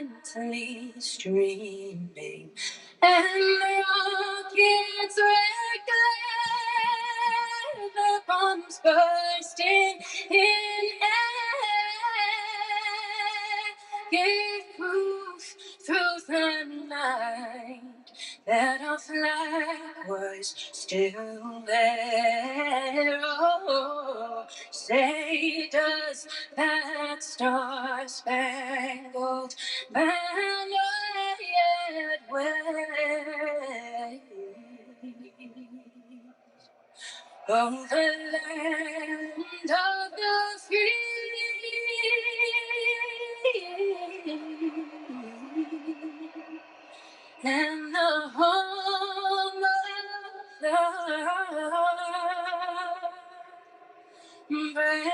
silently streaming, and the rockets red glare, the bombs bursting in air, gave proof through the night that our flag was still there. Oh, say does that star-spangled banner yet wave over the land of the free and the home of the brave.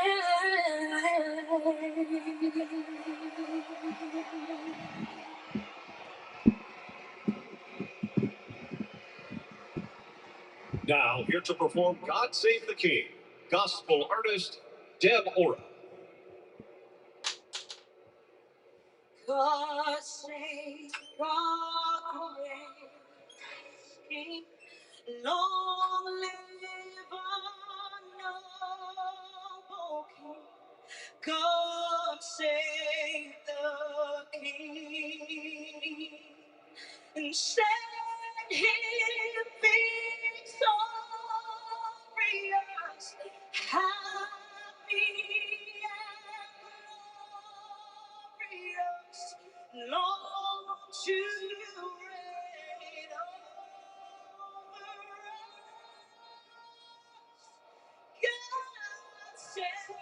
Now, here to perform God Save the King, gospel artist Deb Ora. God save our King, long live our noble King. God save the King and set him victorious, happy and glorious, long to reign over us. God save the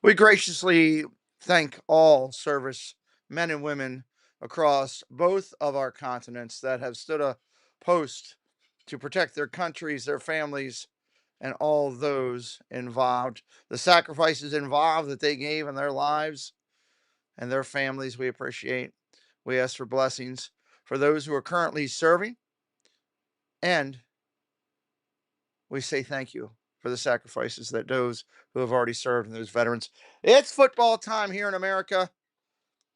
We graciously thank all service men and women across both of our continents that have stood a post to protect their countries, their families, and all those involved. The sacrifices involved that they gave in their lives and their families, we appreciate. We ask for blessings for those who are currently serving, and we say thank you for the sacrifices that those who have already served and those veterans. It's football time here in America.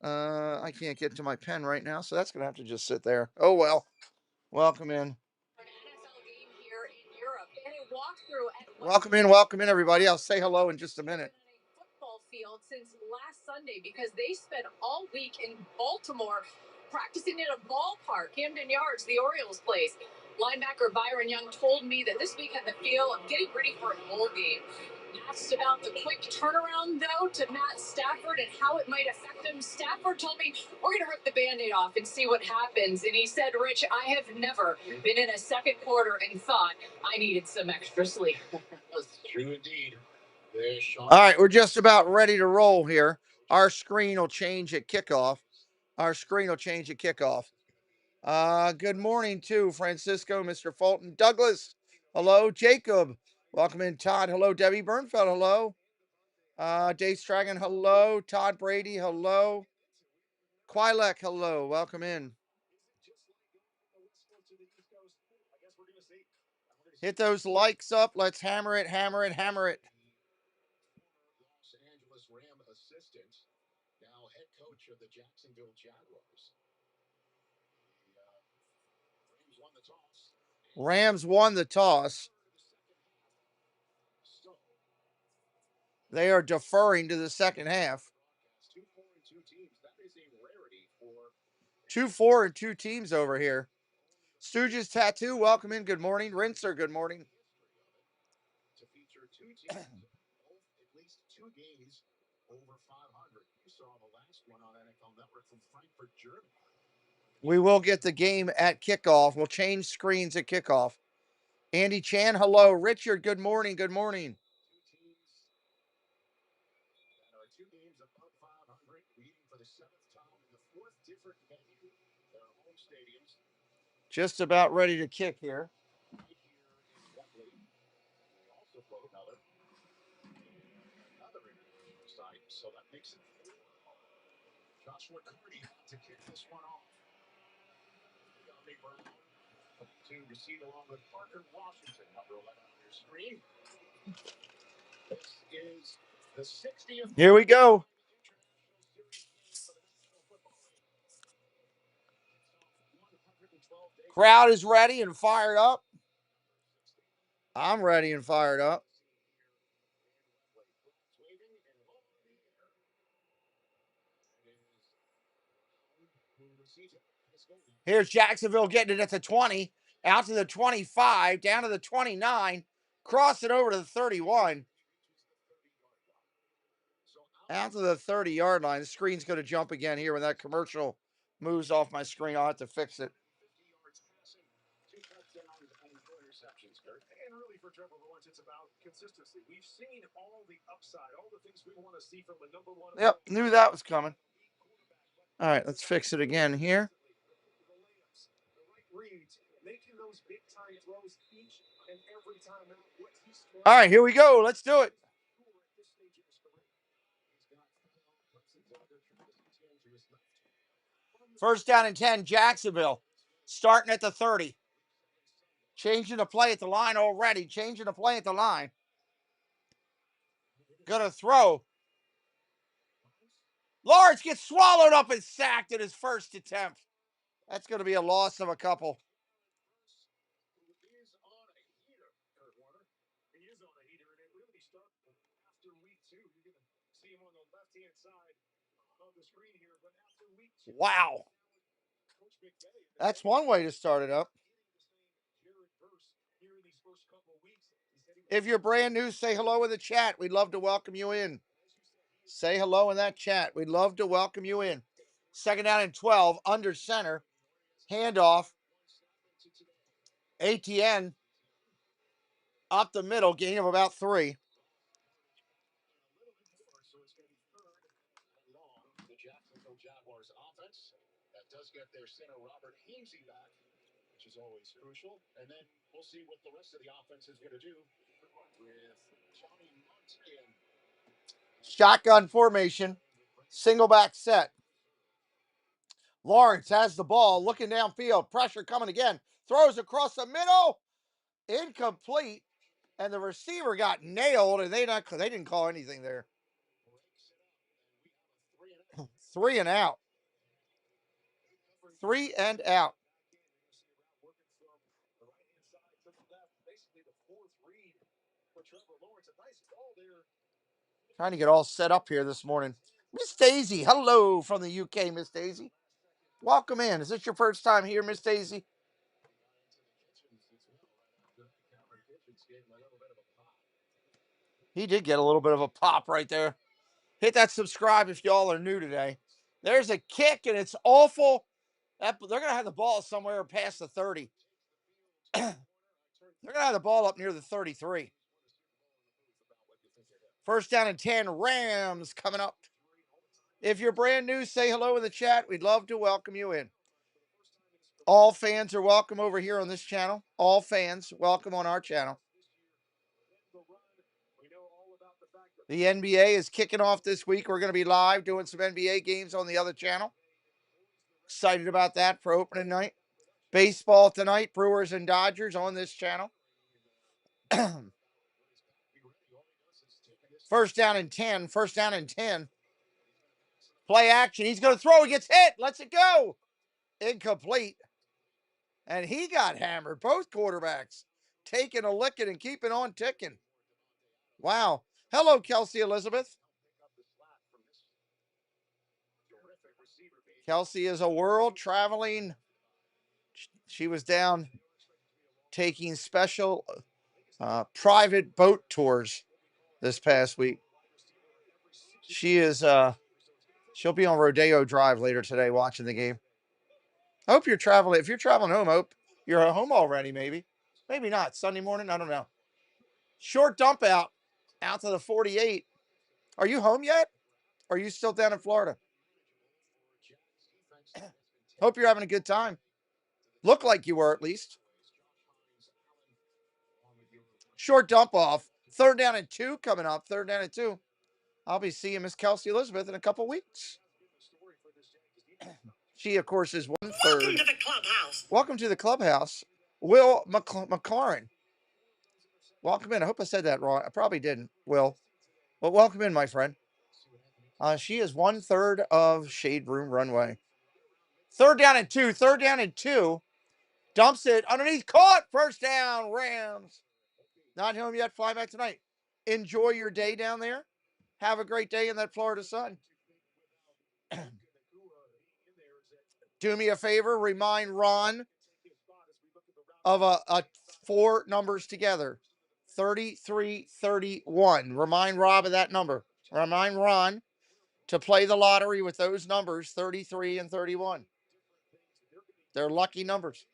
I can't get to my pen right now, so that's going to have to just sit there. Oh, well. Welcome in. Welcome in, everybody. I'll say hello in just a minute. Football field since last Sunday because they spent all week in Baltimore practicing in a ballpark, Camden Yards, the Orioles place. Linebacker Byron Young told me that this week had the feel of getting ready for a bowl game. Asked about the quick turnaround, though, to Matt Stafford and how it might affect him. Stafford told me, we're going to rip the Band-Aid off and see what happens. And he said, Rich, I have never been in a second quarter and thought I needed some extra sleep. That's true indeed. All right, we're just about ready to roll here. Our screen will change at kickoff. Good morning to Francisco, Mr. Fulton, Douglas. Hello, Jacob. Welcome in, Todd. Hello, Debbie Bernfeld. Hello. Dave Stragan. Hello. Todd Brady. Hello. Quilek. Hello. Welcome in. Hit those likes up. Let's hammer it, hammer it, hammer it. Los Angeles Ram assistant, now head coach of the Jacksonville Jaguars. Rams won the toss. They are deferring to the second half. 2-4 and 2 teams over here. Stooges Tattoo, welcome in. Good morning. Rinser, good morning. To feature two teams, at least 2 games over 500. You saw the last one on NFL Network from Frankfurt, Germany. We will get the game at kickoff. We'll change screens at kickoff. Andy Chan, hello. Richard, good morning. Good morning. 2 teams that are 2 games above 500, meeting for the 7th time in the 4th different venue. Their home stadiums. Just about ready to kick here. Right here in Wembley. We also played another international site, so that makes it 4. Joshua Carney to kick this one off. Deontay Brown to receive along with Parker Washington, number 11 on your screen. Here we go. Crowd is ready and fired up. I'm ready and fired up. Here's Jacksonville getting it at the 20, out to the 25, down to the 29, cross it over to the 31, out to the 30-yard line. The screen's going to jump again here when that commercial moves off my screen. I'll have to fix it. And really, for Trevor Lawrence, it's about consistency. We've seen all the upside, all the things we want to see from the number one. Yep, knew that was coming. All right, let's fix it again here. All right, here we go. Let's do it. First down and 10, Jacksonville. Starting at the 30. Changing the play at the line already. Changing the play at the line. Gonna throw. Lawrence gets swallowed up and sacked at his first attempt. That's going to be a loss of a couple. Wow. That's one way to start it up. If you're brand new, say hello in the chat. We'd love to welcome you in. Say hello in that chat. We'd love to welcome you in. Second down and 12, under center. Handoff. ATN up the middle, gain of about 3. The Jacksonville Jaguars offense that does get their center Robert Hainsey back, which is always crucial. And then we'll see what the rest of the offense is going to do with Johnny Montana. Shotgun formation, single back set. Lawrence has the ball, looking downfield. Pressure coming again. Throws across the middle. Incomplete. And the receiver got nailed, and they didn't call anything there. 3 and out. 3 and out. Trying to get all set up here this morning. Miss Daisy, hello from the UK, Miss Daisy. Welcome in. Is this your first time here, Miss Daisy? He did get a little bit of a pop right there. Hit that subscribe if y'all are new today. There's a kick, and it's awful. They're going to have the ball somewhere past the 30. They're going to have the ball up near the 33. First down and 10, Rams coming up. If you're brand new, say hello in the chat. We'd love to welcome you in. All fans are welcome over here on this channel. All fans, welcome on our channel. The NBA is kicking off this week. We're going to be live doing some NBA games on the other channel. Excited about that for opening night. Baseball tonight, Brewers and Dodgers on this channel. First down and 10. First down and 10. Play action. He's going to throw. He gets hit. Lets it go. Incomplete. And he got hammered. Both quarterbacks taking a licking and keeping on ticking. Wow. Hello, Kelsey Elizabeth. Kelsey is a world traveling. She was down taking special private boat tours this past week. She is she'll be on Rodeo Drive later today watching the game. I hope you're traveling. If you're traveling home, hope you're at home already, maybe. Maybe not. Sunday morning, I don't know. Short dump out to the 48. Are you home yet? Or are you still down in Florida? Hope you're having a good time. Look like you were, at least. Short dump off. Third down and 2 coming up. Third down and 2. I'll be seeing Miss Kelsey Elizabeth in a couple weeks. She, of course, is 1/3. Welcome to the clubhouse. Welcome to the clubhouse. Will McLaurin. Welcome in. I hope I said that wrong. I probably didn't, Will. But welcome in, my friend. She is 1/3 of Shade Room Runway. Third down and two. Third down and two. Dumps it underneath. Caught. First down, Rams. Not home yet. Fly back tonight. Enjoy your day down there. Have a great day in that Florida sun. Do me a favor. Remind Ron of a four numbers together. 3331. Remind Rob of that number. Remind Ron to play the lottery with those numbers, 33 and 31. They're lucky numbers.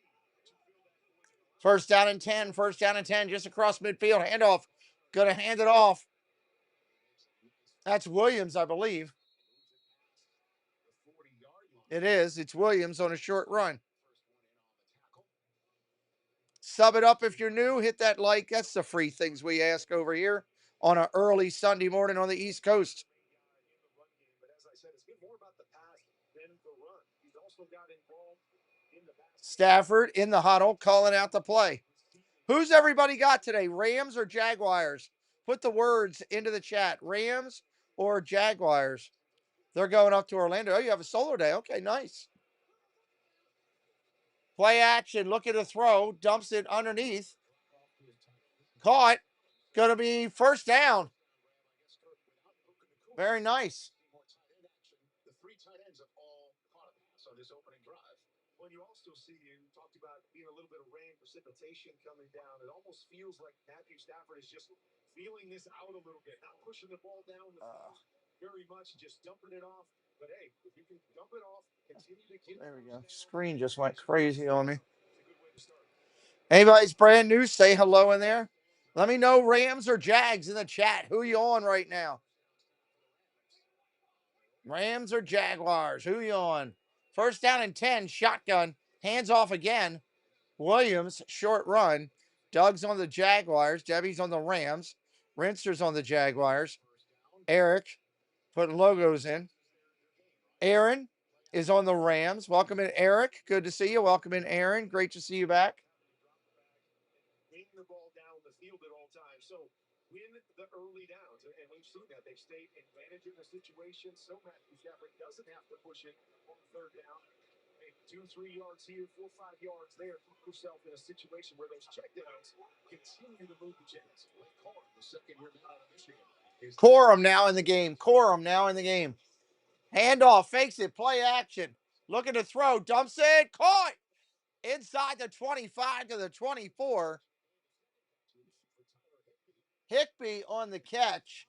First down and 10. First down and 10. Just across midfield. Handoff. Going to hand it off. That's Williams, I believe. It is. It's Williams on a short run. Sub it up if you're new. Hit that like. That's the free things we ask over here on an early Sunday morning on the East Coast. Stafford in the huddle, calling out the play. Who's everybody got today? Rams or Jaguars? Put the words into the chat. Rams or Jaguars? They're going up to Orlando. Oh, you have a solo day. Okay, nice. Play action. Look at the throw. Dumps it underneath. Caught. Going to be first down. Very nice. The three tight ends have all caught a pass on this opening drive. When you also see, you talked about being a little bit of rain, precipitation coming down. It almost feels like Matthew Stafford is just feeling this out a little bit, not pushing the ball down the field very much, just dumping it off. But hey, if you can dump it off, continue to get. There we go. Screen just went crazy on me. Anybody's brand new, say hello in there. Let me know Rams or Jags in the chat. Who you on right now? Rams or Jaguars? Who you on? First down and 10, shotgun. Hands off again. Williams, short run. Doug's on the Jaguars. Debbie's on the Rams. Rinster's on the Jaguars. Eric putting logos in. Aaron is on the Rams. Welcome in, Eric. Good to see you. Welcome in, Aaron. Great to see you back. The ball down the field at all times. So win the early downs. And we've seen that. They've stayed in managing the situation. So Matthew Stafford doesn't have to push it on third down. 2-3 yards here, 4-5 yards there. Put yourself in a situation where those checkdowns continue to move the chains. The second year out of Michigan. Corum now in the game. Corum now in the game. Handoff, fakes it, play action. Looking to throw, dumps it, caught. Inside the 25 to the 24. Higbee on the catch.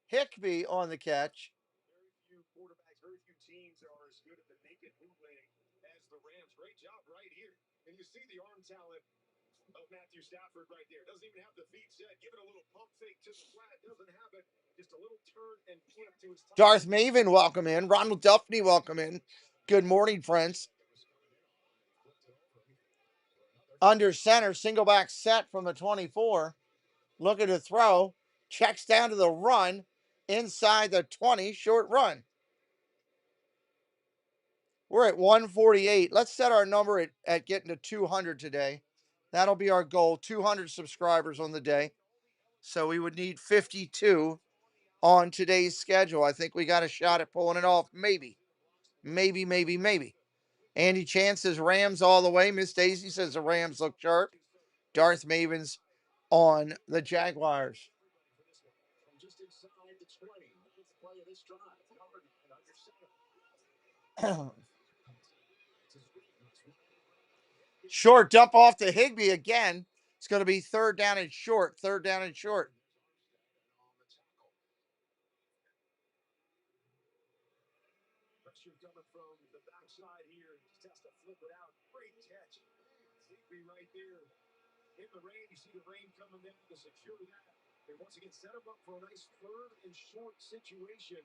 Higbee on the catch. Very few quarterbacks, very few teams are as good at the naked bootleg as the Rams. Great job right here. And you see the arm talent of Matthew Stafford right there. Doesn't even have the feet set. Give it a little pump fake to the flat. Doesn't have it. Just a little turn and flip to his top. Darth Maven, welcome in. Ronald Duffney, welcome in. Good morning, friends. Under center, single back set from the 24. Looking to throw. Checks down to the run. Inside the 20, short run. We're at 148. Let's set our number at getting to 200 today. That'll be our goal. 200 subscribers on the day. So we would need 52 on today's schedule. I think we got a shot at pulling it off. Maybe. Andy Chan says Rams all the way. Miss Daisy says the Rams look sharp. Darth Maven's on the Jaguars. Short dump off to Higbee again. It's going to be third down and short. Third down and short. Pressure coming from the backside here. Just has to flip it out. Great catch. Higbee right there. In the rain, you see the rain coming down to secure that. And once again, set him up for a nice third and short situation.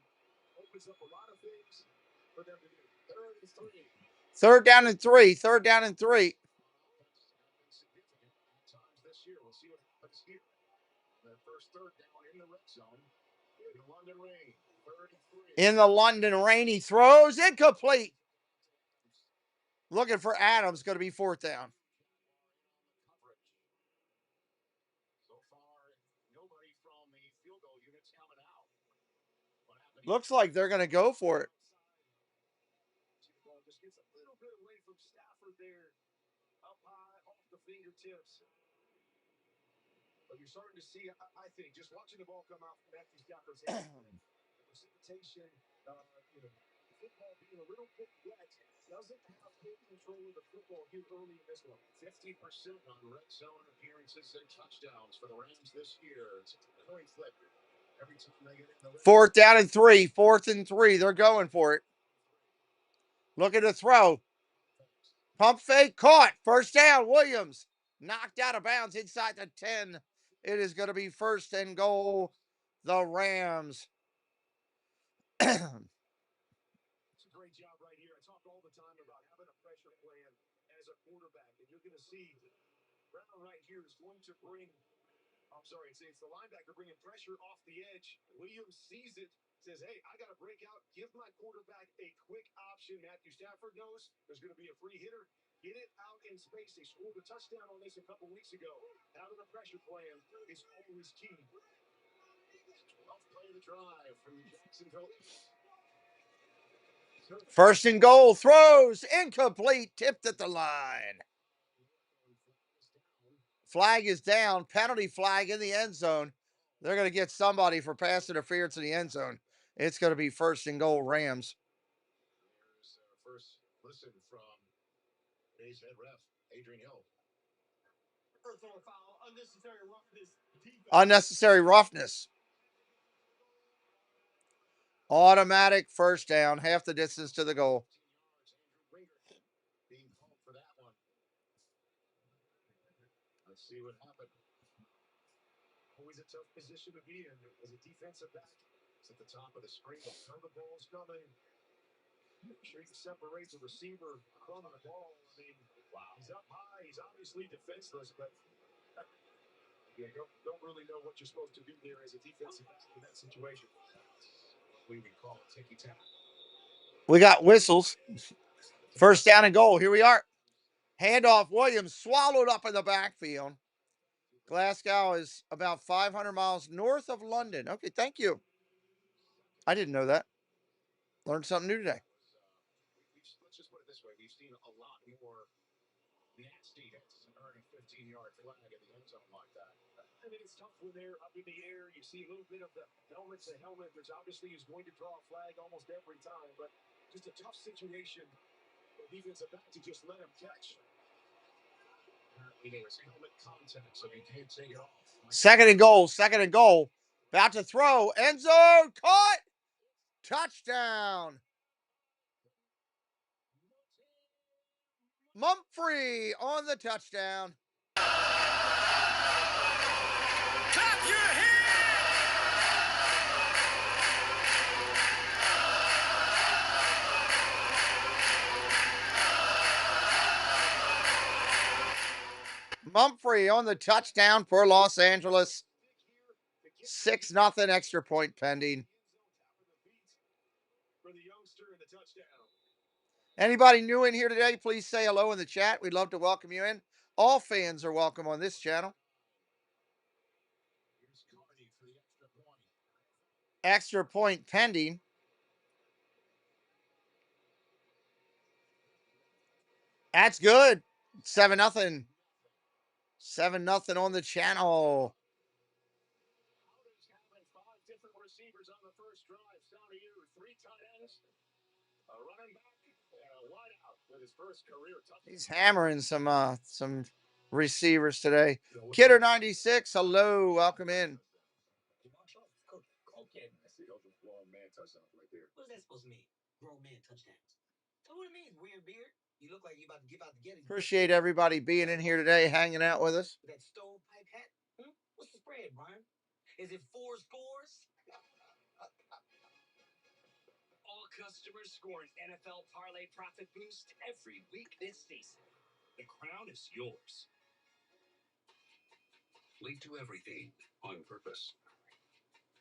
Opens up a lot of things for them to do. Third and three. Third down and three. Third down and three. Times this year. We'll see what happens here. The first third down in the red zone. In the London rain. Third and three. In the London rain, he throws. Incomplete. Looking for Adams. Going to be fourth down. Looks like they're going to go for it. Just gets a little bit away from Stafford there, up high off the fingertips. But you're starting to see, I think, just watching the ball come out from Matthew Stafford's hand, the precipitation, football being a little bit wet, doesn't have full control of the football here early in this one. 50% on red zone appearances and touchdowns for the Rams this year. It's a coin flip. Every time they get in the Fourth down and 3. 4th and 3. They're going for it. Look at the throw. Pump fake caught. First down. Williams knocked out of bounds inside the 10. It is going to be 1st and goal. The Rams. It's a great job right here. I talk all the time about having a pressure plan as a quarterback, and you're going to see Brown right here is going to bring. It's the linebacker bringing pressure off the edge. Williams sees it, says, hey, I got to break out, give my quarterback a quick option. Matthew Stafford knows there's going to be a free hitter. Get it out in space. They scored a touchdown on this a couple weeks ago. Having a pressure plan is always key. 12th play of the drive from Jacksonville. 1st and goal. Throws incomplete. Tipped at the line. Flag is down. Penalty flag in the end zone. They're going to get somebody for pass interference in the end zone. It's going to be 1st and goal Rams. There's first listen from today's head ref, Adrian Hill. Personal foul, Unnecessary roughness. Automatic 1st down. Half the distance to the goal. Being called for that one. Let's see what happened. Always a tough position to be in as a defensive back. It's at the top of the screen. Know the ball's coming. Make sure you separate the receiver from the ball. I mean, wow, he's up high. He's obviously defenseless, but you don't really know what you're supposed to do there as a defensive back in that situation. We would call it ticky-tack. We got whistles. 1st down and goal. Here we are. Handoff. Williams swallowed up in the backfield. Glasgow is about 500 miles north of London. Okay, thank you. I didn't know that. Learned something new today. Let's just put it this way. We've seen a lot more nasty hits earn a 15-yard flag in the end zone like that. I mean, it's tough when they're up in the air. You see a little bit of the helmet to helmet, which obviously is going to draw a flag almost every time, but just a tough situation for the defensive back to just let him catch. Apparently there was helmet contact, so he can't take it off. 2nd and goal. 2nd and goal. About to throw. End zone. Caught. Touchdown. Mumphrey on the touchdown. Clap your Mumphrey on the touchdown for Los Angeles. 6-0 extra point pending. Anybody new in here today, please say hello in the chat. We'd love to welcome you in. All fans are welcome on this channel. Extra point pending. That's good. 7-0. 7-0 on the channel. Receivers on the first drive. Starting here with 3 tight ends, a running back, and a wideout with his first career touchdown. He's hammering some receivers today. Kidder 96, hello, welcome in. Okay, that's the grown man touchdowns right there. What's that supposed to mean? Grown man touchdowns. That's what it means, weird beard. You look like you about to give out the getting. Appreciate everybody being in here today, hanging out with us. That stovepipe hat? What's the spread, Brian? Is it 4 scores? All customers score an NFL Parlay Profit Boost every week this season. The crown is yours. Late to everything on purpose.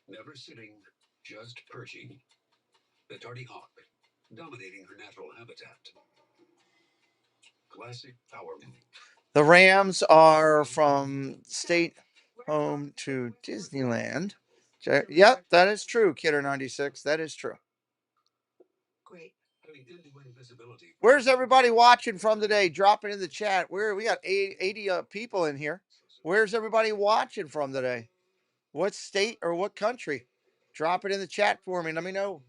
Never sitting, just perching. The tardy hawk, dominating her natural habitat. Classic power move. The Rams are from state home to Disneyland. Yep, that is true, Kidder96. That is true. Great. Having end-to-end visibility. Where's everybody watching from today? Drop it in the chat. We got 80 people in here. Where's everybody watching from today? What state or what country? Drop it in the chat for me. Let me know.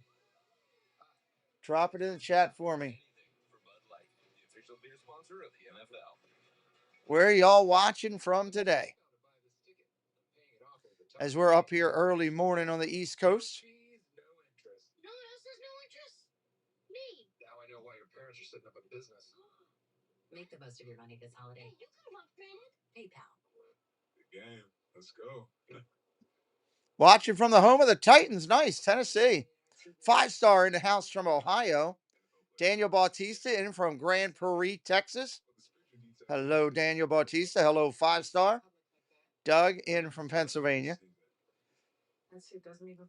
Drop it in the chat for me. Where are y'all watching from today? As we're up here early morning on the East Coast. No one else has no interest. Me. Now I know why your parents are setting up a business. Make the most of your money this holiday. Hey, you got my credit. PayPal. Good game. Let's go. Watching from the home of the Titans. Nice, Tennessee. 5-star in the house from Ohio. Daniel Bautista in from Grand Prairie, Texas. Hello, Daniel Bautista. Hello, 5-star. Doug in from Pennsylvania.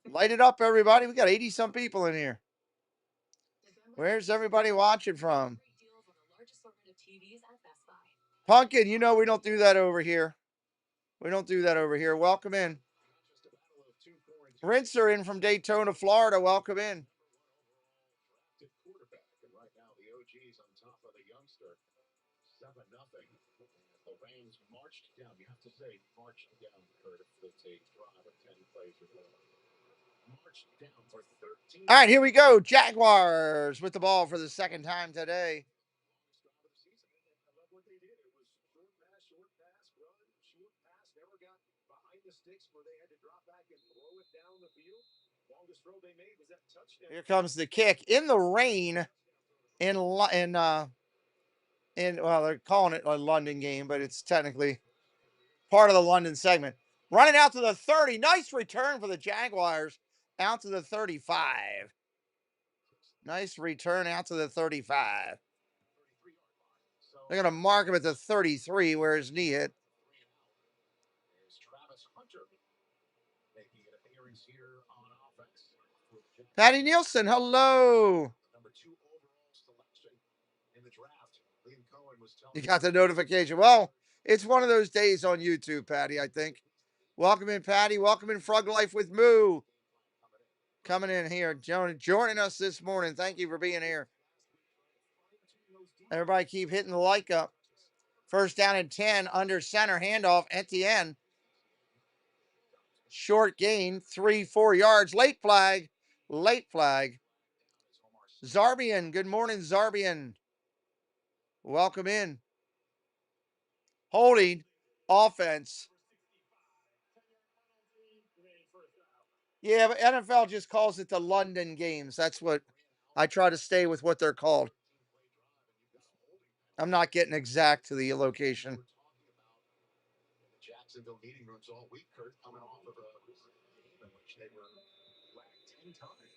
Light it up, everybody. We got 80-some people in here. Where's everybody watching from? Pumpkin, you know we don't do that over here. We don't do that over here. Welcome in. Rinser in from Daytona, Florida. Welcome in. Right now, the OG's on top of the youngster. 7-0. The Rams marched down. You have to say marched down, Kurt, if it's a drive of 10 plays or more. Marched down for 13. All right, here we go. Jaguars with the ball for the second time today. I love what they did. It was short pass, run, short pass. Never got behind the sticks where they had to drop back and throw it down the field. Longest throw they made was that touchdown. Here comes the kick in the rain well, they're calling it a London game, but it's technically part of the London segment. Running out to the 30. Nice return for the Jaguars. Out to the 35. Nice return out to the 35. They're going to mark him at the 33 where his knee hit. Patty Nielsen, hello. Number 2 overall selection in the draft. Liam Cohen was telling You got the notification. Well, it's one of those days on YouTube, Patty, I think. Welcome in, Patty. Welcome in, Frog Life with Moo. Coming in here, joining us this morning. Thank you for being here. Everybody keep hitting the like up. First down and 10, under center, handoff, Etienne. Short gain, 3-4 yards. Late flag. Zarbian, good morning, Zarbian. Welcome in. Holding, offense. Yeah, but NFL just calls it the London games. That's what I try to stay with what they're called. I'm not getting exact to the location. the Jacksonville meeting rooms all week, Kurt, coming off of a game in which they were whacked 10 times.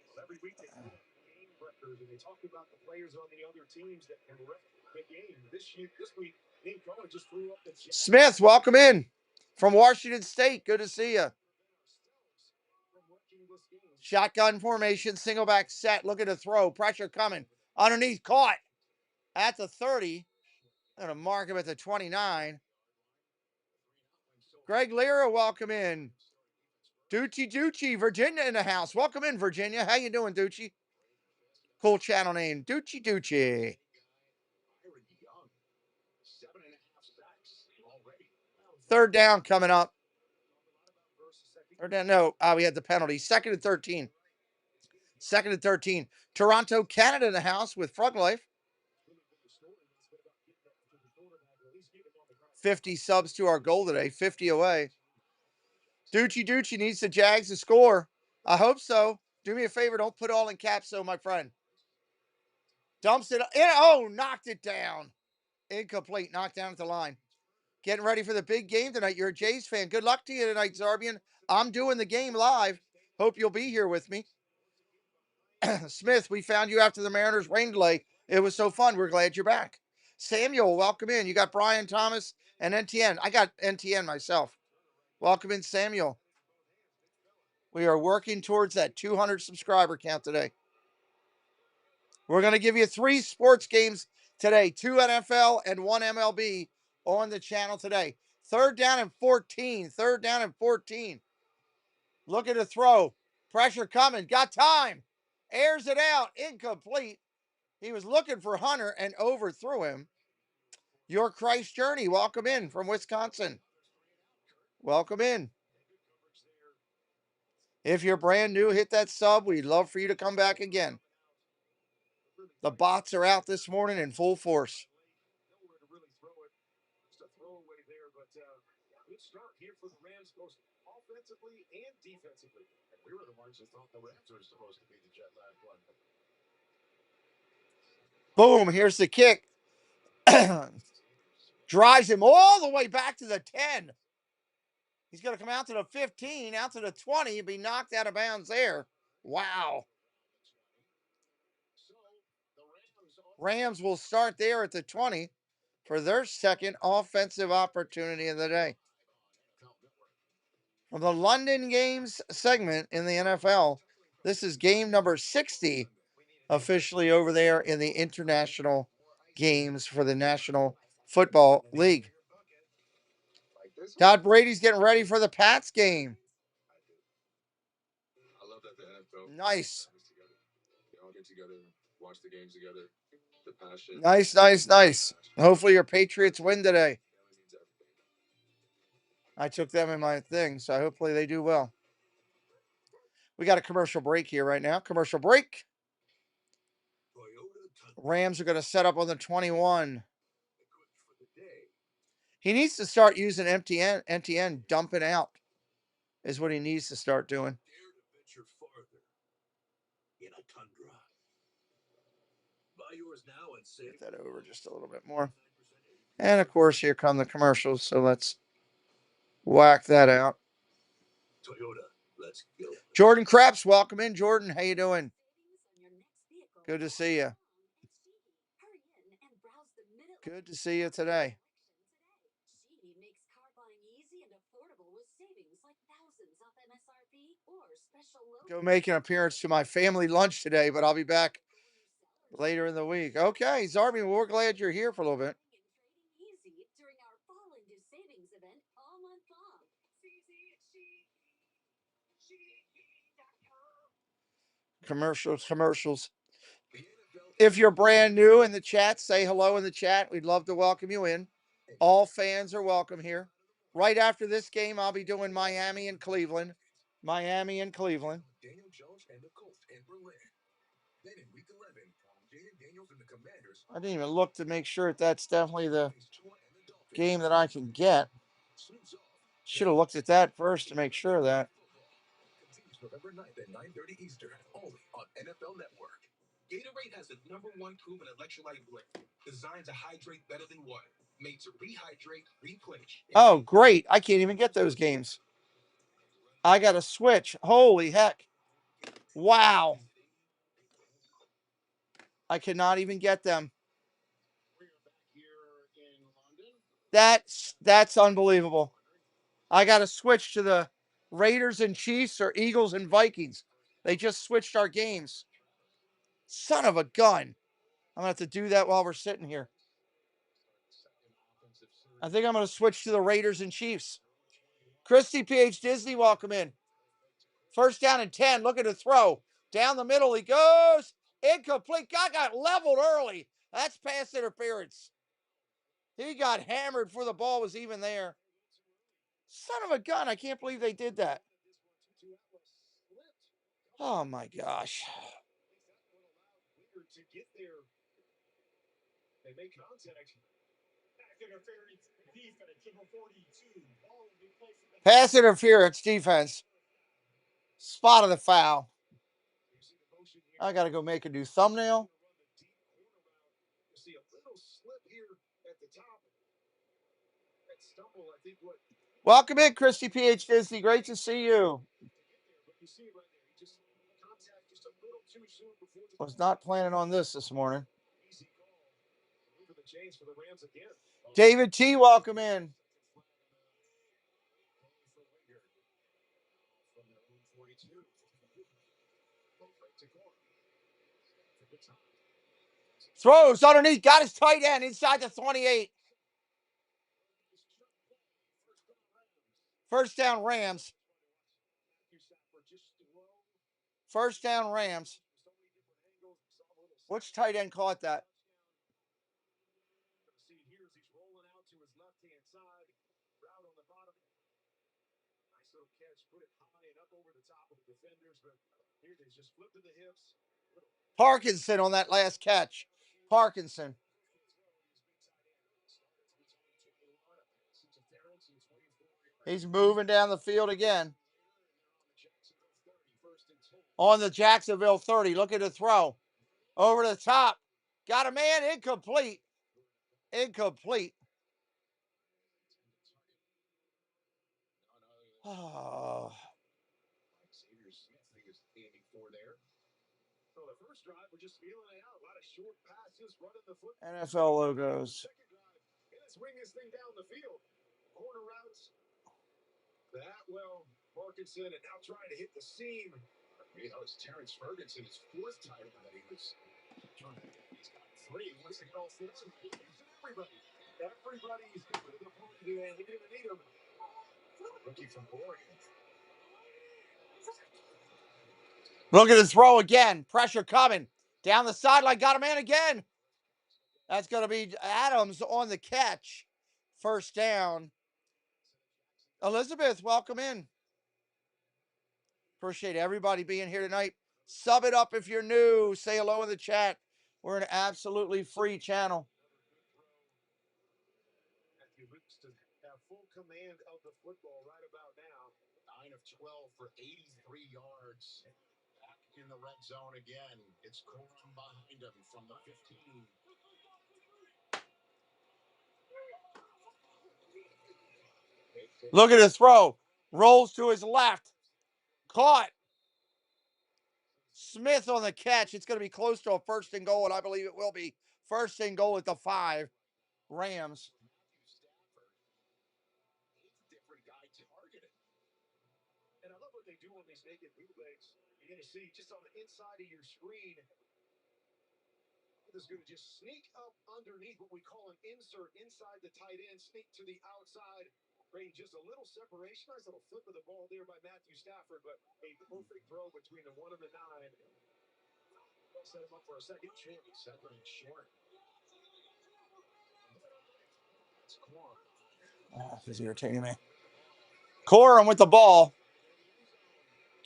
Well, every week they do game record, and they talk about the players on the other teams that can rep the game. This week, Liam Cohen just threw up the Smith, welcome in from Washington State. Good to see you. Shotgun formation, single back set, looking to throw, pressure coming. Underneath, caught at the 30. I'm going to mark him at the 29. Greg Lira, welcome in. Ducci, Virginia in the house. Welcome in, Virginia. How you doing, Ducci? Cool channel name, Ducci. Third down coming up. Third down, no, we had the penalty. Second and 13. Toronto, Canada in the house with Frog Life. 50 subs to our goal today. 50 away. Ducci needs the Jags to score. I hope so. Do me a favor. Don't put all in caps, though, my friend. Dumps it. Oh, knocked it down. Incomplete. Knocked down at the line. Getting ready for the big game tonight. You're a Jays fan. Good luck to you tonight, Zarbian. I'm doing the game live. Hope you'll be here with me. Smith, we found you after the Mariners rain delay. It was so fun. We're glad you're back. Samuel, welcome in. You got Brian Thomas and NTN. I got NTN myself. Welcome in, Samuel. We are working towards that 200 subscriber count today. We're going to give you 3 sports games today, 2 NFL and 1 MLB on the channel today. Third down and 14. Looking to throw. Pressure coming. Got time. Airs it out. Incomplete. He was looking for Hunter and overthrew him. Your Christ Journey, welcome in from Wisconsin. Welcome in. If you're brand new, hit that sub. We'd love for you to come back again. The bots are out this morning in full force. Nowhere to really throw it. Just a throwaway there, but good start here for the Rams, both offensively and defensively. And we were the ones who thought the Rams were supposed to be the jet lag one. Boom, here's the kick. Drives him all the way back to the 10. He's going to come out to the 15, out to the 20, and be knocked out of bounds there. Wow. Rams will start there at the 20 for their second offensive opportunity of the day. From the London Games segment in the NFL, this is game number 60 officially over there in the international games for the National Football League. Todd Brady's getting ready for the Pats game. I love that the NFL Nice. They all get together, watch the games together. The passion. Nice. Hopefully your Patriots win today. I took them in my thing, so hopefully they do well. We got a commercial break here right now. Commercial break. Rams are going to set up on the 21. He needs to start using MTN dumping out is what he needs to start doing. Get that over just a little bit more. And of course, here come the commercials. So let's whack that out. Toyota, let's go. Jordan Krebs, welcome in. Jordan, how you doing? Good to see you. Good to see you today. Go make an appearance to my family lunch today, but I'll be back later in the week. Okay, Zarby, well, we're glad you're here for a little bit. Commercials. If you're brand new in the chat, say hello in the chat. We'd love to welcome you in. All fans are welcome here. Right after this game, I'll be doing Miami and Cleveland. Daniel Jones and the Colts in Berlin. Then in week 11, Jaden Daniels and the Commanders. I didn't even look to make sure that's definitely the game that I can get. Should have looked at that first to make sure of that. Continues November 9th at 9:30 Eastern, only on NFL Network. Gatorade has the #1 proven electrolyte blend, designed to hydrate better than water, made to rehydrate, replenish. Oh, great. I can't even get those games. I got to switch. Holy heck. Wow. I cannot even get them. That's unbelievable. I got to switch to the Raiders and Chiefs or Eagles and Vikings. They just switched our games. Son of a gun. I'm going to have to do that while we're sitting here. I think I'm going to switch to the Raiders and Chiefs. Christy PH Disney, welcome in. First down and 10. Looking to throw. Down the middle he goes. Incomplete. Guy got leveled early. That's pass interference. He got hammered before the ball was even there. Son of a gun. I can't believe they did that. Oh, my gosh. They make contact. Pass interference defense. Spot of the foul. I got to go make a new thumbnail. Welcome in, Christy PH Disney. Great to see you. Was not planning on this morning. David T, welcome in. Throws underneath, got his tight end inside the 28. First down, Rams. First down, Rams. Which tight end caught that? See here as he's rolling out to his left-hand side. Route on the bottom. Nice little catch. Put it high and up over the top of the defenders, but here they just flip to the hips. Parkinson on that last catch. Parkinson. He's moving down the field again. On the Jacksonville 30. Look at the throw. Over the top. Got a man. Incomplete. Incomplete. Oh. NFL logos. Swing this thing down the field. Corner routes. That well, Parkinson, and now trying to hit the seam. You know, it's Terrence Ferguson, his fourth title that he was trying to get. He's got three. Wants to get all four. Everybody. Everybody's going to the point today. They didn't need him. Rookie from Oregon. Look at the throw again. Pressure coming. Down the sideline. Got a man again. That's going to be Adams on the catch. First down. Elizabeth, welcome in. Appreciate everybody being here tonight. Sub it up if you're new. Say hello in the chat. We're an absolutely free channel. Matthew looks to have full command of the football right about now. 9 of 12 for 83 yards. Back in the red zone again. It's Corum behind him from the 15. Look at his throw. Rolls to his left. Caught. Smith on the catch. It's going to be close to a first and goal, and I believe it will be. First and goal at the 5. Rams. Different guy targeted. And I love what they do on these naked bootlegs. You're going to see just on the inside of your screen. Is going to just sneak up underneath what we call an insert inside the tight end, sneak to the outside, creating just a little separation. Nice little flip of the ball there by Matthew Stafford, but a perfect throw between the 1 and the 9. Set him up for a second chance. Second and short. That's Corum. This is irritating me. Corum with the ball.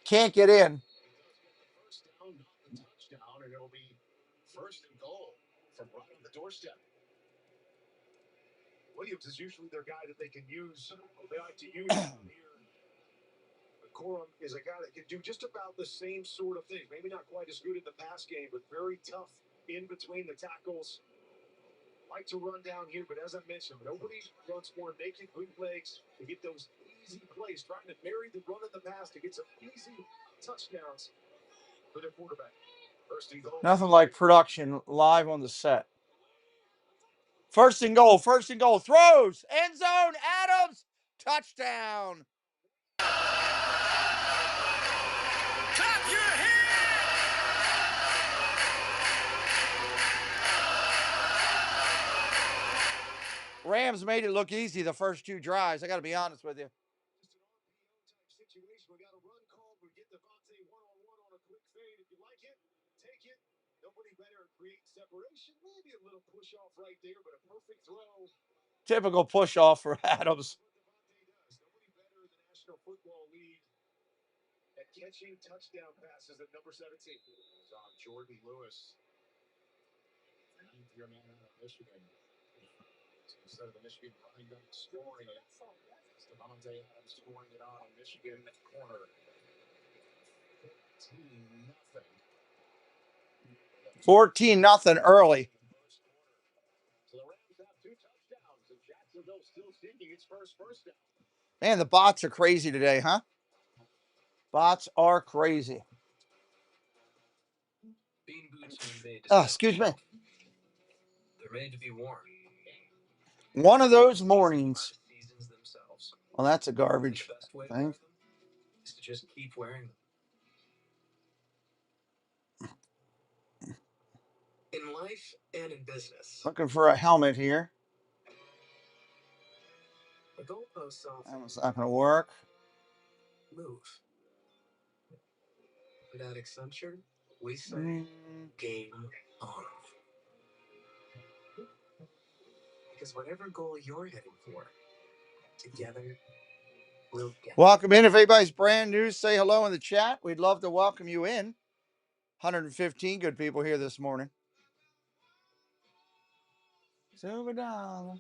Can't get in. First down, not the touchdown, and it'll be first and goal from right on the doorstep. Williams is usually their guy that they can use. They like to use him here. But Corum is a guy that can do just about the same sort of thing. Maybe not quite as good in the pass game, but very tough in between the tackles. Like to run down here, but as I mentioned, nobody runs more naked bootlegs to get those easy plays, trying to marry the run and the pass to get some easy touchdowns for their quarterback. First and goal. Nothing like production live on the set. First and goal. First and goal. Throws. End zone. Adams. Touchdown. Clap your hands! Rams made it look easy the first 2 drives. I got to be honest with you. Just an RPO type situation. We got a run call. We get Devontae one-on-one on a quick fade. If you like it, take it. Nobody better at creating separation. Maybe a little push off right there, but a perfect throw. Typical push off for Adams. Nobody better in the National Football League at catching touchdown passes at number 17. It's on Jordan Lewis. Your man out of Michigan. Instead of the Michigan running back scoring it, it's Devontae Adams scoring it on Michigan corner. 14-0 early. So the Rams have 2 touchdowns, and Jacksonville still seeking its first down. Man, the bots are crazy today, huh? Bots are crazy. Bean boots are made to Excuse me. They're made to be worn. One of those mornings. Seasons themselves. Well, that's a garbage The best way to thing. wear them is to just keep wearing them. In life and in business. Looking for a helmet here. The goalposts That was not going to work. move. Fanatics, I'm sure we say game on. Because whatever goal you're heading for, together we'll get. Welcome in. If anybody's brand new, say hello in the chat. We'd love to welcome you in. 115 good people here this morning. Silver dollar.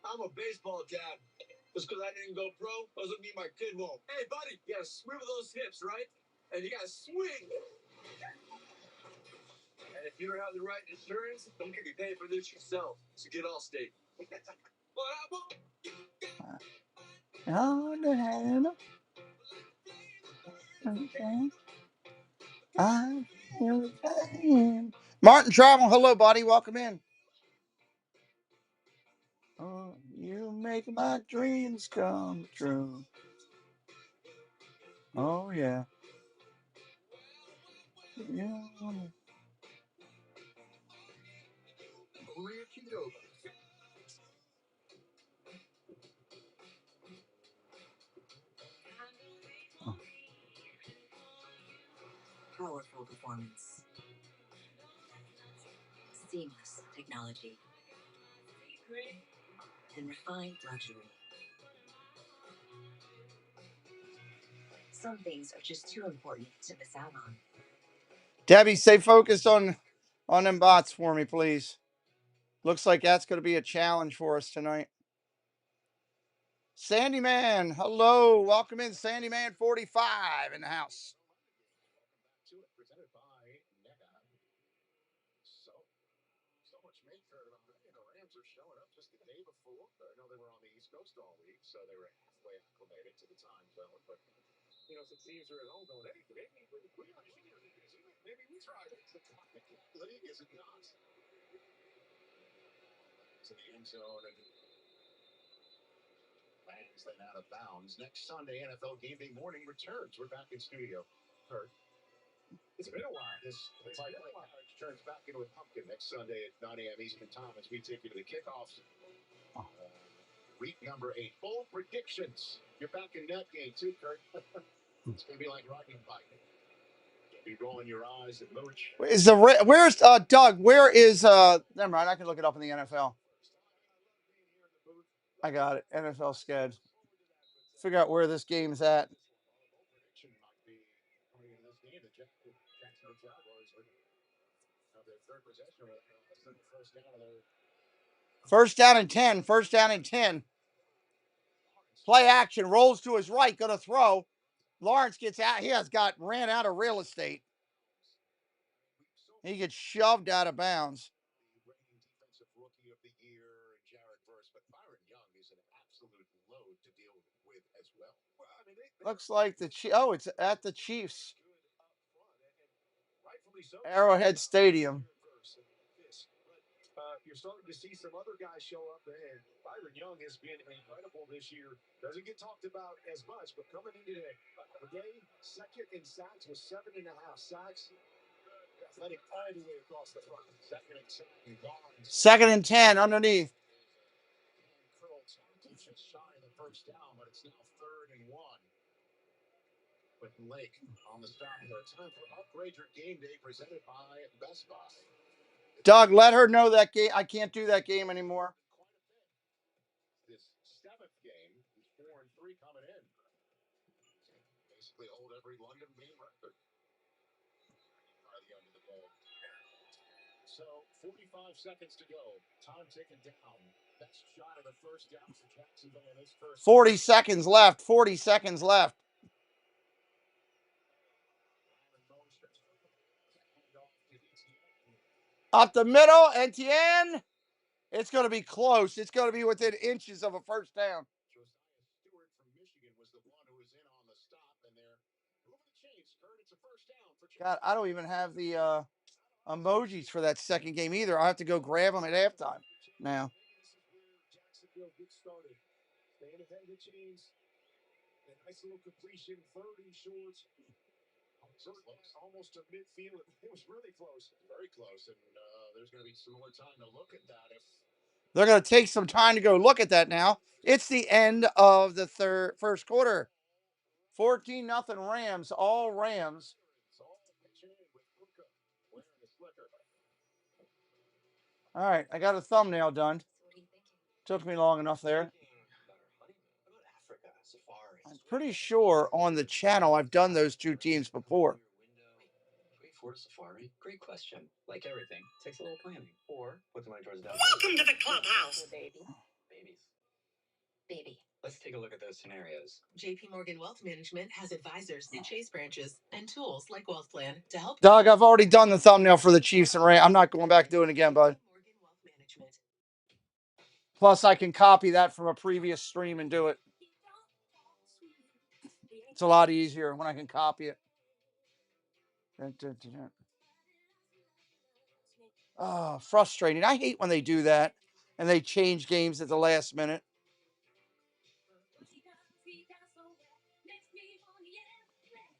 I'm a baseball dad. Just because I didn't go pro doesn't mean my kid won't. Hey, buddy, you gotta swivel those hips, right? And you gotta swing. And if you don't have the right insurance, don't get me paid for this yourself. So get Allstate. On the hand. Okay. I feel the pain. Martin Travel, hello, buddy. Welcome in. Oh, you make my dreams come true. Oh, yeah. Yeah. Powerful performance. Seamless technology. And refined luxury. Some things are just too important to miss out on. Debbie, stay focused on them bots for me, please. Looks like that's going to be a challenge for us tonight. Sandy Man, hello. Welcome in, Sandy Man 45 in the house. Presented by Nega. So much make for it. The Rams are showing up just the day before. I know they were on the East Coast all week, so they were halfway acclimated to the time zone. But some teams are at home going, hey, maybe we are here. Maybe we tried it. The league is it not. To the end zone and lands then out of bounds. Next Sunday, NFL Game Day morning returns. We're back in studio. Kurt. It's been a while. This turns back into a pumpkin next Sunday at 9 a.m. Eastern Time as we take you to the kickoffs. Week number 8. Full predictions. You're back in that game too, Kurt. It's going to be like riding a bike. You'll be rolling your eyes at Mooch. Where's Doug? Where is never mind, I can look it up in the NFL. I got it. NFL sched. Figure out where this game's at. First down and 10. First down and 10. Play action. Rolls to his right. Going to throw. Lawrence gets out. He ran out of real estate. He gets shoved out of bounds. Defensive rookie of the year, but Byron Young is an absolute load to deal with as well. Looks like it's at the Chiefs. Arrowhead Stadium. You're starting to see some other guys show up, and Byron Young has been incredible this year. Doesn't get talked about as much, but coming in today, second in sacks with 7.5 sacks. Athletic all the way across the front. Second and 10 underneath. Just shy of the first down, but it's now 3rd and 1. But Lake on the stop there. Time for Upgrade Your Game Day presented by Best Buy. Doug, let her know that game. I can't do that game anymore. This 7th game is 4-3 coming in. Basically hold every London game record by the end of the day. So 45 seconds to go. Time ticking down. Best shot of the first down for Jacksonville in this first. 40 seconds left. 40 seconds left. Up the middle, Etienne. It's going to be close. It's going to be within inches of a first down. Stewart from Michigan was the one who was in on the stop, and they're moving the chains. Kurt, it's a first down for God, I don't even have the emojis for that second game either. I'll have to go grab them at halftime now. Jacksonville gets started. Staying ahead of the chains. A nice little completion, 30 short. Almost to midfield. It was really close. Very close. And there's going to be some more time to look at that. If They're going to take some time to go look at that now. It's the end of the first quarter. 14-0 Rams, all Rams. All right, I got a thumbnail done. Took me long enough there. I'm pretty sure on the channel I've done those two teams before. For safari? Great question. Like everything, takes a little planning. Or put the money towards the down. Welcome to the clubhouse. Baby. Let's take a look at those scenarios. JP Morgan Wealth Management has advisors and Chase branches and tools like Wealth Plan to help. Doug, I've already done the thumbnail for the Chiefs and Rams. I'm not going back doing it again, bud. Morgan Wealth Management. Plus, I can copy that from a previous stream and do it. It's a lot easier when I can copy it. Oh, frustrating. I hate when they do that and they change games at the last minute.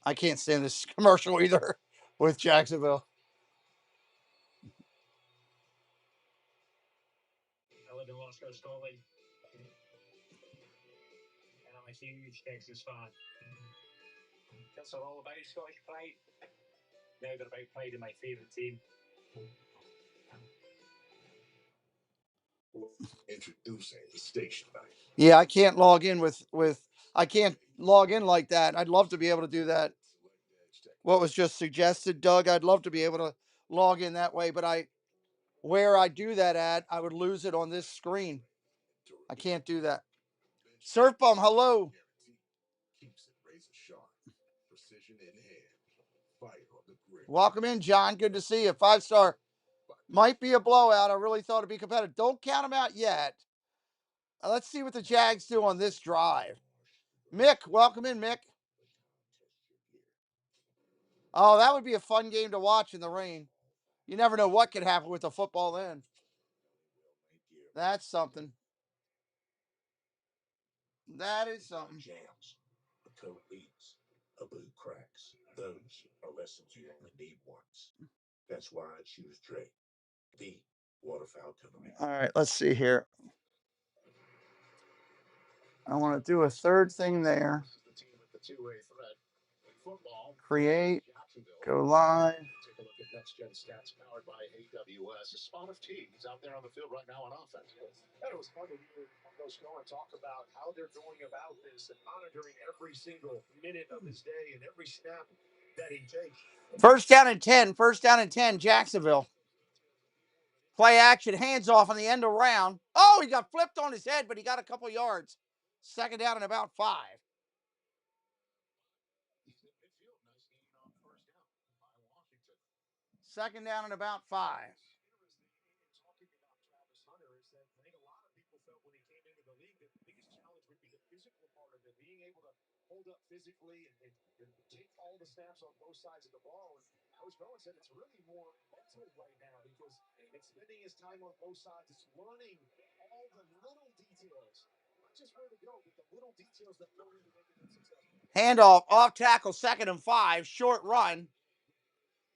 I can't stand this commercial either with Jacksonville. I live in Los Angeles, and I'm a huge Texas fan. That's all about Scottish pride. Now they're about pride in my favourite team. Introducing the station. Yeah, I can't log in with I can't log in like that. I'd love to be able to do that. What was just suggested, Doug, I'd love to be able to log in that way, but where I do that at, I would lose it on this screen. I can't do that. Surf Bum, hello. Welcome in, John. Good to see you. 5-star. Might be a blowout. I really thought it'd be competitive. Don't count them out yet. Let's see what the Jags do on this drive. Mick, welcome in, Mick. Oh, that would be a fun game to watch in the rain. You never know what could happen with the football then. That's something. That is something. Jams, the coat leaks, a boot cracks. Those are lessons you only need once. That's why I choose Drake, the waterfowl company. All right, let's see here. I want to do a third thing there. Create, go live. Take a look at Next Gen Stats powered by AWS. A spot of teams out there on the field right now on offense. And it was fun to hear Coach Cohen talk about how they're going about this and monitoring every single minute of his day and every snap that he takes. First down and 10. First down and 10, Jacksonville. Play action, hands off on the end around. Oh, he got flipped on his head, but he got a couple yards. Second down and about 5. Second down and about 5. Talking about Travis Hunter is that I think a lot of people felt when he came into the league that the biggest challenge would be the physical part of it, being able to hold up physically and take all the snaps on both sides of the ball. And Coach Bowen said it's really more mental right now because it's spending his time on both sides. It's learning all the little details, not just where to go, but the little details that go into making them successful. Handoff, off tackle, second and 5, short run.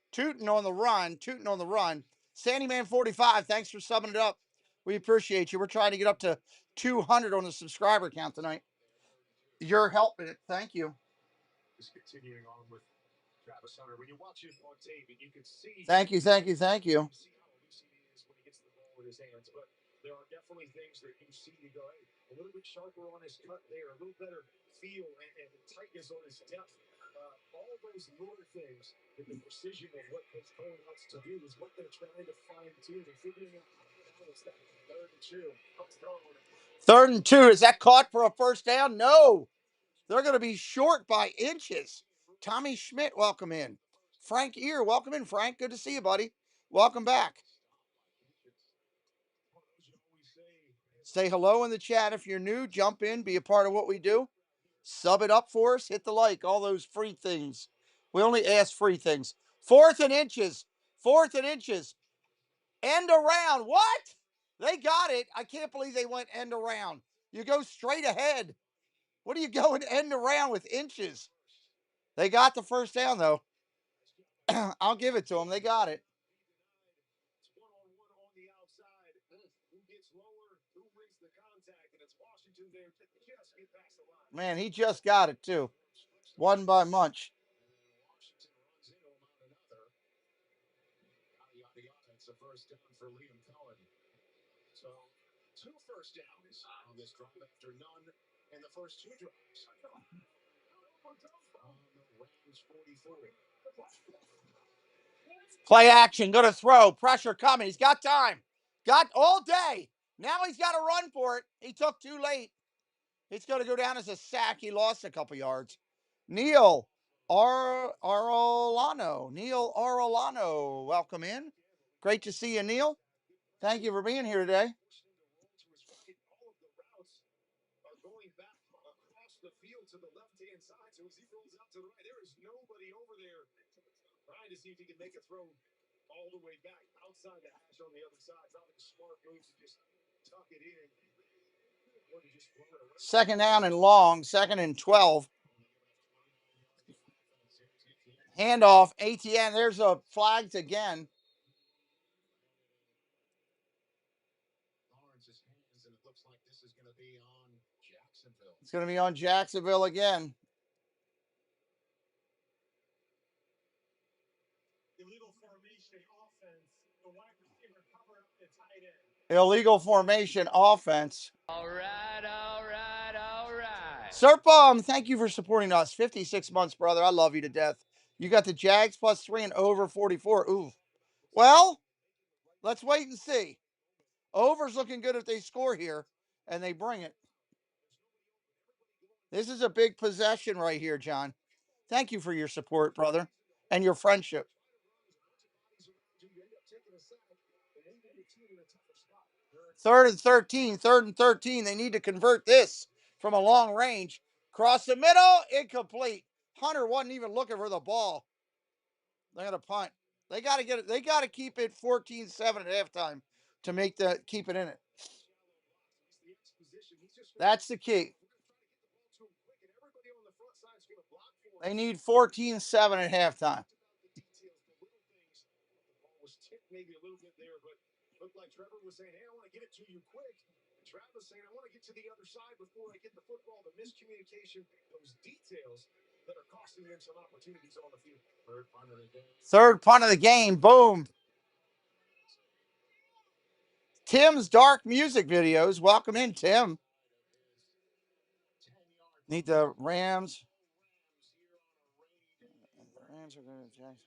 Tootin on the run. Sandyman 45, thanks for subbing it up. We appreciate you. We're trying to get up to 200 on the subscriber count tonight. You're helping it. Thank you. Just continuing on with Travis Hunter. When you watch him on tape, you can see. Thank you. You see how elusive he is when he gets the ball in his hands. But there are definitely things that you see to go, hey, a little bit sharper on his cut there, a little better feel and tightness on his depth. All those little things, with the precision of what Coach Cohen wants to do, is what they're trying to fine tune and figuring out how to balance that. 3rd and 2. Third and 2. Is that caught for a first down? No. They're going to be short by inches. Tommy Schmidt, welcome in. Frank Ear, welcome in, Frank. Good to see you, buddy. Welcome back. Say hello in the chat if you're new. Jump in, be a part of what we do. Sub it up for us. Hit the like, all those free things. We only ask free things. 4th and inches. 4th and inches. End around. What? They got it. I can't believe they went end around. You go straight ahead. What are you going end around with inches? They got the first down, though. I'll give it to them. They got it. One-on-one on the outside. Who gets lower? Man, he just got it too. One by Munch. Washington runs into him on another. Yada, yada, yada. It's a first down for Liam Cohen. So, 2 first downs on this drive after none in the first 2 drives. From the Rams 44. Play action. Going to throw. Pressure coming. He's got time. Got all day. Now he's got to run for it. He took too late. It's going to go down as a sack. He lost a couple yards. Neil Arolano. Neil Arolano. Welcome in. Great to see you, Neil. Thank you for being here today. All of the routes are going back across the field to the left-hand side. So as he rolls out to the right, there is nobody over there trying to see if he can make a throw all the way back outside the hash on the other side. Probably a smart move to just tuck it in. Or to just throw it around. Second down and long. 2nd and 12. Handoff. ATN. There's a flags again. Lawrence's hands, and it looks like this is going to be on Jacksonville. It's going to be on Jacksonville again. Illegal formation offense. The wide receiver covered up the tight end. Illegal formation offense. All right, all right, all right. Serpum, thank you for supporting us. 56 months, brother. I love you to death. You got the Jags +3 and over 44. Ooh. Well, let's wait and see. Over's looking good if they score here and they bring it. This is a big possession right here, John. Thank you for your support, brother, and your friendship. 3rd and 13. 3rd and 13. They need to convert this from a long range. Cross the middle, incomplete. Hunter wasn't even looking for the ball. They're gonna punt. They gotta get it. They gotta keep it 14-7 at halftime to make the keep it in it. That's the key. They need 14-7 at halftime. Maybe a little bit there, but looked like Trevor was saying, hey, I want to get it to you quick. And Travis saying, I want to get to the other side before I get the football. The miscommunication, those details that are costing them some opportunities on the field. Third punt of the game. Third punt of the game. Boom. Tim's Dark Music Videos. Welcome in, Tim. Need the Rams. The Rams are going to Jacksonville.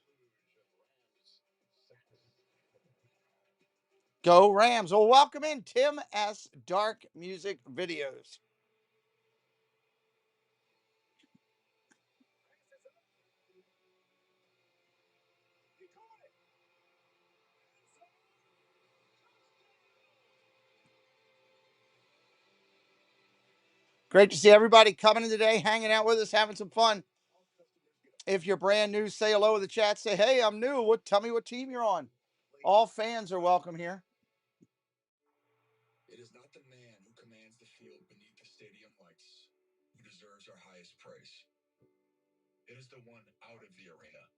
Go Rams. Well, welcome in, Tim S. Dark Music Videos. Great to see everybody coming in today, hanging out with us, having some fun. If you're brand new, say hello in the chat. Say, hey, I'm new. Tell me what team you're on. All fans are welcome here. It is not the man who commands the field beneath the stadium lights who deserves our highest praise. It is the one out of the arena.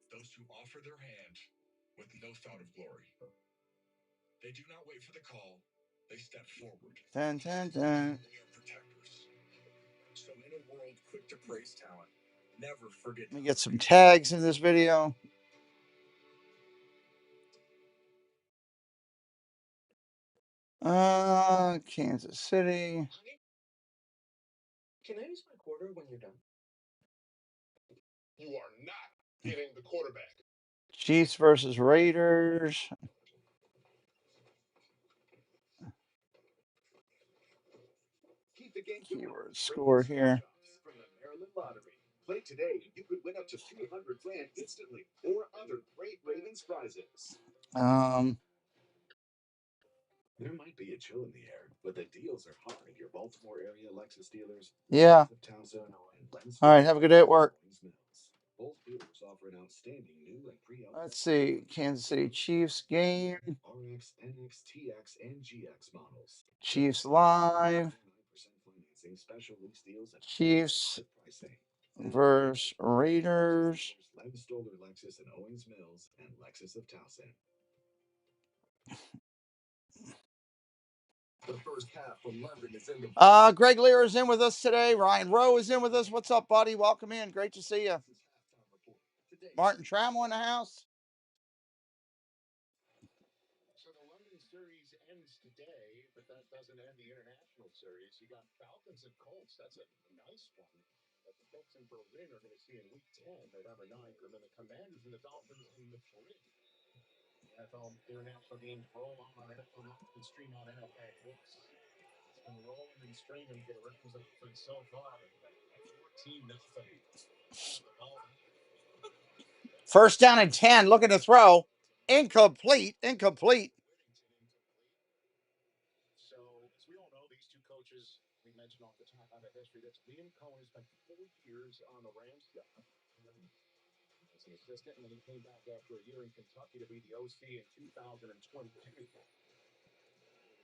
Those who offer their hand with no thought of glory. They do not wait for the call. They step forward. Dun, dun, dun. They are protectors. So in a world quick to praise talent, never forget. Let me get some tags in this video. Kansas City. Can I use my quarter when you're done? You are not getting the quarterback. Chiefs versus Raiders. Keep the game Keyword score here. from the Maryland Lottery. Play today and you could win up to $200 grand instantly or other great Ravens prizes. There might be a chill in the air, but the deals are hot at your Baltimore area Lexus dealers. Yeah. All right, have a good day at work. Both dealers offer an outstanding new and pre-owned. Let's see, Kansas City Chiefs game. RX, NX, TX, and GX models. Chiefs live. 9% financing, special lease deals, and Chiefs pricing. versus Raiders. Len Stoller Lexus in Owings Mills and Lexus of Towson. The first half from London is in the Greg Lear is in with us today. Ryan Rowe is in with us. What's up, buddy? Welcome in. Great to see you. Martin Trammell in the house. So the London series ends today, but that doesn't end the international series. You got Falcons and Colts. That's a nice one. But the folks in Berlin are going to see in week 10, November 9th, and then the Commanders and the Dolphins in Madrid. NFL international games roll on NFL and stream on NFL Plus. It's been rolling and streaming for the Rams offense so far. 14-0. First down and 10. Looking to throw. Incomplete. So, as we all know, these two coaches, we mentioned off the top out of history, that's Liam Cohen spent 4 years on the Rams job as an assistant, and then he came back after a year in Kentucky to be the OC in 2022. They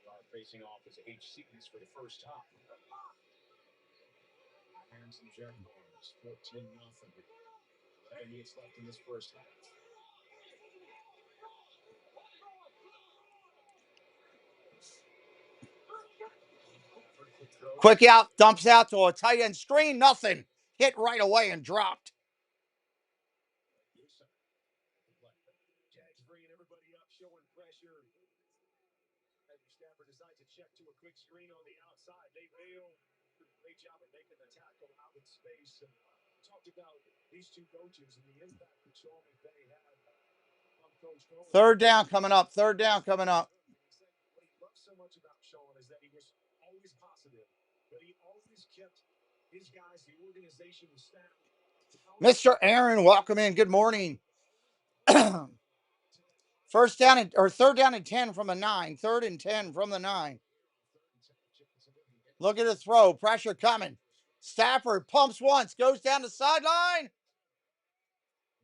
are facing off as HCs for the first time. Rams and Jaguars, 14-0. 11 minutes left in this first half. Quick out, dumps out to a tight end screen. Nothing. Hit right away and dropped. Jags bringing everybody up, showing pressure. Stafford decides to check to a quick screen on the outside. They bail. Great job of making the tackle out in space. And talked about these two coaches and the impact that Sean McVay had on Coach Cohen. Third down coming up. What he loved so much about Sean is that he was always positive, but he always kept his guys, the organization, the staff. Mr. Aaron, welcome in. Good morning. Third down and 10 from the 9. 3rd and 10 from the 9. Look at the throw. Pressure coming. Stafford pumps once. Goes down the sideline.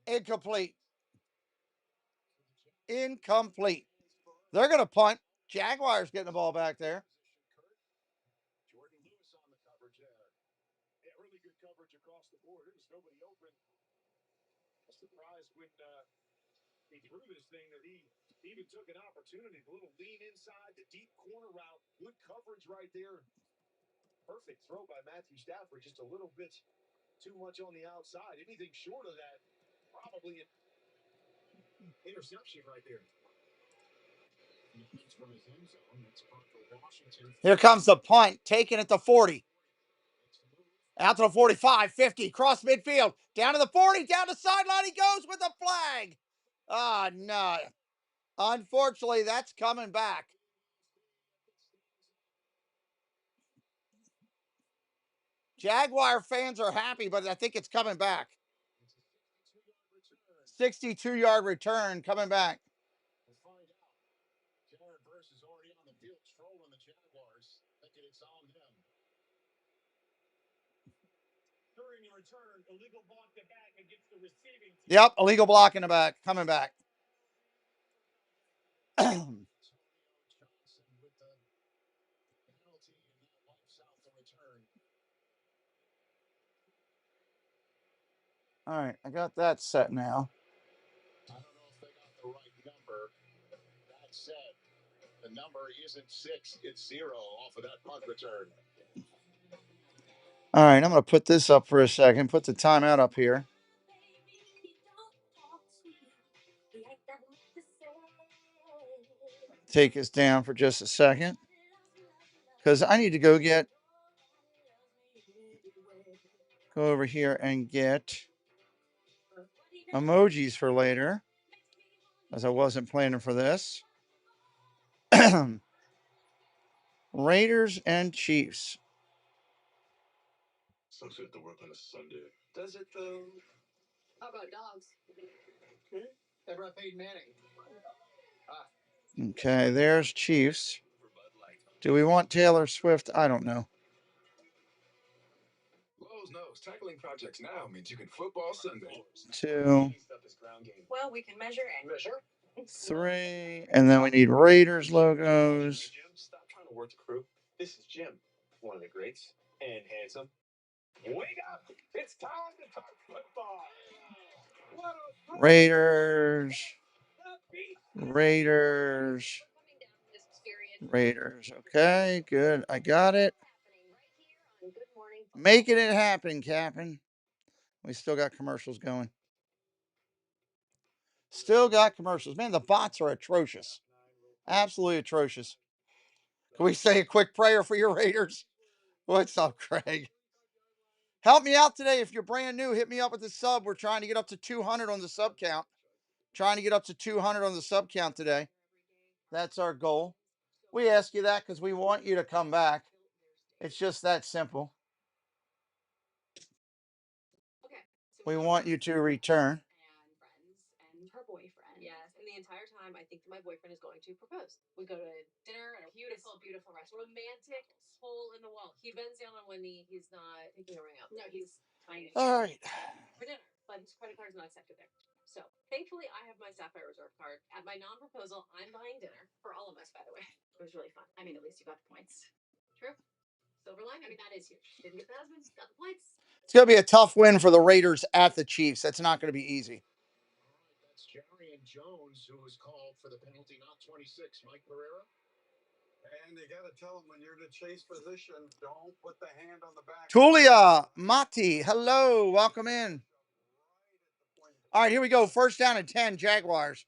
Incomplete. They're going to punt. Jaguars getting the ball back there. Jordan Lewis on the coverage there. Yeah, really good coverage across the board. There was nobody open. I was surprised when he threw this thing that he even took an opportunity. The little lean inside, the deep corner route. Good coverage right there. Perfect throw by Matthew Stafford. Just a little bit too much on the outside. Anything short of that, probably an interception right there. Here comes the punt. Taking it to 40. Out to the 45, 50, cross midfield, down to the 40, down the sideline he goes with the flag. Ah, no. Unfortunately, that's coming back. Jaguar fans are happy, but I think it's coming back. 62-yard return coming back. We'll find out. Jared Verse is already on the field trolling the Jaguars, thinking it's on them. During the return, illegal block the back against the receiving team. Yep, illegal block in the back. Coming back. All right, I got that set now. I don't know if they got the right number. That said, the number isn't 6, it's 0 off of that punt return. All right, I'm going to put this up for a second. Put the timeout up here. Take us down for just a second. Because I need to go over here and get emojis for later, as I wasn't planning for this. Raiders and Chiefs. Sucks we have to work on a Sunday. Does it though? How about dogs? Okay. How about Peyton Manning? Okay, there's Chiefs. Do we want Taylor Swift? I don't know. Lowe's knows tackling projects now means you can football Sunday. 2, Well, we can measure and measure. 3, and then we need Raiders logos. Jim, stop trying to work the crew. This is Jim, one of the greats, and handsome. Wake up! It's time to talk football. Raiders. Raiders. Okay, good. I got it. Making it happen, Captain. We still got commercials going. Still got commercials. Man, the bots are atrocious. Absolutely atrocious. Can we say a quick prayer for your Raiders? What's up, Craig? Help me out today. If you're brand new, hit me up with the sub. We're trying to get up to 200 on the sub count. Trying to get up to 200 on the sub count today. That's our goal. We ask you that because we want you to come back. It's just that simple. We want you to return. All right. It's going to be a tough win for the Raiders at the Chiefs. That's not going to be easy. That's Jerry and Jones, who was called for the penalty, not 26, Mike Pereira. And you got to tell them when you're in a chase position, don't put the hand on the back. Tulia Mati, hello, welcome in. All right, here we go. First down and 10, Jaguars.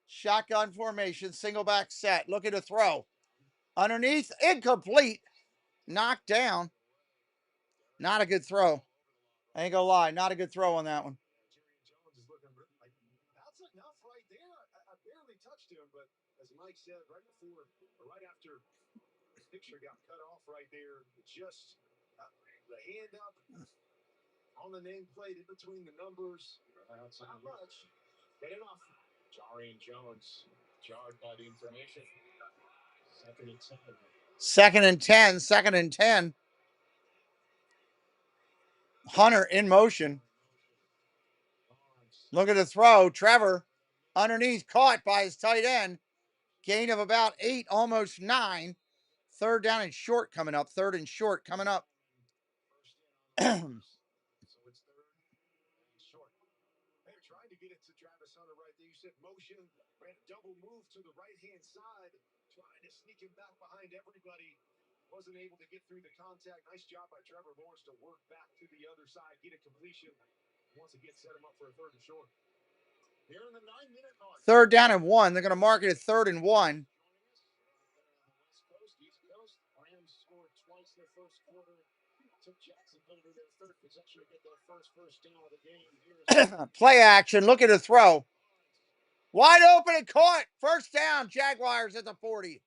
Shotgun formation, single back set. Looking to throw. Underneath, incomplete. Knocked down. Not a good throw. I ain't gonna lie, not a good throw on that one. That's enough right there. I barely touched him, but as Mike said, right before, or right after the picture got cut off right there, just the hand up on the nameplate in between the numbers. Not much. Get enough. Jari and Jones jarred by the information. Second and 10. Second and 10. Hunter in motion. Looking to throw. Trevor underneath, caught by his tight end. Gain of about 8, almost 9. Third down and short coming up. Third and short coming up. So it's third and short. They were trying to get it to Travis Hunter right there. You said motion, ran a double move to the right-hand side, trying to sneak him back behind everybody. Wasn't able to get through the contact. Nice job by Trevor Lawrence to work back to the other side, get a completion. Once again, set him up for a third and short. Here in the 9-minute mark. Third down and 1. They're going to mark it at third and 1. West Coast, East Coast. Rams scored twice in the first quarter. Took Jacksonville to their third possession to get their first down of the game. Play action. Looking to throw. Wide open and caught. First down, Jaguars at the 40.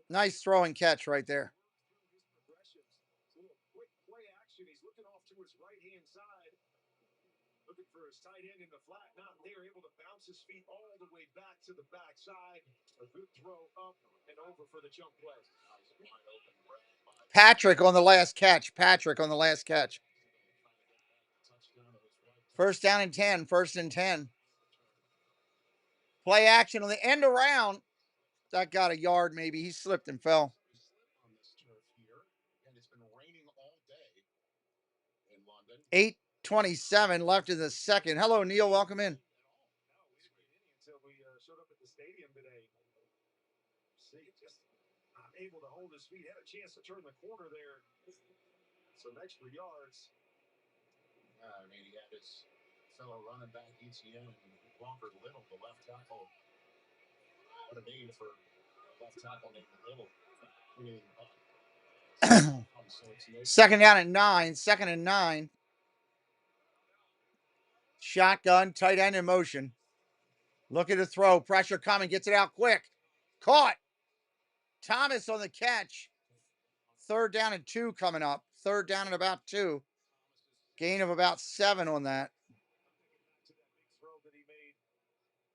Nice throw and catch right there. Quick play action. He's looking off to his right-hand side. Looking for his tight end in the flat. Not there. Able to bounce his feet all the way back to the backside. A good throw up and over for the jump play. Patrick on the last catch. Patrick on the last catch. First down and 10. First and 10. Play action on the end around. That got a yard maybe. He slipped and fell. On this turf here, and it's been raining all day in London. 8:27 left in the second. Hello, Neil. Welcome in. Until we showed up at the stadium today. See, just not able to hold his feet. Had a chance to turn the corner there. Some extra yards. I mean, he had his fellow running back ETN and Walker Little, the left tackle. What a name for left tackle named Little. Second down and 9. Second and 9. Shotgun, tight end in motion. Looking to throw. Pressure coming. Gets it out quick. Caught. Thomas on the catch. Third down and 2 coming up. Third down and about 2. Gain of about 7 on that. To that big throw that he made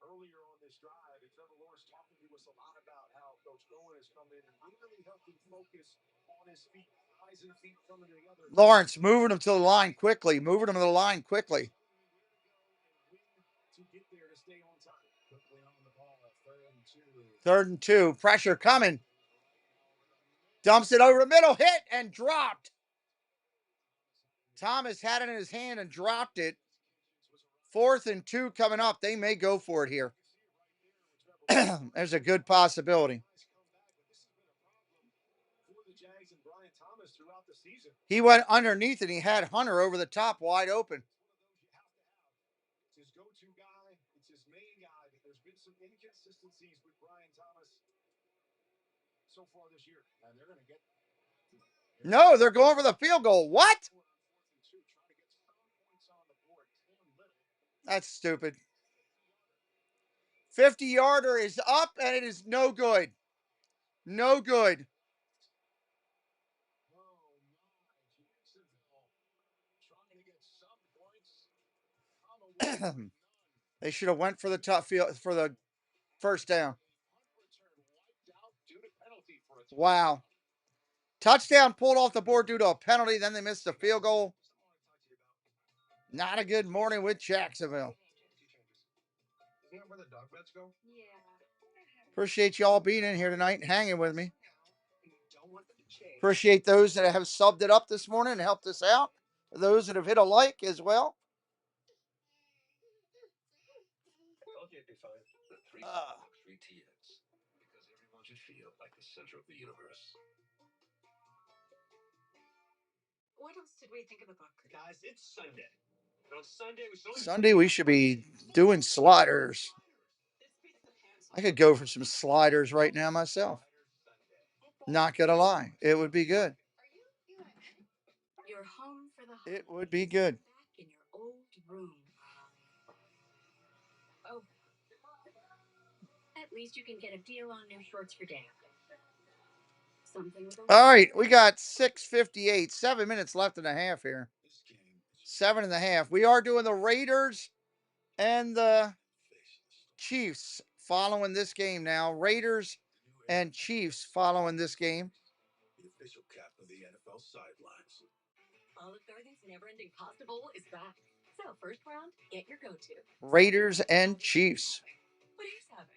earlier on this drive. And Trevor Lawrence talking to us a lot about how Coach Cohen has come in and really helped him focus on his feet, eyes and feet coming together. Lawrence moving him to the line quickly. Moving him to the line quickly. To get there to stay on time. Quickly on the ball. Third and 2. Third and 2. Pressure coming. Dumps it over the middle, hit, and dropped. Thomas had it in his hand and dropped it. 4th and 2 coming up. They may go for it here. There's a good possibility. He went underneath and he had Hunter over the top wide open. It's his go-to guy. It's his main guy. There's been some inconsistencies with Brian Thomas so far this year. And they're going to get... No, they're going for the field goal. What? That's stupid. 50-yarder is up, and it is no good. No good. They should have went for the top field for the first down. Wow. Touchdown pulled off the board due to a penalty. Then they missed the field goal. Not a good morning with Jacksonville. Appreciate y'all being in here tonight and hanging with me. Appreciate those that have subbed it up this morning and helped us out. Those that have hit a like as well. Because everyone should feel like the center of the universe. What else did we think of the book? Guys, it's Sunday. And on Sunday, Sunday we should be doing sliders. I could go for some sliders right now myself. Not gonna lie, it would be good. You're home for the holidays. It would be good. Back in your old room. Oh. At least you can get a deal on new shorts for Dad. Something with a... All right, we got 6:58. 7 minutes left in the half here. 7.5. We are doing the Raiders and the Chiefs following this game now. Raiders and Chiefs following this game. The official cap of the NFL sidelines. Olive Garden's never-ending pasta bowl is back. So first round, get your go-to. Raiders and Chiefs. What are you having?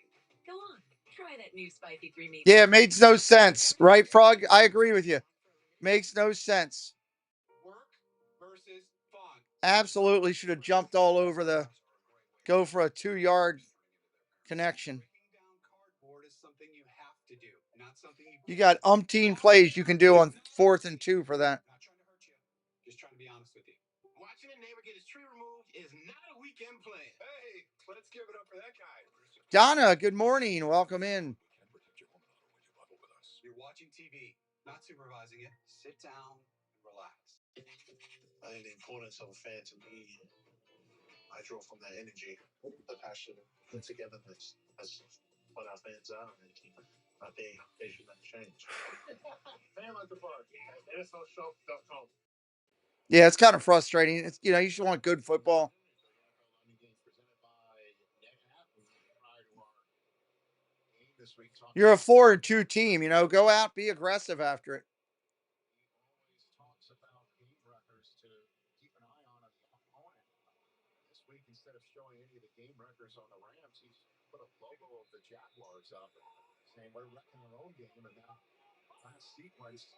Go on, try that new spicy 3-meat. Yeah, it makes no sense, right, Frog? I agree with you. Makes no sense. work versus fun. Absolutely should have jumped all over the go for a 2-yard connection. Breaking down cardboard is something you have to do, not something You got umpteen plays you can do on 4th and 2 for that. Not trying to hurt you. Just trying to be honest with you. Watching a neighbor get his tree removed is not a weekend plan. Hey, let's give it up for that guy. Donna, good morning. Welcome in. You're watching TV, not supervising it. Sit down and relax. I think the importance of a fan to me, I draw from that energy, the passion, the togetherness. That's what our fans are. And I think they should not change. Fan like the park at NFLShow.com. Yeah, it's kind of frustrating. It's, you just want good football. You're a 4-2 team, go out, be aggressive after it. Talks about game records to keep an eye on this week. Instead of showing any of the game records on the Rams, he's put a logo of the Jaguars up, saying we're wrecking our own game. And now last sequence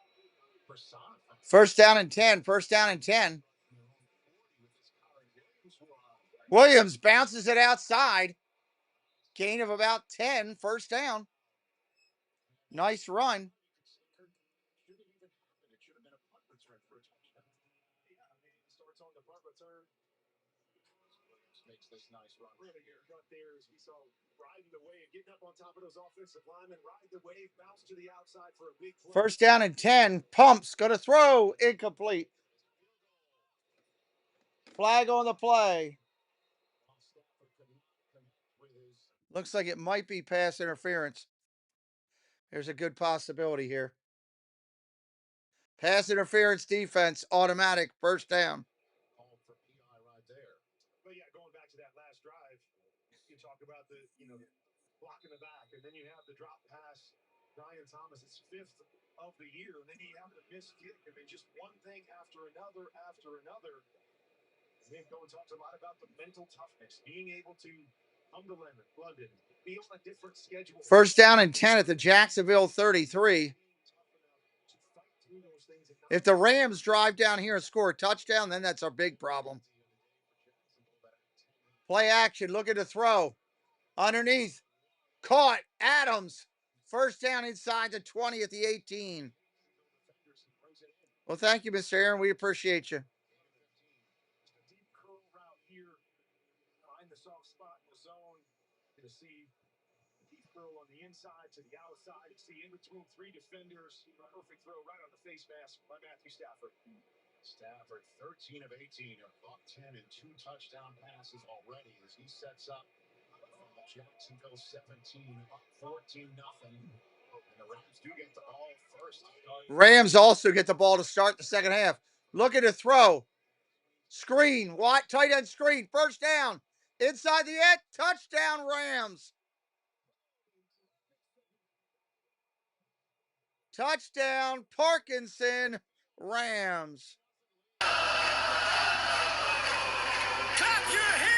personified. First down and 10. First down and 10. Williams bounces it outside. Gain of about 10. First down. Nice run. Makes this nice run right here. There as we saw riding the wave, getting up on top of those offensive linemen, ride the wave, bounce to the outside for a big play. First down and 10. Pumps gonna throw, incomplete. Flag on the play. Looks like it might be pass interference. There's a good possibility here. Pass interference defense, automatic, first down. For PI right there. But yeah, going back to that last drive, you talk about the block in the back, and then you have the drop pass. Brian Thomas, it's 5th of the year, and then you have the missed kick. I mean, just one thing after another after another. And then go and talk a lot about the mental toughness, being able to come to London, be on a different schedule. First down and 10 at the Jacksonville 33. If the Rams drive down here and score a touchdown, then that's our big problem. Play action. Look at the throw. Underneath. Caught. Adams. First down inside the 20 at the 18. Well, thank you, Mr. Aaron. We appreciate you. Deep curl route here. Find the soft spot in the zone. To see deep curl on the inside to the outside. See in between three defenders. Perfect throw right on the face mask by Matthew Stafford. Stafford, 13 of 18, a buck 10 and 2 touchdown passes already as he sets up from the Jacksonville 17, up 14-0. And the Rams do get the ball first. Rams also get the ball to start the second half. Look at the throw. Screen. What? Tight end screen. First down. Inside the end. Touchdown, Rams. Touchdown, Parkinson, Rams. Clap your hands!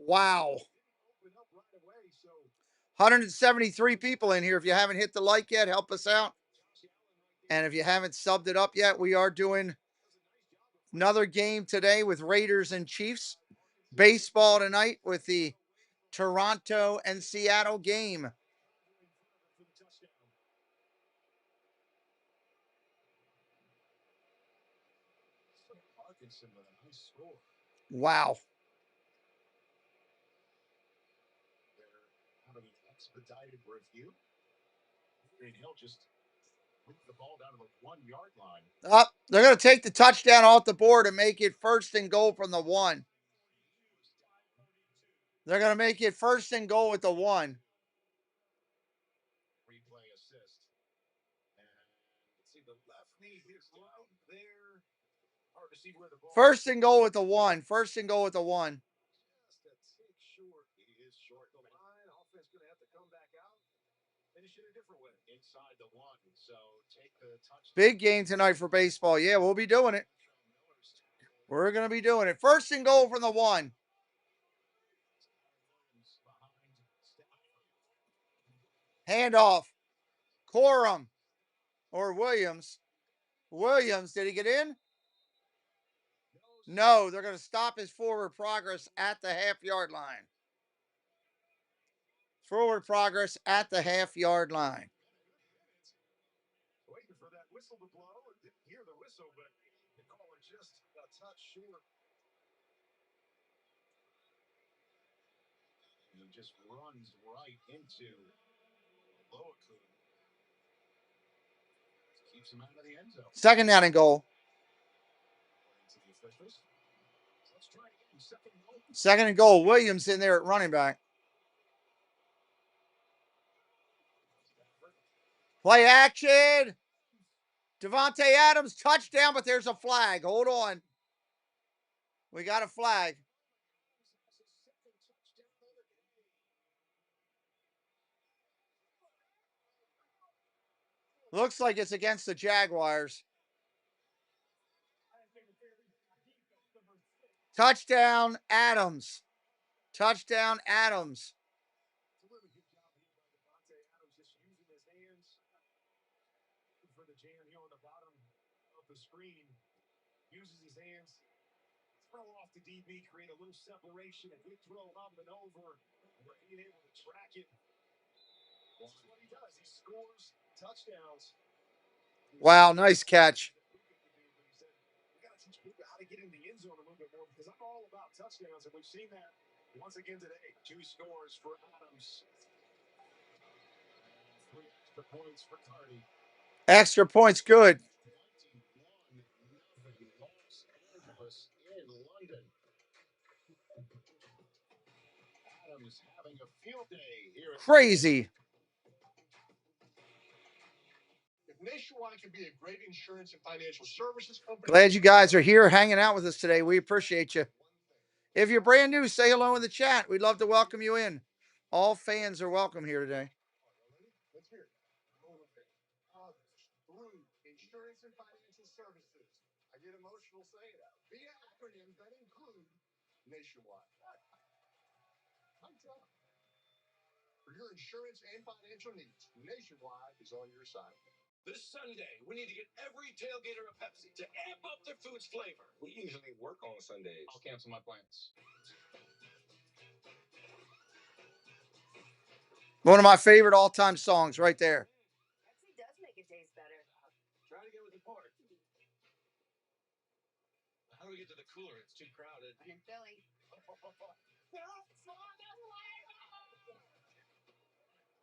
Wow. 173 people in here. If you haven't hit the like yet, help us out. And if you haven't subbed it up yet, we are doing another game today with Raiders and Chiefs. Baseball tonight with the Toronto and Seattle game. Wow. They're having an expedited review. And he'll just move the ball down to the 1 yard line. They're going to take the touchdown off the board and make it first and goal from the 1. They're going to make it first and goal with the 1. Replay assist. And see the left knee hits right there. Hard to see where the ball. First and goal with the 1. First and goal with the 1. Just a tick short. He is short the line. Offense going to have to come back out. Finish it a different way. Inside the 1. So take the touchdown. Big game tonight for baseball. Yeah, we'll be doing it. We're going to be doing it. First and goal from the 1. Handoff. Corum or Williams. Williams, did he get in? No, they're going to stop his forward progress at the half-yard line. Forward progress at the half-yard line. Waiting for that whistle to blow. Didn't hear the whistle, but the caller just a touch short. He just runs right into Loaku. Keeps him out of the end zone. Second down and goal. Second and goal. Williams in there at running back. Play action. Devontae Adams, touchdown, but there's a flag. Hold on. We got a flag. Looks like it's against the Jaguars. Touchdown, Adams. Touchdown, Adams. For the jam here on the bottom of the screen, uses his hands, throw off the DB, create a little separation, a good throw up and over, being able to track it. That's what he does. He scores touchdowns. Wow, nice catch. We got to teach people how to get in the end zone a little bit more because I'm all about touchdowns, and we've seen that once again today. 2 scores for Adams. 3 extra points for Cardi. Extra points, good. 21-0 Los Angeles in London. Adams having a field day here. Crazy. If Nationwide can be a great insurance and financial services company. Glad you guys are here hanging out with us today. We appreciate you. If you're brand new, say hello in the chat. We'd love to welcome you in. All fans are welcome here today. Let's hear it. Insurance and financial services. I get emotional saying that. The acronyms that include Nationwide. I'm tough. For your insurance and financial needs, Nationwide is on your side. This Sunday, we need to get every tailgater a Pepsi to amp up their food's flavor. We usually work on Sundays. I'll cancel my plans. One of my favorite all-time songs right there. Pepsi does make it taste better. Try to get with the part. How do we get to the cooler? It's too crowded. I'm in Philly.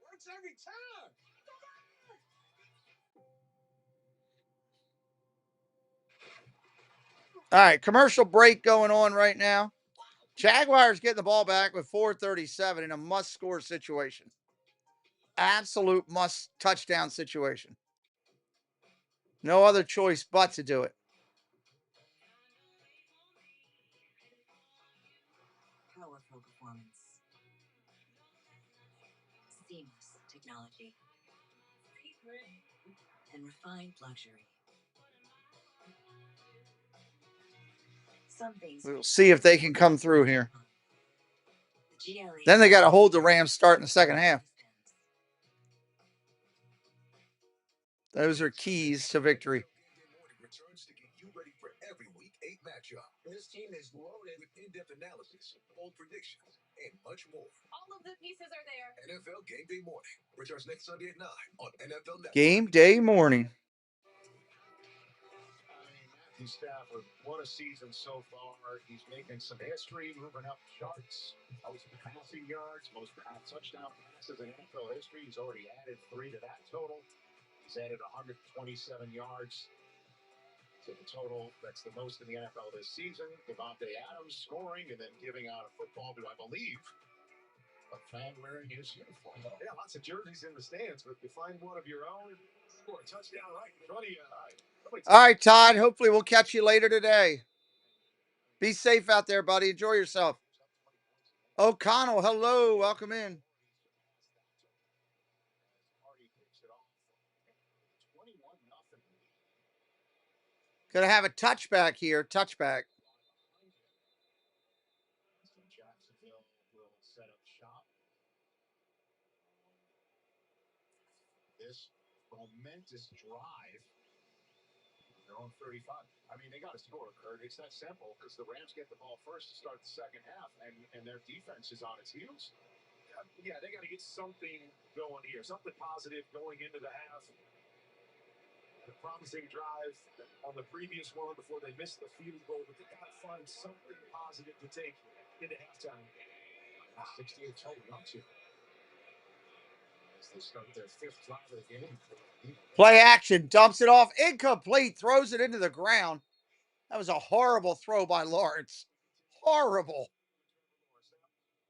Works every time. All right, commercial break going on right now. Jaguars getting the ball back with 4:37 in a must-score situation. Absolute must touchdown situation. No other choice but to do it. Powerful performance. Seamless technology. And refined luxury. Some things We'll see if they can come through here. the GLA Then they got to hold the Rams start in the second half. Those are keys to victory. Returns to get you ready for every week 8 matchup. This team is loaded with in-depth analysis, bold predictions, and much more. All of the pieces are there. NFL Game Day Morning returns next Sunday at 9 on NFL Network. Game day morning. Matthew Stafford, what a season so far. He's making some history, moving up charts. Most passing yards, most touchdown passes in NFL history. He's already added 3 to that total. He's added 127 yards to the total. That's the most in the NFL this season. Devontae Adams scoring and then giving out a football to, I believe, a fan wearing his uniform. Yeah, lots of jerseys in the stands, but if you find one of your own, score a touchdown right in front of you. All right, Todd. Hopefully we'll catch you later today. Be safe out there, buddy. Enjoy yourself. O'Connell, hello. Welcome in. Gonna have a touchback here. Touchback. Jacksonville will set up shop. This momentous drive. They're on 35. I mean, they got to score, Kurt. It's that simple because the Rams get the ball first to start the second half, and their defense is on its heels. Yeah, they got to get something going here, something positive going into the half. A promising drive on the previous one before they missed the field goal, but they got to find something positive to take into halftime. 68 total, not to. As they start their 5th drive of the game. Play action. Dumps it off. Incomplete. Throws it into the ground. That was a horrible throw by Lawrence. Horrible.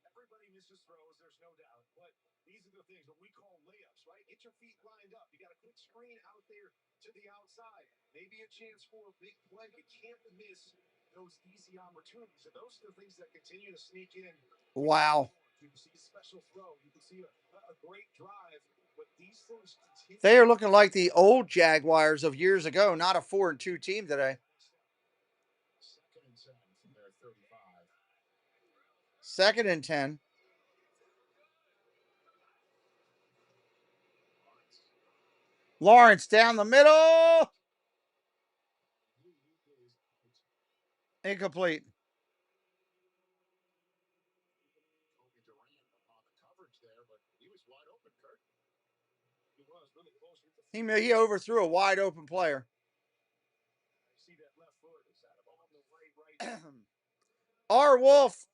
Everybody misses throws, there's no doubt. But these are the things that we call layups, right? Get your feet lined up. You got a quick screen out there to the outside. Maybe a chance for a big play. You can't miss those easy opportunities. And those are the things that continue to sneak in. Wow. You can see a special throw. You can see a great drive. But these things continue. They are looking like the old Jaguars of years ago, not a 4-2 team today. 2nd and 10 from their 35. 2nd and 10. Lawrence down the middle. Incomplete. He overthrew a wide open player. R. Wolf.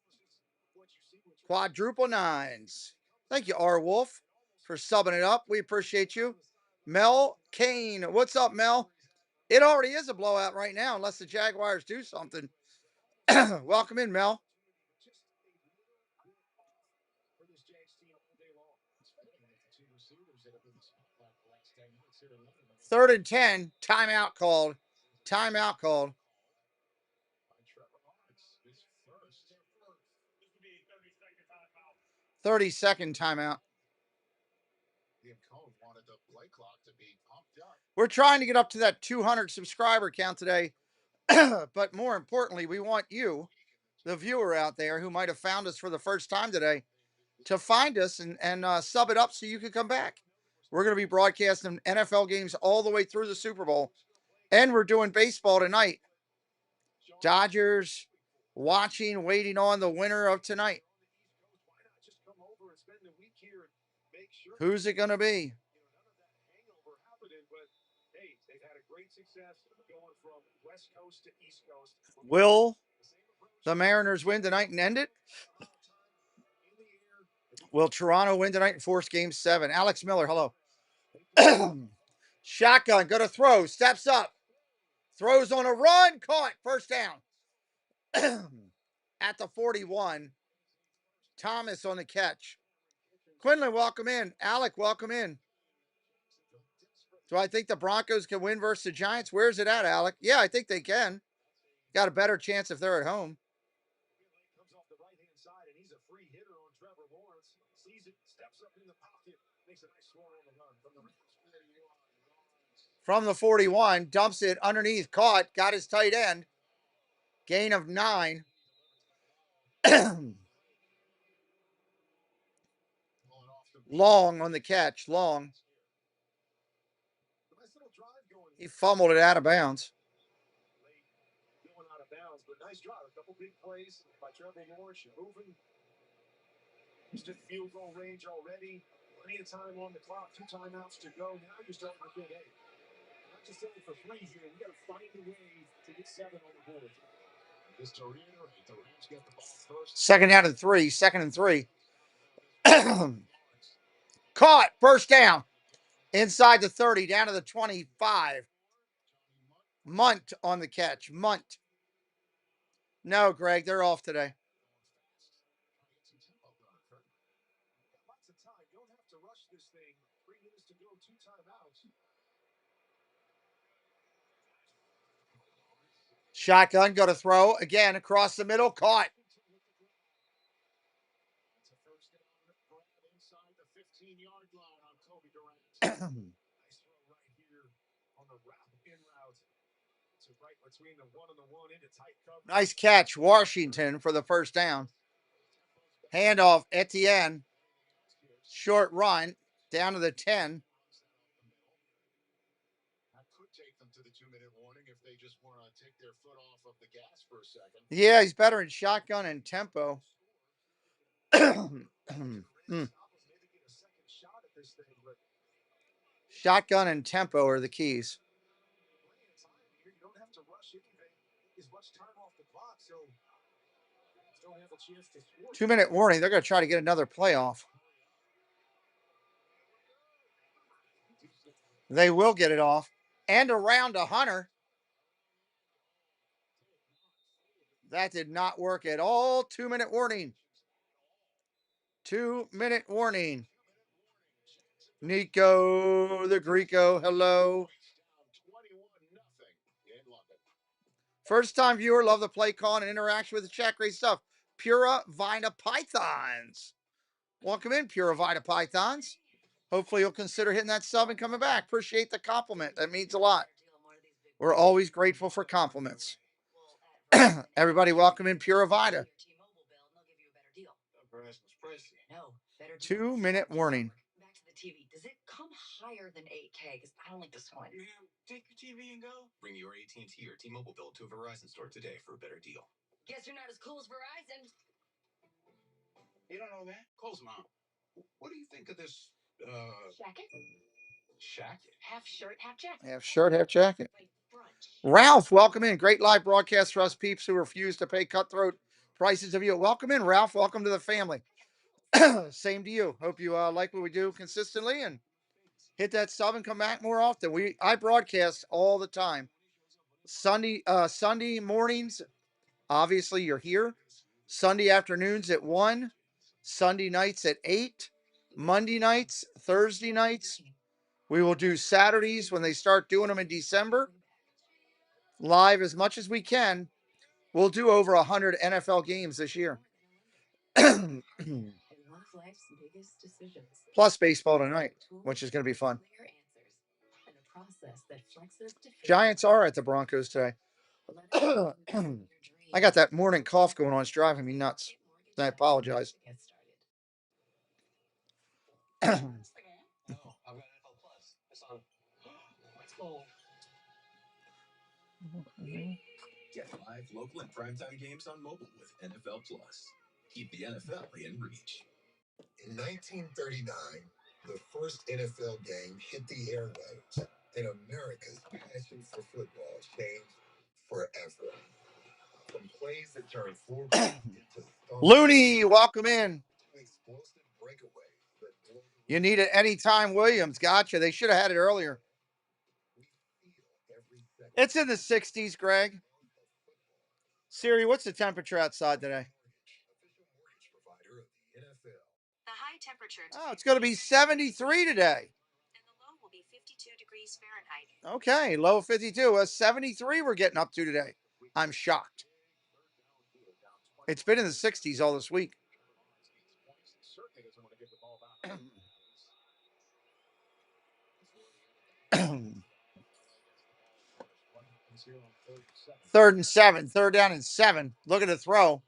Quadruple nines. Thank you, R. Wolf, for subbing it up. We appreciate you. Mel Kane. What's up, Mel? It already is a blowout right now, unless the Jaguars do something. Welcome in, Mel. 3rd and 10. Timeout called. Timeout called. 30-second timeout. We're trying to get up to that 200 subscriber count today. But more importantly, we want you, the viewer out there who might have found us for the first time today, to find us and sub it up so you can come back. We're going to be broadcasting NFL games all the way through the Super Bowl, and we're doing baseball tonight. Dodgers watching, waiting on the winner of tonight. Who's it going to be? Will the Mariners win tonight and end it? Will Toronto win tonight and force game 7? Alex Miller, hello. Shotgun, go to throw, steps up, throws on a run, caught, first down. At the 41, Thomas on the catch. Quinlan, welcome in. Alec, welcome in. Do I think the Broncos can win versus the Giants? Where's it at, Alec? Yeah, I think they can. Got a better chance if they're at home. From the 41, dumps it underneath, caught, got his tight end. Gain of 9. Long on the catch, long. He fumbled it out of bounds. Nice drive, a couple big plays by Trevor Lawrence. You're moving. Just at field goal range already. Plenty of time on the clock. 2 timeouts to go. Now you're starting to think, hey, not just setting for 3 here. We got to find a way to get 7 on the board. Just to reiterate, the Rams get the ball first. Second down and 3. Second and 3. Caught. First down. Inside the 30. Down to the 25. Munt on the catch. Munt. No, Greg, they're off today. Shotgun, go to throw. Again, across the middle. Caught. Nice catch, Washington, for the first down. Handoff, Etienne. Short run, down to the 10. Yeah, he's better in shotgun and tempo. Shotgun and tempo are the keys. 2-minute warning. They're going to try to get another playoff. They will get it off. And around to Hunter. That did not work at all. 2-minute warning. 2-minute warning. Nico, the Greco, hello. First time viewer, love the play call and interaction with the chat. Great stuff. Pura Vina Pythons. Welcome in, Pura Vina Pythons. Hopefully you'll consider hitting that sub and coming back. Appreciate the compliment. That means a lot. We're always grateful for compliments. Everybody welcome in Pura Vina. 2-minute warning. Back to the TV. Does it come higher than 8K? Because I don't like this one. Take your TV and go. Bring your AT&T or T-Mobile bill to a Verizon store today for a better deal. Guess you're not as cool as Verizon. You don't know that? Cole's mom. What do you think of this, Jacket? Shacket? Half shirt, half jacket. Half shirt, half jacket. Like brunch. Ralph, welcome in. Great live broadcast for us peeps who refuse to pay cutthroat prices of you. Welcome in, Ralph. Welcome to the family. Same to you. Hope you like what we do consistently and hit that sub and come back more often. I broadcast all the time. Sunday mornings, obviously you're here. Sunday afternoons at 1. Sunday nights at 8. Monday nights, Thursday nights. We will do Saturdays when they start doing them in December. Live as much as we can. We'll do over 100 NFL games this year. Plus baseball tonight, which is going to be fun. Giants are at the Broncos today. I got that morning cough going on. It's driving me nuts. I apologize. No, I've got NFL Plus. It's on. Let's go. Get live, local, and primetime games on mobile with NFL Plus. Keep the NFL in reach. In 1939, the first NFL game hit the airwaves, and America's passion for football changed forever. From plays that turned 4 into Looney, welcome in. explosive breakaways that blew You need it anytime, Williams. Gotcha. They should have had it earlier. we feel every second. It's in the 60s, Greg. Siri, what's the temperature outside today? Official mortgage provider of the NFL. The high temperature Oh, it's going to be 73 today. and the low will be 52 degrees Fahrenheit. Okay, low 52. 73 we're getting up to today. I'm shocked. It's been in the 60s all this week. Third and 7. Third down and 7. Look at the throw.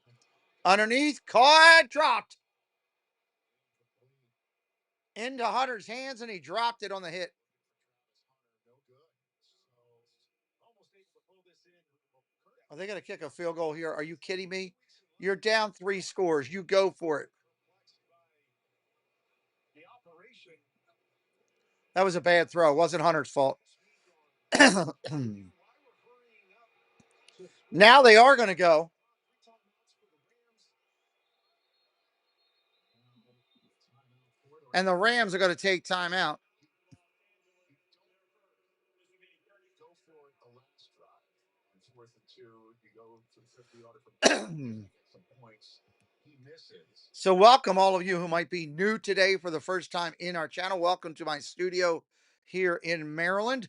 Underneath. Caught. Dropped. Into Hunter's hands, and he dropped it on the hit. Are they going to kick a field goal here? Are you kidding me? You're down 3 scores. You go for it. That was a bad throw. It wasn't Hunter's fault. Now they are going to go. And the Rams are going to take time out. So welcome all of you who might be new today for the first time in our channel. Welcome to my studio here in Maryland.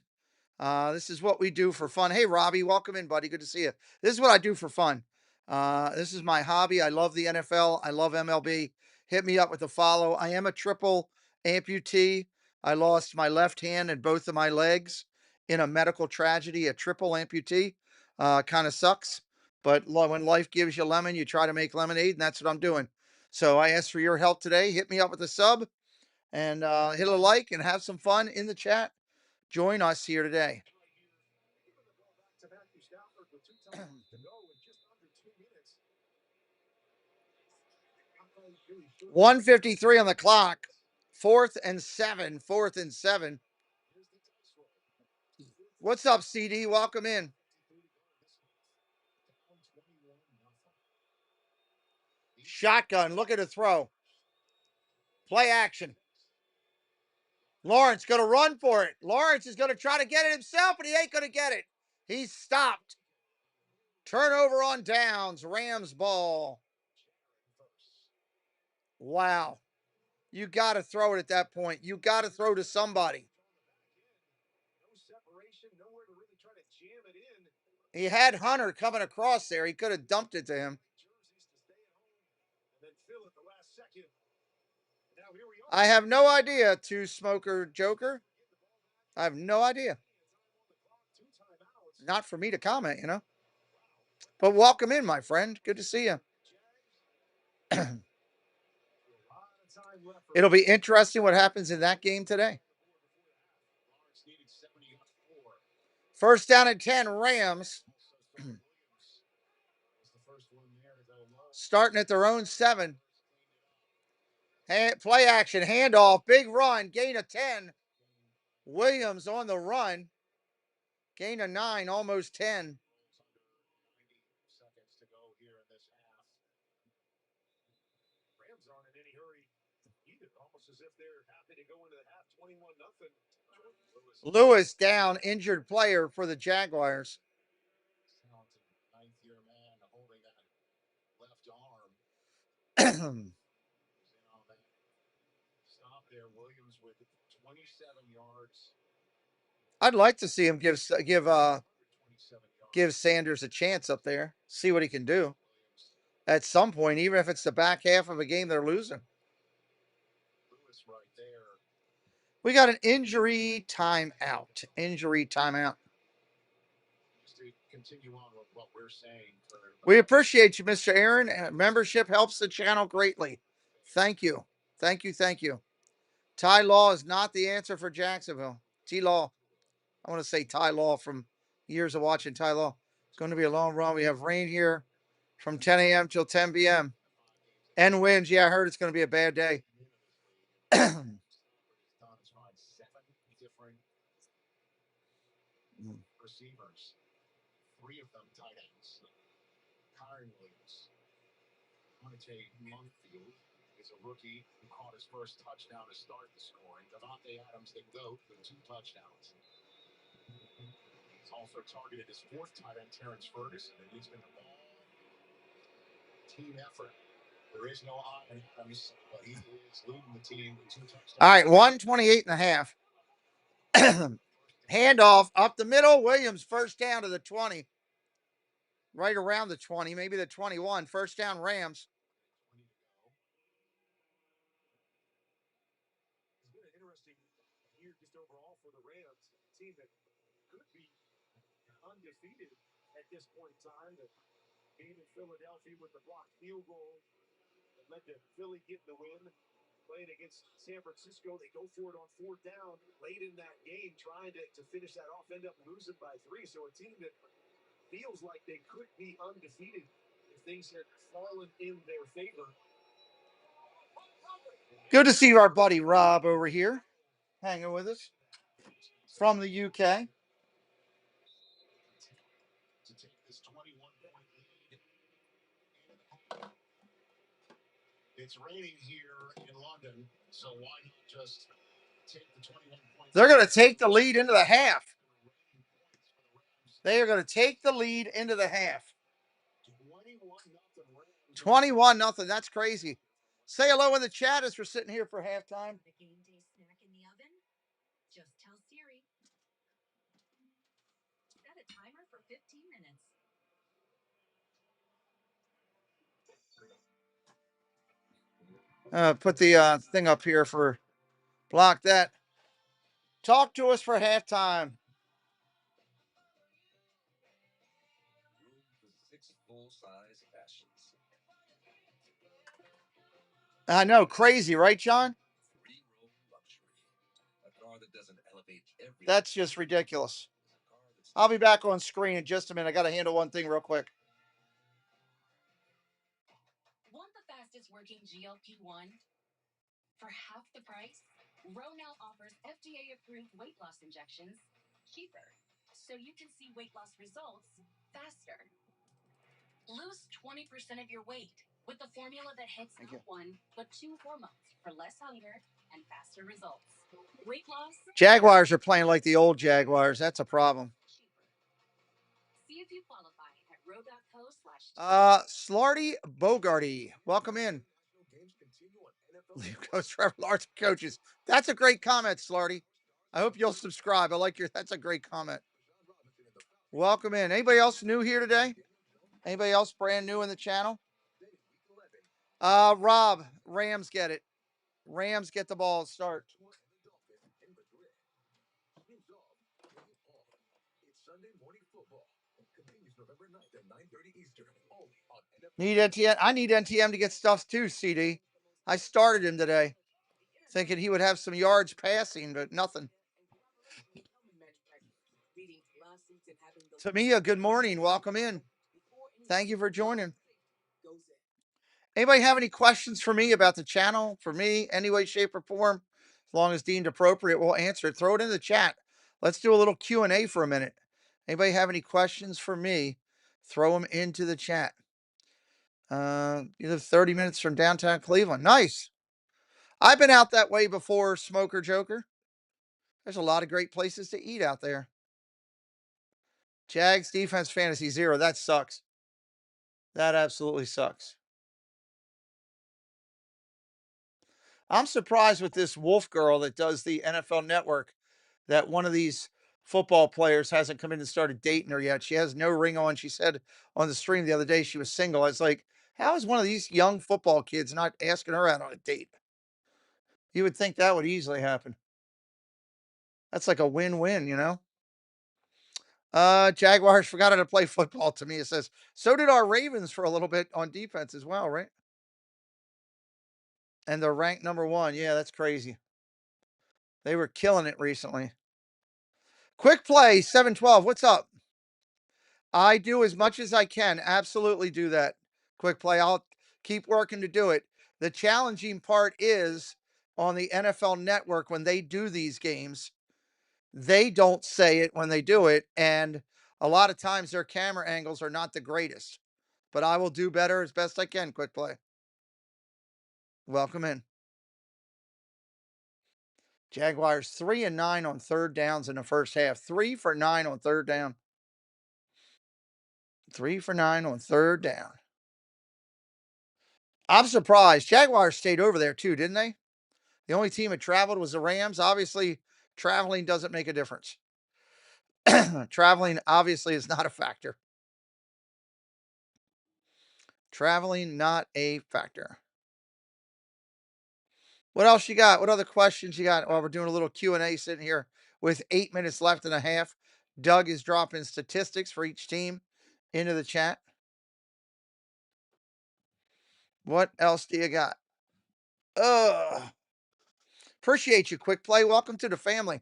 This is what we do for fun. Hey, Robbie, welcome in, buddy. Good to see you. This is what I do for fun. This is my hobby. I love the NFL. I love MLB. Hit me up with a follow. I am a triple amputee. I lost my left hand and both of my legs in a medical tragedy, a triple amputee. Kind of sucks. But when life gives you lemon, you try to make lemonade, and that's what I'm doing. So I ask for your help today. Hit me up with a sub and hit a like and have some fun in the chat. Join us here today. 1:53 on the clock. 4th and 7. 4th and 7. What's up, CD? Welcome in. Shotgun. Look at the throw. Play action. Lawrence going to run for it. Lawrence is going to try to get it himself, but he ain't going to get it. He's stopped. Turnover on downs. Rams ball. Wow. You got to throw it at that point. You got to throw to somebody. He had Hunter coming across there. He could have dumped it to him. I have no idea, Two Smoker Joker. I have no idea. Not for me to comment, you know. But welcome in, my friend. Good to see you. It'll be interesting what happens in that game today. First down and 10, Rams. Starting at their own 7. Play action, handoff, big run, gain of 10. Williams on the run. Gain of 9, almost 10. Lewis down, injured player for the Jaguars. I'd like to see him give Sanders a chance up there. See what he can do at some point, even if it's the back half of a game they're losing. We got an injury timeout. Injury timeout. We appreciate you, Mr. Aaron. Membership helps the channel greatly. Thank you. Thank you. Thank you. Ty Law is not the answer for Jacksonville. T Law. I want to say Ty Law from years of watching Ty Law. It's going to be a long run. We have rain here from 10 a.m. till 10 p.m. And winds. Yeah, I heard it's going to be a bad day. Receivers, 3 of them tight ends. Kyron Williams. Monte Monfield is a rookie who caught his first touchdown to start the scoring. Devontae Adams, the GOAT, with 2 touchdowns. He's also targeted his 4th tight end, Terrence Ferguson, and he's been a ball team effort. There is no eye on Adams, but he is leading the team with 2 touchdowns. All right, 128.5. Handoff up the middle. Williams first down to the 20. Right around the 20, maybe the 21. First down, Rams. It's been an interesting year just overall for the Rams, a team that could be undefeated at this point in time. The game in Philadelphia with the blocked field goal that led to Philly getting the win. Playing against San Francisco, they go for it on 4th down late in that game, trying to finish that off, end up losing by 3. So a team that feels like they could be undefeated if things had fallen in their favor. Good to see our buddy Rob over here hanging with us from the UK. To take this 21-point lead. It's raining here in London, so why not just take the 21-point? They're going to take the lead into the half. They are going to take the lead into the half. 21-0. That's crazy. Say hello in the chat as we're sitting here for halftime. The game day snack in the oven? Just tell Siri. Set a timer for 15 minutes. Put the thing up here for block that. Talk to us for halftime. Room for 6 full-size passions. I know, crazy, right, John? 3-row luxury. A car that doesn't elevate every. That's just ridiculous. I'll be back on screen in just a minute. I got to handle one thing real quick. Want the fastest working GLP-1 for half the price? Ro now offers FDA-approved weight loss injections cheaper, so you can see weight loss results faster. Lose 20% of your weight with the formula that hits not 1 but 2 hormones for less hunger and faster results. Weight loss. Jaguars are playing like the old Jaguars. That's a problem. See if you qualify at ro.co/. Slarty Bogarty, welcome in. Coach Trevor Larson coaches. That's a great comment, Slarty. I hope you'll subscribe. I like your. That's a great comment. Welcome in. Anybody else new here today? Anybody else brand new in the channel? Rob, Rams get it. Rams get the ball. Start. Need NTM. I need NTM to get stuff too, CD. I started him today, thinking he would have some yards passing, but nothing. Tamia, good morning. Welcome in. Thank you for joining. Anybody have any questions for me about the channel? For me, any way, shape, or form? As long as deemed appropriate, we'll answer it. Throw it in the chat. Let's do a little Q&A for a minute. Anybody have any questions for me? Throw them into the chat. You live 30 minutes from downtown Cleveland. Nice. I've been out that way before, Smoker Joker. There's a lot of great places to eat out there. Jags defense fantasy 0. That sucks. That absolutely sucks. I'm surprised with this Wolf girl that does the NFL Network that one of these football players hasn't come in and started dating her yet. She has no ring on. She said on the stream the other day she was single. I was like, how is one of these young football kids not asking her out on a date? You would think that would easily happen. That's like a win-win, you know? Jaguars forgot how to play football to me. It says, so did our Ravens for a little bit on defense as well, right? And they're ranked number 1. Yeah, that's crazy. They were killing it recently. Quick play, 712. What's up? I do as much as I can. Absolutely do that. Quick play. I'll keep working to do it. The challenging part is on the NFL network when they do these games, they don't say it when they do it. And a lot of times their camera angles are not the greatest. But I will do better as best I can. Quick play. Welcome in. Jaguars 3-9 on third downs in the first half. 3 for 9 on third down. 3 for 9 on third down. I'm surprised. Jaguars stayed over there too, didn't they? The only team that traveled was the Rams. Obviously, traveling doesn't make a difference. Traveling obviously is not a factor. Traveling not a factor. What else you got? What other questions you got? Well, we're doing a little Q&A sitting here with 8 minutes left and a half. Doug is dropping statistics for each team into the chat. What else do you got? Appreciate you, Quick Play. Welcome to the family.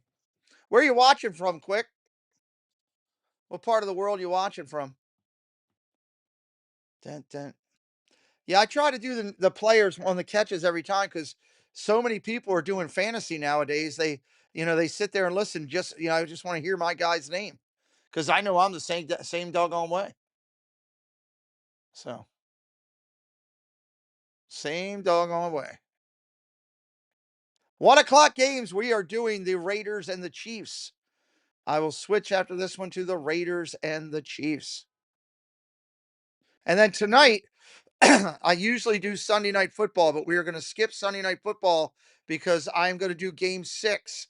Where are you watching from, Quick? What part of the world are you watching from? Dun, dun. Yeah, I try to do the players on the catches every time because so many people are doing fantasy nowadays. They sit there and listen. I just want to hear my guy's name because I know I'm the same doggone way. So same doggone way. 1 o'clock games. We are doing the Raiders and the Chiefs. I will switch after this one to the Raiders and the Chiefs. And then tonight, I usually do Sunday night football, but we are going to skip Sunday night football because I'm going to do game 6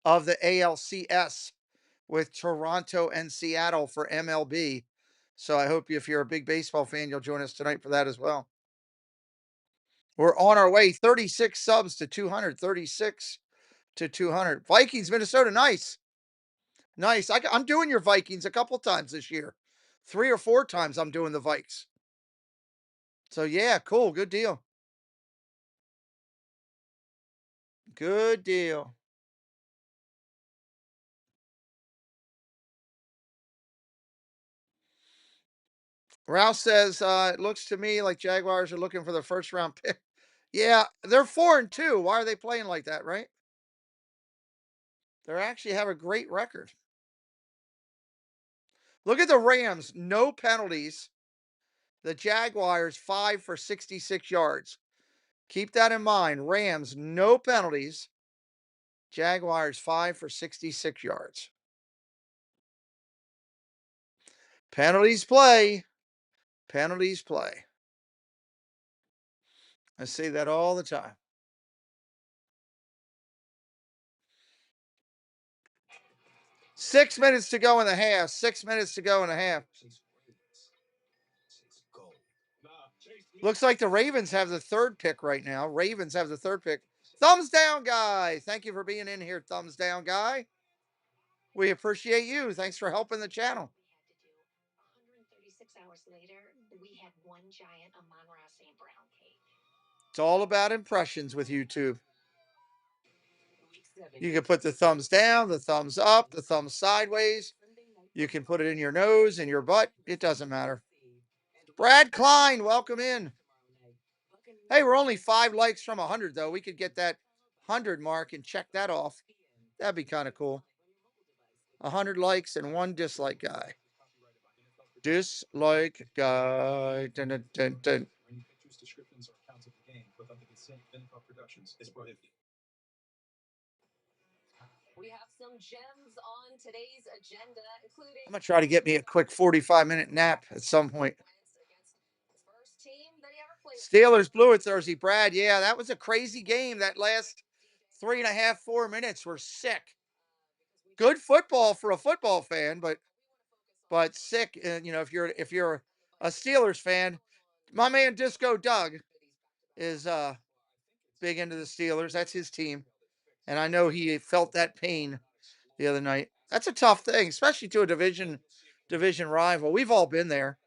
of the ALCS with Toronto and Seattle for MLB. So I hope if you're a big baseball fan, you'll join us tonight for that as well. We're on our way, 36 subs to 200, 36 to 200. Vikings, Minnesota, nice. Nice. I'm doing your Vikings a couple times this year. 3 or 4 times I'm doing the Vikes. So yeah, cool. Good deal. Good deal. Ralph says, it looks to me like Jaguars are looking for the first round pick. Yeah, they're 4-2. Why are they playing like that, right? They actually have a great record. Look at the Rams, no penalties. The Jaguars, 5 for 66 yards. Keep that in mind. Rams, no penalties. Jaguars, 5 for 66 yards. Penalties play. Penalties play. I say that all the time. Six minutes to go in the half. 6 minutes to go in the half. Looks like the Ravens have the third pick right now. Ravens have the third pick. Thumbs down, guy. Thank you for being in here, thumbs down, guy. We appreciate you. Thanks for helping the channel. 136 hours later, we had one giant Amon-Ra St. Brown cake. It's all about impressions with YouTube. You can put the thumbs down, the thumbs up, the thumbs sideways. You can put it in your nose, in your butt. It doesn't matter. Brad Klein, welcome in. Hey, we're only 5 likes from 100, though. We could get that 100 mark and check that off. That'd be kind of cool. 100 likes and 1 dislike guy. Dislike guy. Dun, dun, dun, dun. We have some gems on today's agenda, including I'm going to try to get me a quick 45-minute nap at some point. Steelers blew it Thursday. Brad, yeah, that was a crazy game. That last 3.5, 4 minutes were sick. Good football for a football fan, but sick. And if you're a Steelers fan, my man Disco Doug is big into the Steelers. That's his team, and I know he felt that pain the other night. That's a tough thing, especially to a division rival. We've all been there.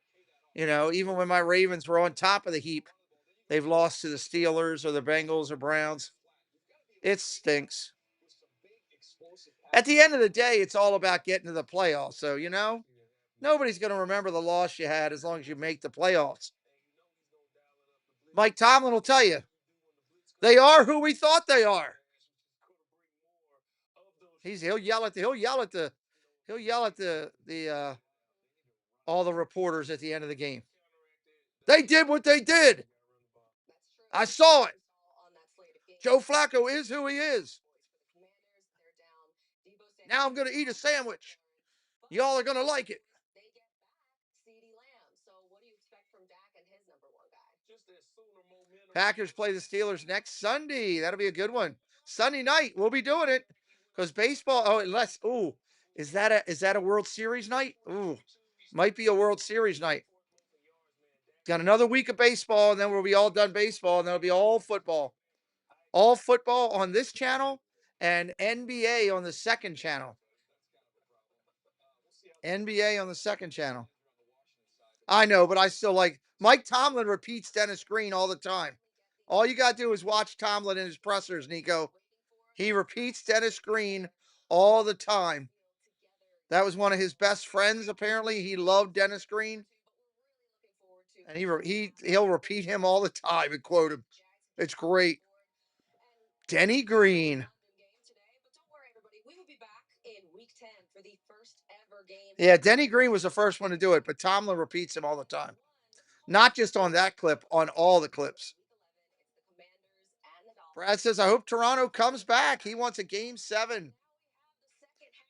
Even when my Ravens were on top of the heap, they've lost to the Steelers or the Bengals or Browns. It stinks. At the end of the day, it's all about getting to the playoffs. So, nobody's going to remember the loss you had as long as you make the playoffs. Mike Tomlin will tell you, they are who we thought they are. He'll yell at the all the reporters at the end of the game. They did what they did. I saw it. Joe Flacco is who he is. Now I'm going to eat a sandwich. Y'all are going to like it. Packers play the Steelers next Sunday. That'll be a good one. Sunday night, we'll be doing it because baseball. Oh, is that a World Series night? Ooh, might be a World Series night. Got another week of baseball, and then we'll be all done baseball, and then it'll be all football. All football on this channel and NBA on the second channel. NBA on the second channel. I know, but I still like Mike Tomlin repeats Dennis Green all the time. All you got to do is watch Tomlin in his pressers, Nico. He repeats Dennis Green all the time. That was one of his best friends, apparently. He loved Dennis Green. And he'll repeat him all the time and quote him. It's great. Denny Green. Yeah, Denny Green was the first one to do it, but Tomlin repeats him all the time. Not just on that clip, on all the clips. Brad says, I hope Toronto comes back. He wants a game 7.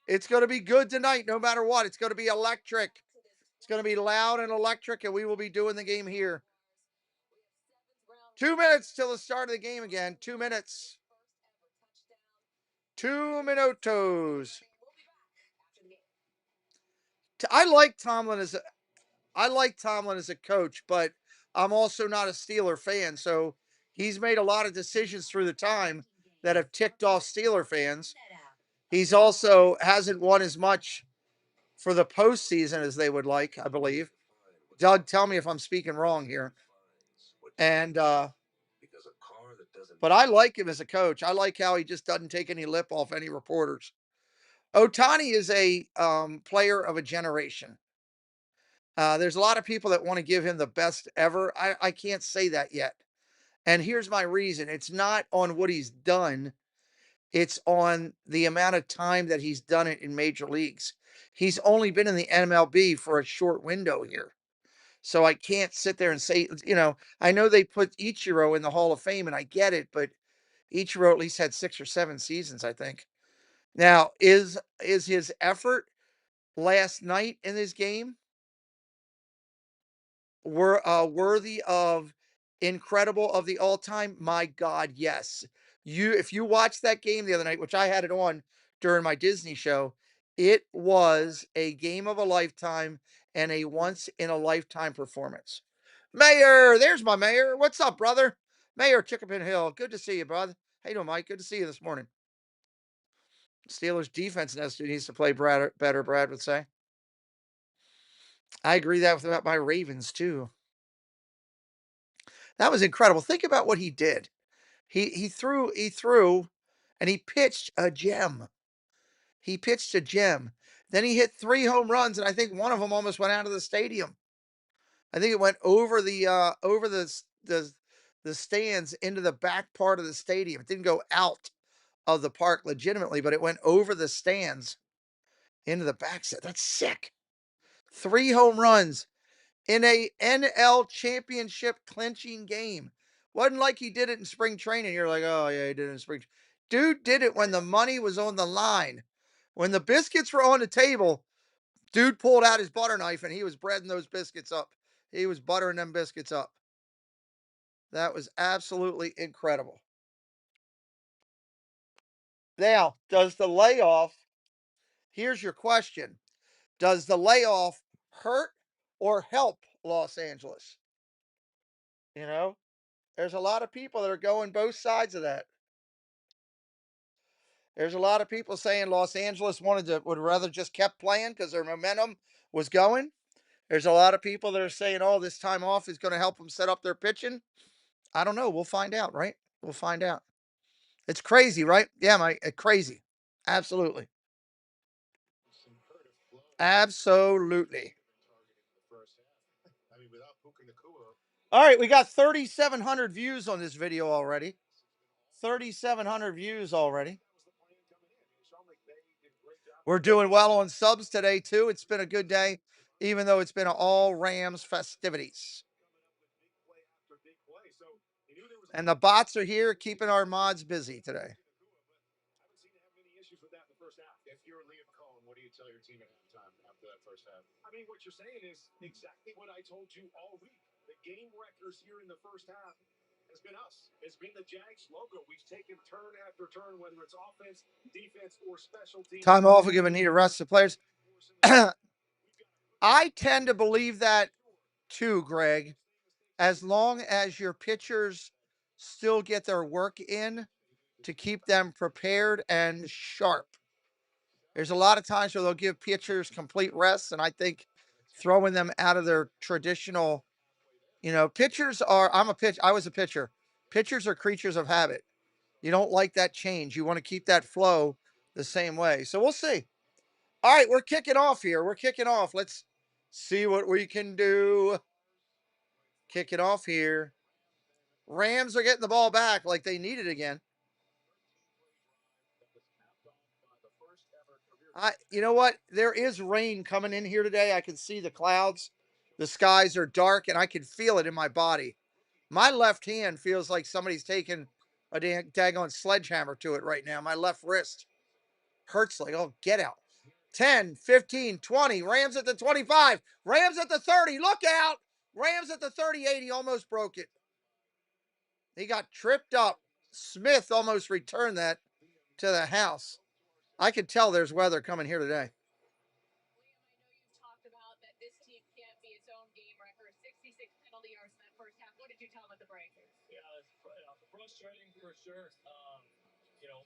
It's going to be good tonight, no matter what. It's going to be electric. It's going to be loud and electric, and we will be doing the game here. 2 minutes till the start of the game again. 2 minutes. 2 minutos. I like Tomlin as a coach, but I'm also not a Steeler fan. So he's made a lot of decisions through the time that have ticked off Steeler fans. He's also hasn't won as much for the postseason as they would like, I believe. Doug, tell me if I'm speaking wrong here. And but I like him as a coach. I like how he just doesn't take any lip off any reporters. Ohtani is a player of a generation. There's a lot of people that want to give him the best ever. I can't say that yet. And here's my reason. It's not on what he's done. It's on the amount of time that he's done it in major leagues. He's only been in the MLB for a short window here. So I can't sit there and say, I know they put Ichiro in the Hall of Fame and I get it, but Ichiro at least had 6 or 7 seasons, I think. Now, is his effort last night in this game were worthy of incredible of the all-time? My God, yes. If you watched that game the other night, which I had it on during my Disney show, it was a game of a lifetime and a once in a lifetime performance. Mayor, there's my mayor. What's up, brother? Mayor Chickapin Hill. Good to see you, brother. How you doing, Mike? Good to see you this morning. Steelers defense needs to play better, Brad would say. I agree that about my Ravens too. That was incredible. Think about what he did. He threw and he pitched a gem. He pitched a gem. Then he hit 3 home runs, and I think one of them almost went out of the stadium. I think it went over the stands into the back part of the stadium. It didn't go out of the park legitimately, but it went over the stands into the backside. That's sick. 3 home runs in a NL championship clinching game. Wasn't like he did it in spring training. You're like, oh yeah, he did it in spring. Dude did it when the money was on the line. When the biscuits were on the table, dude pulled out his butter knife and he was breading those biscuits up. He was buttering them biscuits up. That was absolutely incredible. Now, does the layoff, here's your question. Does the layoff hurt or help Los Angeles? There's a lot of people that are going both sides of that. There's a lot of people saying Los Angeles would rather just kept playing because their momentum was going. There's a lot of people that are saying, oh, this time off is going to help them set up their pitching. I don't know. We'll find out, right? We'll find out. It's crazy, right? Yeah, crazy. Absolutely. Absolutely. All right, we got 3,700 views on this video already. 3,700 views already. We're doing well on subs today, too. It's been a good day, even though it's been all Rams festivities. And the bots are here keeping our mods busy today. If you're Liam Cohen, what do you tell your team at halftime after that first half? I mean, what you're saying is exactly what I told you all week. The game wreckers here in the first half has been us. It's been the Jags logo. We've taken turn after turn, whether it's offense, defense, or special teams. Time off will give a need to rest the players. I tend to believe that too, Greg. As long as your pitchers still get their work in to keep them prepared and sharp. There's a lot of times where they'll give pitchers complete rest, and I think throwing them out of their traditional, pitchers are. I was a pitcher. Pitchers are creatures of habit. You don't like that change. You want to keep that flow the same way. So we'll see. All right, we're kicking off here. We're kicking off. Let's see what we can do. Kick it off here. Rams are getting the ball back like they need it again. You know what? There is rain coming in here today. I can see the clouds. The skies are dark, and I can feel it in my body. My left hand feels like somebody's taking a daggone sledgehammer to it right now. My left wrist hurts like, oh, get out. 10, 15, 20. Rams at the 25. Rams at the 30. Look out. Rams at the 38. He almost broke it. He got tripped up. Smith almost returned that to the house. I could tell there's weather coming here today. Talked about that this team can't be its own game record. 66 penalty yards in that first half. What did you tell them at the break? Yeah, it's frustrating for sure. I don't know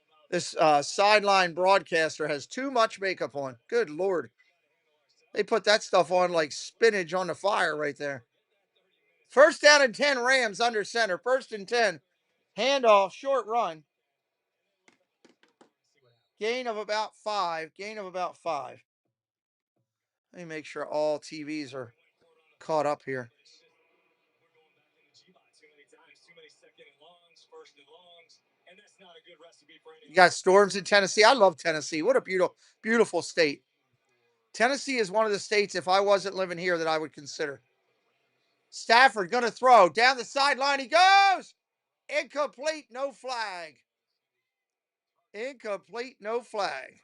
about this sideline broadcaster has too much makeup on. Good Lord. They put that stuff on like spinach on the fire right there. First down and 10 Rams under center. First and 10. Handoff, short run. Gain of about 5. Gain of about 5. Let me make sure all TVs are caught up here. You got storms in Tennessee. I love Tennessee. What a beautiful, beautiful state. Tennessee is one of the states, if I wasn't living here, that I would consider. Stafford going to throw. Down the sideline he goes. Incomplete, no flag. Incomplete, no flag.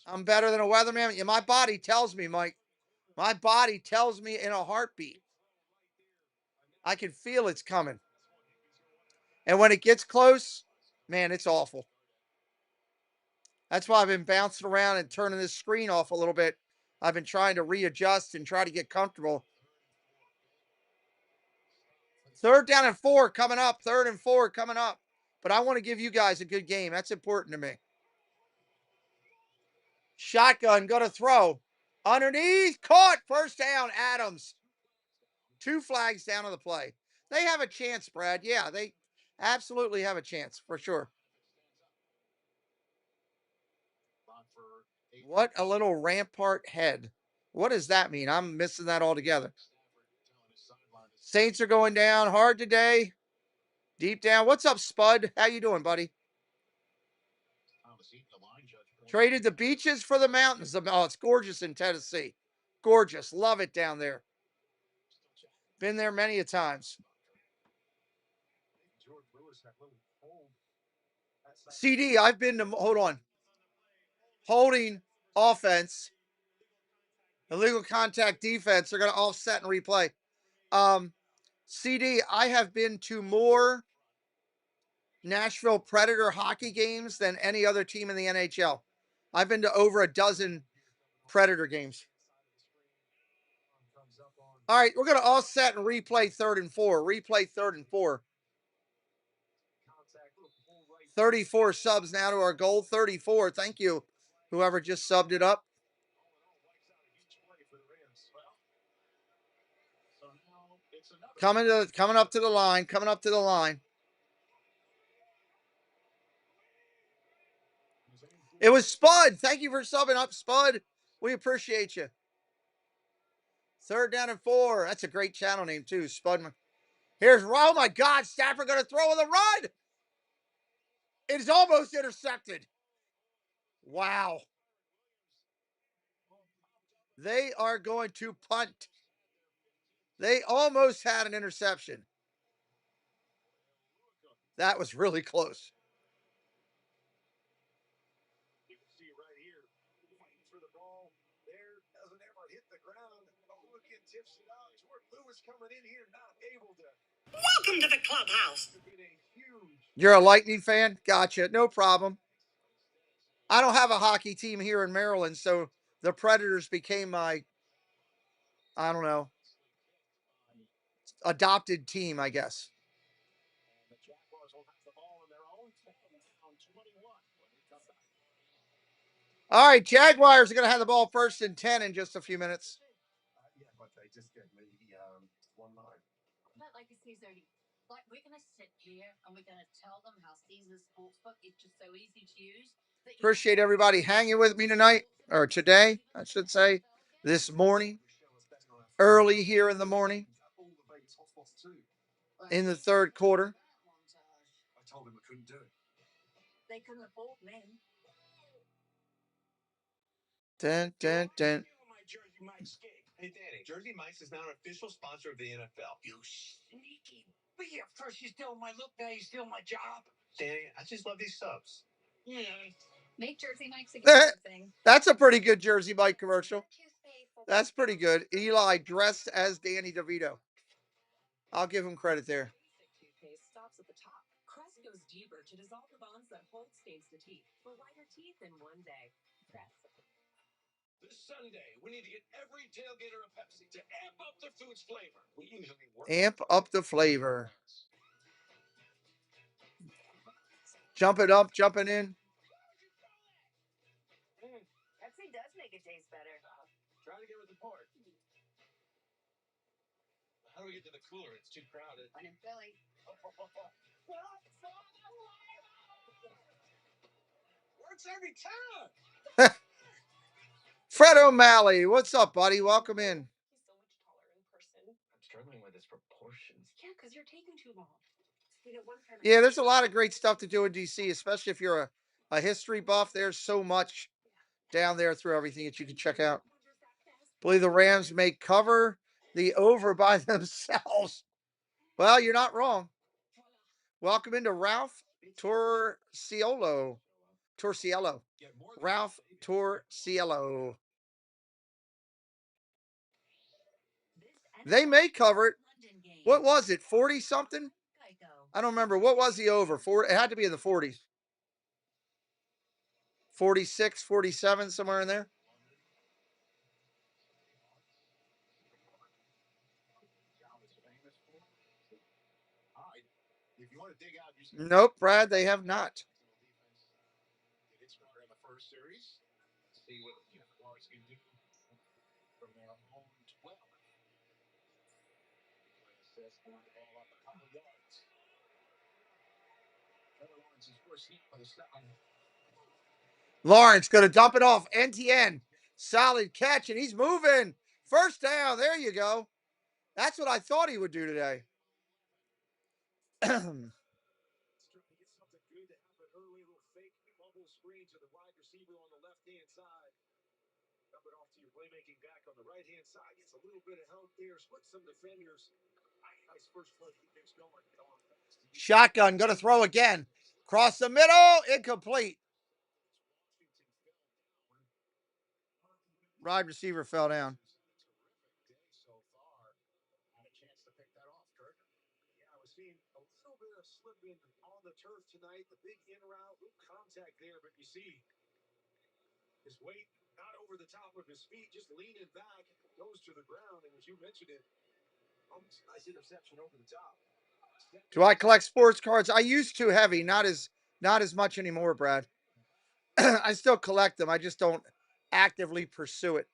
I'm better than a weatherman. Yeah, my body tells me, Mike. My body tells me in a heartbeat. I can feel it's coming. And when it gets close, man, it's awful. That's why I've been bouncing around and turning this screen off a little bit. I've been trying to readjust and try to get comfortable. Third down and 4 coming up. Third and 4 coming up. But I want to give you guys a good game. That's important to me. Shotgun, going to throw. Underneath, caught. First down, Adams. 2 flags down on the play. They have a chance, Brad. Yeah, they absolutely have a chance, for sure. What a little rampart head. What does that mean? I'm missing that altogether. Saints are going down hard today. Deep down. What's up, Spud? How you doing, buddy? Traded the beaches for the mountains. Oh, it's gorgeous in Tennessee. Gorgeous. Love it down there. Been there many a times. CD, I've been to, hold on. Holding offense. Illegal contact defense. They're going to offset and replay. CD, I have been to more Nashville Predator hockey games than any other team in the NHL. I've been to over a dozen Predator games. All right, we're going to offset and replay third and 4. Replay third and 4. 34 subs now to our goal. 34. Thank you, whoever just subbed it up. Coming up to the line. Coming up to the line. It was Spud. Thank you for subbing up, Spud. We appreciate you. 3rd down and 4. That's a great channel name, too. Spud. Here's, oh my God, Stafford going to throw with a run. It is almost intercepted. Wow. They are going to punt. They almost had an interception. That was really close. You can see right here, fighting for the ball. There doesn't ever hit the ground. Logan tips it out. Jordan Lewis coming in here, not able to. Welcome to the clubhouse. You're a Lightning fan? Gotcha. No problem. I don't have a hockey team here in Maryland, so the Predators became my, I don't know, adopted team, I guess. The Jaguars will have the ball in their own 21 when we come back. All right, Jaguars are going to have the ball 1st and 10 in just a few minutes. Yeah, but they just gave me 1 line. But like a Caesar, like we're gonna sit here and we're gonna tell them how Caesar Sportsbook is just so easy to use. Appreciate everybody hanging with me tonight, or today, I should say, this morning, early here in the morning, in the 3rd quarter. I told him I couldn't do it. They couldn't afford men. Dun, dun, dun. My Jersey Mike's gig. Hey, Danny, Jersey Mike's is now an official sponsor of the NFL. You sneaky bitch. First you steal my look, now you steal my job. Danny, I just love these subs. Yeah. Make Jersey Mike's a good thing. That's a pretty good Jersey Mike commercial. That's pretty good. Eli dressed as Danny DeVito. I'll give him credit there. Toothpaste stops at the top. Crest goes deeper to dissolve the bonds that hold stains to teeth for whiter teeth in one day. Crest. This Sunday, we need to get every tailgater a Pepsi to amp up the food's flavor. We usually work. Amp up the flavor. Jump it up, jumping in. Pepsi does make it taste better. Try to get with the port. How do we get to the cooler? It's too crowded. One in Philly. Works every time. Fred O'Malley, what's up, buddy? Welcome in. He's so much taller in person. I'm struggling with his proportions. Yeah, because you're taking too long. Yeah, there's a lot of great stuff to do in DC, especially if you're a history buff. There's so much down there through everything that you can check out. Believe the Rams may cover the over by themselves. Well, you're not wrong. Welcome into Ralph Torciello. Ralph Torciello. They may cover it. What was it? 40 something? I don't remember. What was the over? It had to be in the 40s. 46, 47, somewhere in there. Nope, Brad, they have not. Did it start in the first series? See what the Jaguars can do from their own 12. Assist, the ball up a couple yards. Trevor Lawrence's first hit for the stop. Lawrence going to dump it off. NTN. Solid catch, and he's moving. 1st down. There you go. That's what I thought he would do today. Screen to the wide receiver on the left-hand side. Dump it off to your playmaking back on the right-hand side. Gets a little bit of help there. Split some defenders. Nice first foot. He gets going. Shotgun. Going to throw again. Cross the middle. Incomplete. Wide receiver fell down. So far, had a chance to pick that off, Kirk. Yeah, I was seeing a little bit of slipping on the turf tonight. The big in route, little contact there, but you see his weight not over the top of his feet, just leaning back, goes to the ground, and as you mentioned it, nice interception over the top. Do I collect sports cards? I used to heavy, not as much anymore, Brad. I still collect them. I just don't actively pursue it.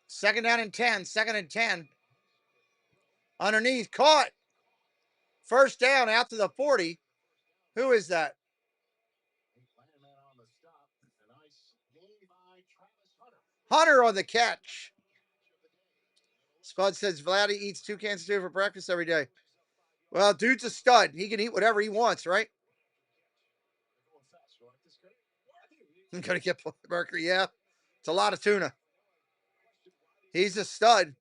2nd down and 10. 2nd and 10. Underneath, caught. 1st down out to the 40. Who is that? Hunter on the catch. Spud says Vladdy eats 2 cans of stew for breakfast every day. Well, dude's a stud. He can eat whatever he wants, right? I'm going to get Mercury. Yeah. It's a lot of tuna. He's a stud.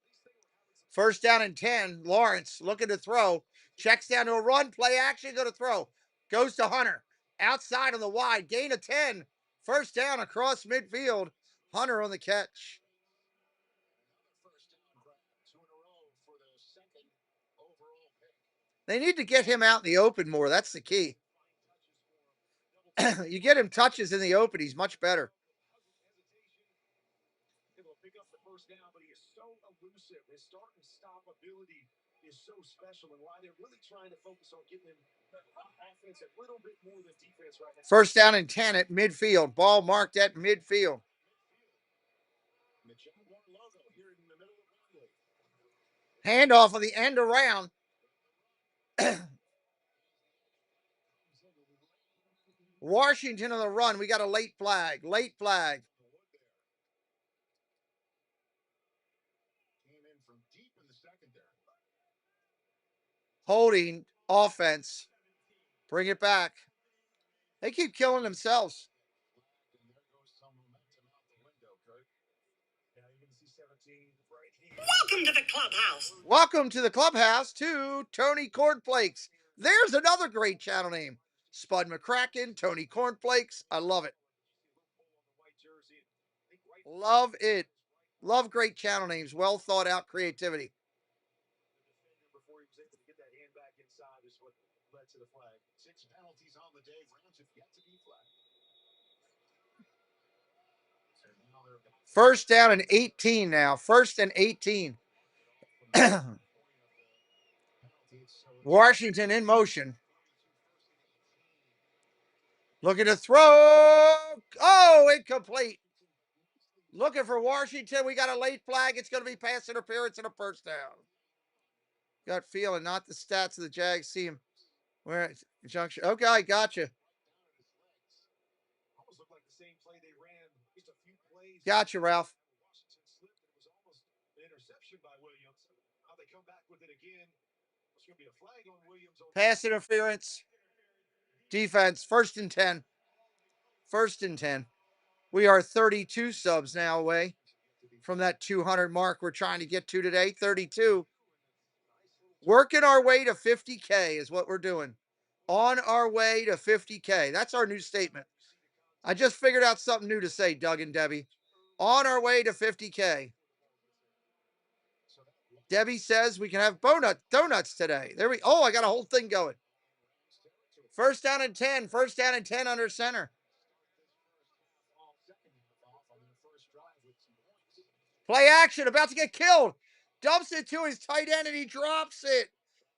First down and 10. Lawrence looking to throw. Checks down to a run. Play action. Going to throw. Goes to Hunter. Outside on the wide. Gain of 10. First down across midfield. Hunter on the catch. They need to get him out in the open more. That's the key. You get him touches in the open, he's much better. Able to pick up the first down, but he is so elusive. His start and stop ability is so special, and why they're really trying to focus on getting him offense a little bit more than defense right now. First down and 10 at midfield. Ball marked at midfield. The Jaguar logo here in the middle of the field. Handoff on the end around. Washington on the run. We got a late flag. Late flag. Came in from deep in the secondary. Holding offense. Bring it back. They keep killing themselves. And there goes some momentum out the window, Kurt. Yeah, you're going to see 17 right here. Welcome to the clubhouse. Welcome to the clubhouse to Tony Cornflakes. There's another great channel name. Spud McCracken, Tony Cornflakes. I love it. Love it. Love great channel names. Well thought out creativity. Before he was able to get that hand back inside is what led to the flag. 6 penalties on the day. Rams have yet to be flagged. First down and 18 now. First and 18. Washington in motion. Looking to throw. Oh, incomplete. Looking for Washington. We got a late flag. It's going to be pass interference and a first down. Gut feeling, not the stats of the Jags. See him. Where at junction. Okay, I gotcha. Gotcha, Ralph. Pass interference. Defense. First and 10. First and 10. We are 32 subs now away from that 200 mark we're trying to get to today. 32. Working our way to 50K is what we're doing. On our way to 50K. That's our new statement. I just figured out something new to say, Doug and Debbie. On our way to 50K. Debbie says we can have donuts today. There we. Oh, I got a whole thing going. First down and 10. First down and 10 under center. Play action. About to get killed. Dumps it to his tight end and he drops it.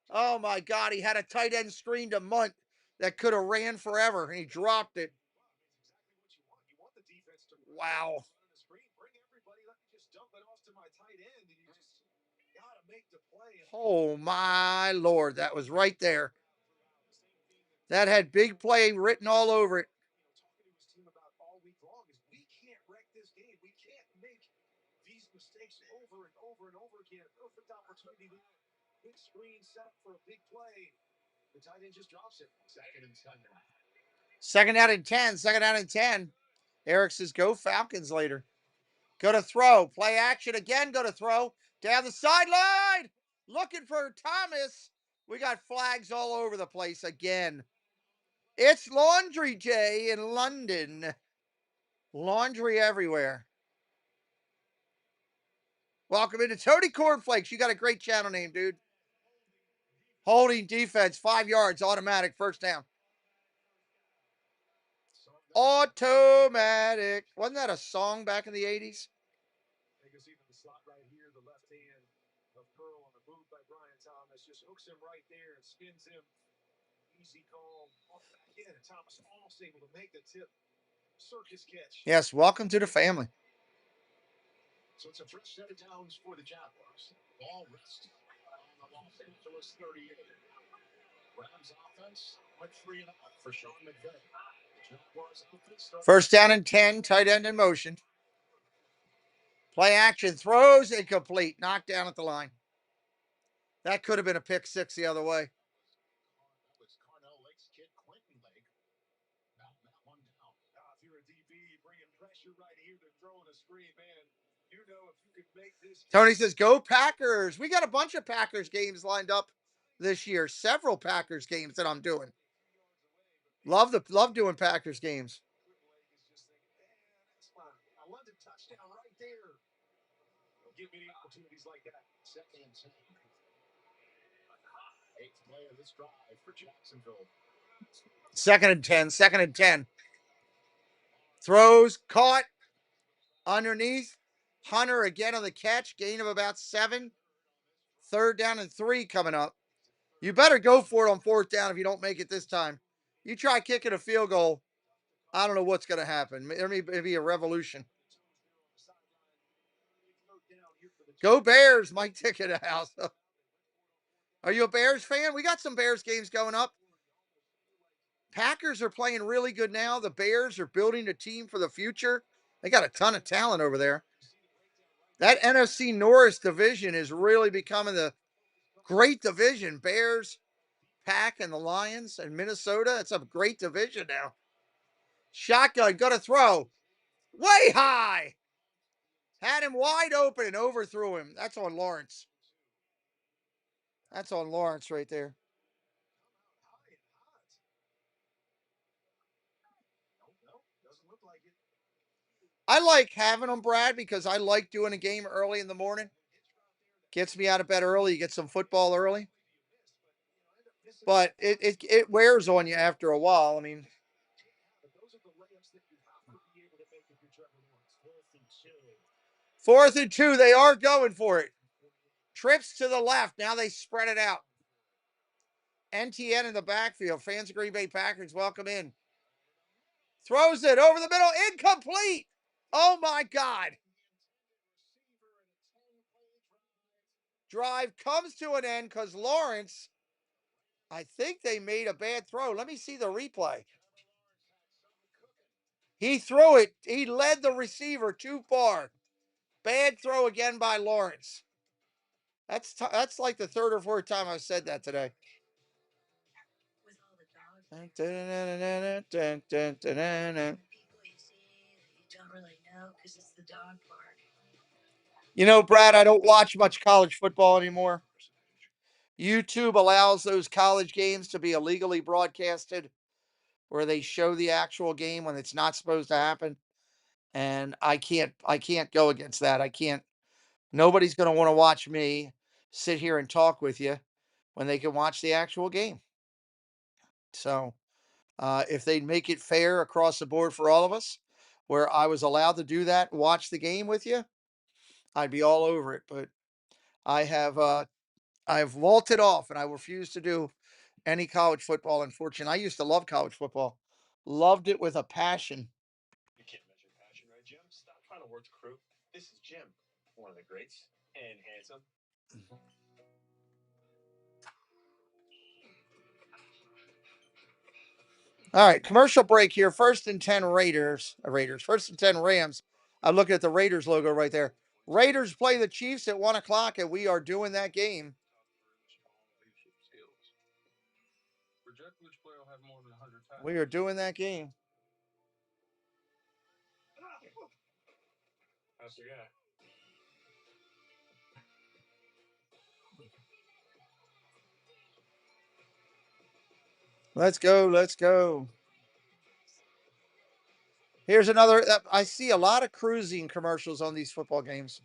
Oh my God. He had a tight end screen to Munt that could have ran forever and he dropped it. Wow. Oh my Lord. That was right there. That had big play written all over it. Mistakes over and over and over again. Perfect opportunity there. Big screen set up for a big play. The tight end just drops it. Second and 10. Second out and 10. Second out and 10. Eric says, go Falcons later. Go to throw. Play action again. Go to throw. Down the sideline. Looking for Thomas. We got flags all over the place again. It's Laundry Day in London. Laundry everywhere. Welcome into Tony Cornflakes. You got a great channel name, dude. Holding defense, 5 yards, automatic, first down. Automatic. Wasn't that a song back in the 80s? You can see the slot right here, the left hand of Pearl on the move by Brian Thomas. Just hooks him right there and spins him. Easy call. Again, Thomas almost able to make the tip. Circus catch. Yes, welcome to the family. So it's a fresh set of downs for the Jaguars. Ball rest on the Los Angeles 38. Rams offense went 3 and out for Sean McVay. Jaguars offense started. First down and 10, tight end in motion. Play action, throws, incomplete, knocked down at the line. That could have been a pick six the other way. That was Carnell Lake's kid, Quentin Lake. Batting that one down. If you're a DB, bringing pressure right here to throwing a screen, man. You know if you could make this. Tony says, "Go Packers!" We got a bunch of Packers games lined up this year. Several Packers games that I'm doing. Love doing Packers games. I love the touchdown right there. Don't give me any opportunities like that. 2nd and 10. 8th play of this drive for Jacksonville. 2nd and 10. 2nd and 10. Throws caught underneath. Hunter again on the catch. Gain of about 7. 3rd down and 3 coming up. You better go for it on 4th down if you don't make it this time. You try kicking a field goal, I don't know what's going to happen. Maybe a revolution. Go Bears, Mike Ticket House. Are you a Bears fan? We got some Bears games going up. Packers are playing really good now. The Bears are building a team for the future. They got a ton of talent over there. That NFC North division is really becoming the great division. Bears, Pack, and the Lions and Minnesota. It's a great division now. Shotgun, got to throw. Way high. Had him wide open and overthrew him. That's on Lawrence. That's on Lawrence right there. I like having them, Brad, because I like doing a game early in the morning. Gets me out of bed early. You get some football early. But it wears on you after a while. I mean, 4th and 2. They are going for it. Trips to the left. Now they spread it out. NTN in the backfield. Fans of Green Bay Packers, welcome in. Throws it over the middle. Incomplete. Oh, my God. Drive comes to an end because Lawrence, I think they made a bad throw. Let me see the replay. He threw it. He led the receiver too far. Bad throw again by Lawrence. That's like the 3rd or 4th time I've said that today. People you see that you don't really know because it's the dog park. You know, Brad, I don't watch much college football anymore. YouTube allows those college games to be illegally broadcasted where they show the actual game when it's not supposed to happen. And I can't go against that. I can't. Nobody's going to want to watch me sit here and talk with you when they can watch the actual game. So, if they make it fair across the board for all of us, where I was allowed to do that, watch the game with you, I'd be all over it. But I have I've vaulted off, and I refuse to do any college football. Unfortunately, I used to love college football, loved it with a passion. You can't measure passion, right, Jim? Stop trying to work the crew. This is Jim, one of the greats, and handsome. All right, commercial break here. 1st and 10 Raiders. 1st and 10 Rams. I'm looking at the Raiders logo right there. Raiders play the Chiefs at 1 o'clock, and we are doing that game. We are doing that game. How's your guy? Let's go. Let's go. Here's another. I see a lot of cruising commercials on these football games.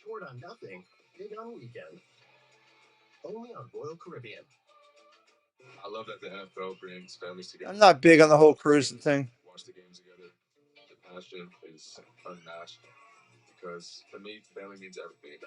Short on nothing, big on weekend. Only on Royal Caribbean. I love that the NFL brings families together. I'm not big on the whole cruising thing. Watch the games together. The passion is unmatched because for me, family means everything.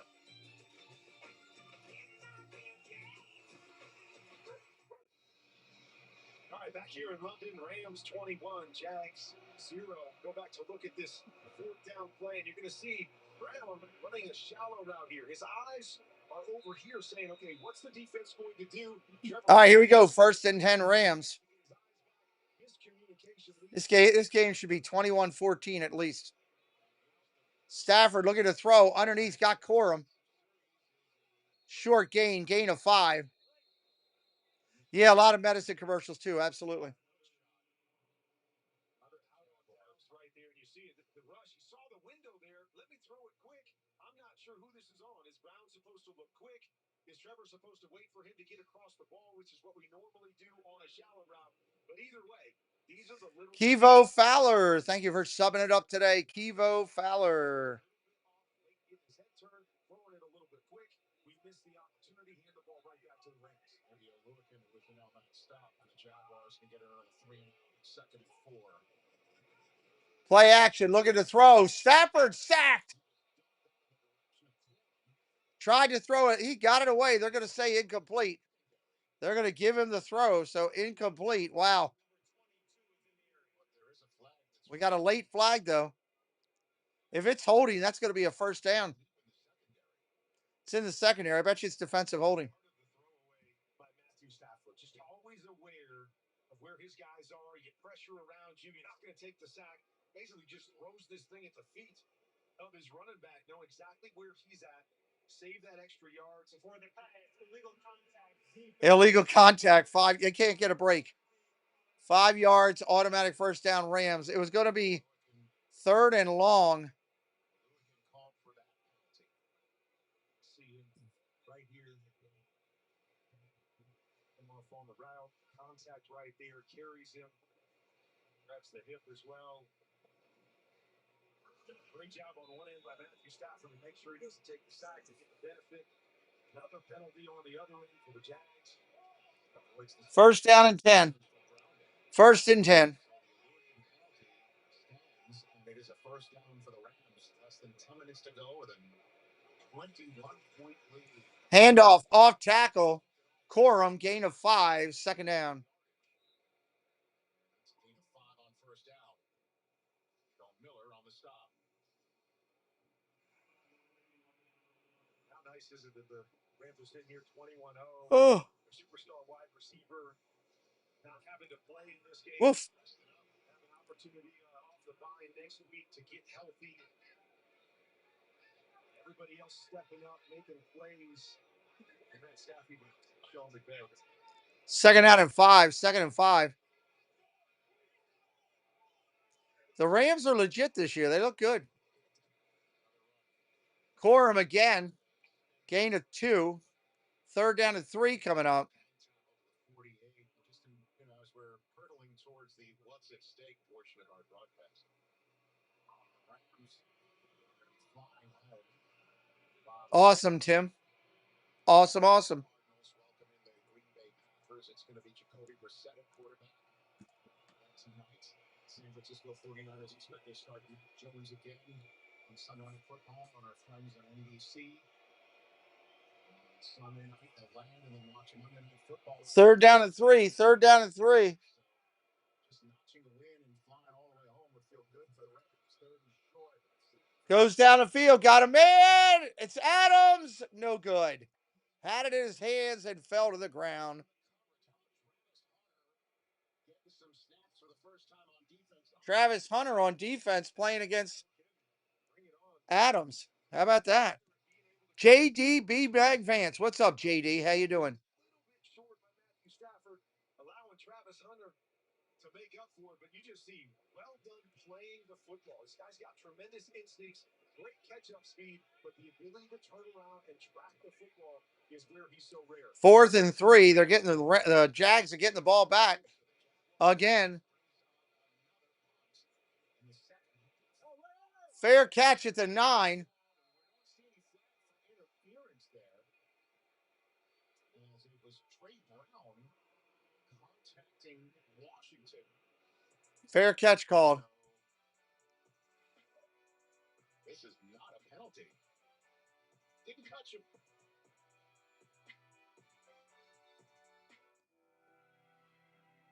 All right, back here in London, Rams 21, Jags 0. Go back to look at this fourth down play, and you're going to see Brown running a shallow route here. His eyes are over here saying, okay, what's the defense going to do? All right, here we go. 1st and 10 Rams. This game should be 21-14 at least. Stafford looking to throw. Underneath got Corum. Short gain of 5. Yeah, a lot of medicine commercials too. Absolutely. Right there, and you see it, the rush. He saw the window there. Let me throw it quick. I'm not sure who this is on. Is Brown supposed to look quick? Is Trevor supposed to wait for him to get across the ball, which is what we normally do on a shallow route? But either way, these are the little. Kevo Fowler, thank you for subbing it up today. Kevo Fowler. His head turned, throwing it a little bit quick. We missed the opportunity. Hand the ball right back to the Rams. Maybe a looking with an out stop, and the Jaguars can get another 3 2nd and 4. Play action, looking to throw. Stafford sacked. Tried to throw it. He got it away. They're going to say incomplete. They're going to give him the throw. So incomplete. Wow. We got a late flag, though. If it's holding, that's going to be a 1st down. It's in the secondary. I bet you it's defensive holding. By Matthew Stafford. Just always aware of where his guys are. You get pressure around you. You're not going to take the sack. Basically just throws this thing at the feet of his running back. Know exactly where he's at. Save that extra yards. For the pass, illegal contact. Illegal contact. 5. You can't get a break. 5 yards, automatic 1st down Rams. It was going to be 3rd and long. See him right here. Come off on the route. Contact right there. Carries him. Grabs the hip as well. Great job on one end by Matthew Stafford to make sure he doesn't take the sack to get the benefit. Another penalty on the other end for the Jags. 1st down and 10. 1st and 10. It is a 1st down for the Rams. Less than 10 minutes to go with a 21-point lead. Handoff off tackle. Corum, gain of 5, 2nd down. Gain of 5 on 1st down. John Miller on the stop. How nice is it that the Rams are sitting here 21-0? Oh. Superstar wide receiver not having to play in this game. Woof. Have an opportunity off the bye next week to get healthy. Everybody else stepping up, making plays. And Matt Stafford with Sean McVay. 2nd down and 5. 2nd and 5. The Rams are legit this year. They look good. Corum again. Gain of 2. 3rd down and 3 coming up. 48. Just as we're hurtling towards the what's at stake portion of our broadcast. Rams flying home. Awesome, Tim. Awesome. Welcoming the Green Bay Packers. It's going to be Jacoby Brissett at quarterback. Tonight, San Francisco 49ers expect they start Mac Jones again on Sunday Night Football on our friends on NBC. Sunday night, Atlanta, and then watching Monday Night Football. 3rd down and 3. 3rd down and 3. Just notching the win and flying all the way home would feel good for the Rams. 3rd and short. Goes down the field. Got a man. It's Adams. No good. Had it in his hands and fell to the ground. Travis Hunter on defense playing against Adams. How about that? JD B. Vance. What's up, JD? How you doing? Short by Matthew Stafford, allowing Travis Hunter to make up for it, but you just see well done playing the football. This guy's got tremendous instincts, great catch-up speed, but the ability to turn around and track the football is where he's so rare. 4th and 3. They're getting the Jags are getting the ball back again. Fair catch at the 9. Fair catch called. This is not a penalty. Didn't catch him.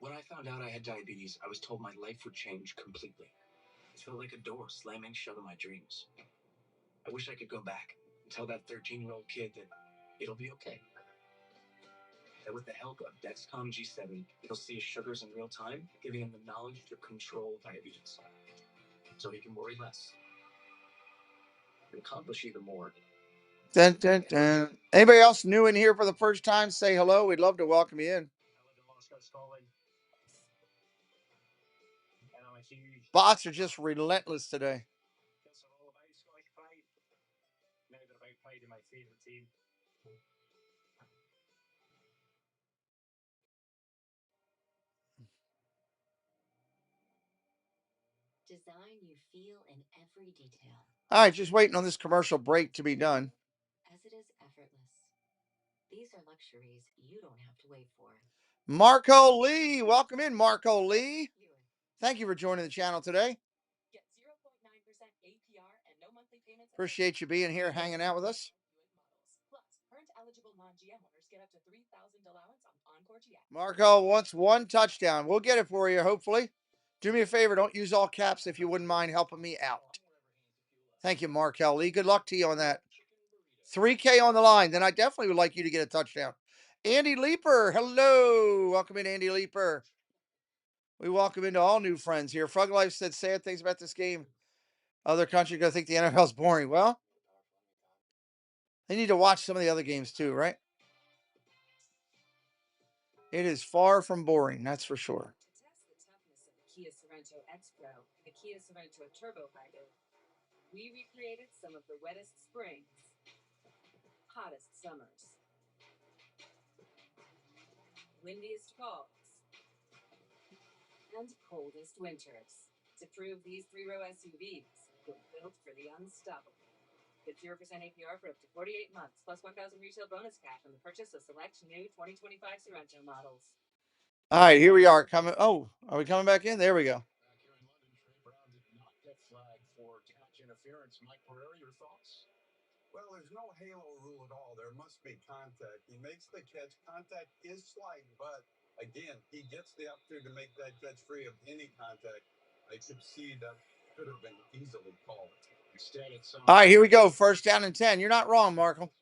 When I found out I had diabetes, I was told my life would change completely. It felt like a door slamming shut on my dreams. I wish I could go back and tell that 13-year-old kid that it'll be okay. That with the help of Dexcom G7, he'll see his sugars in real time, giving him the knowledge to control diabetes. So he can worry less and accomplish even more. Dun, dun, dun. Anybody else new in here for the first time? Say hello. We'd love to welcome you in. Bots are just relentless today. Now they're about pride in my favourite team. Design you feel in every detail. All right, just waiting on this commercial break to be done. As it is effortless. These are luxuries you don't have to wait for. Marco Lee, welcome in, Marco Lee. Thank you for joining the channel today. Get 0.9% APR and no monthly payments. Appreciate you being here, hanging out with us. Plus, current eligible non-GM owners get up to $3,000 allowance on Encore GX. Marco wants one touchdown. We'll get it for you, hopefully. Do me a favor, don't use all caps if you wouldn't mind helping me out. Thank you, Markel Lee. Good luck to you on that. 3K on the line. Then I definitely would like you to get a touchdown. Andy Leeper, hello. Welcome in, Andy Leeper. We welcome into all new friends here. Frog Life said sad things about this game. Other countries going to think the NFL's boring. Well, they need to watch some of the other games too, right? It is far from boring, that's for sure. To test the toughness of the Kia Sorento X Pro and the Kia Sorento Turbo Hybrid, we recreated some of the wettest springs, hottest summers, windiest falls, and coldest winters to prove these three-row SUVs were built for the unstoppable. Get 0% APR for up to 48 months, plus 1,000 retail bonus cash on the purchase of select new 2025 Sorento models. All right, here we are coming. Oh, are we coming back in? There we go. Back here in London, Trey Brown did not get flagged for catch interference. Mike Pereira, your thoughts? Well, there's no halo rule at all. There must be contact. He makes the catch. Contact is slight, but again, he gets the opportunity to make that catch free of any contact. I could see that could have been easily called. Instead, it's All right, here we go. First down and 10. You're not wrong, Markle.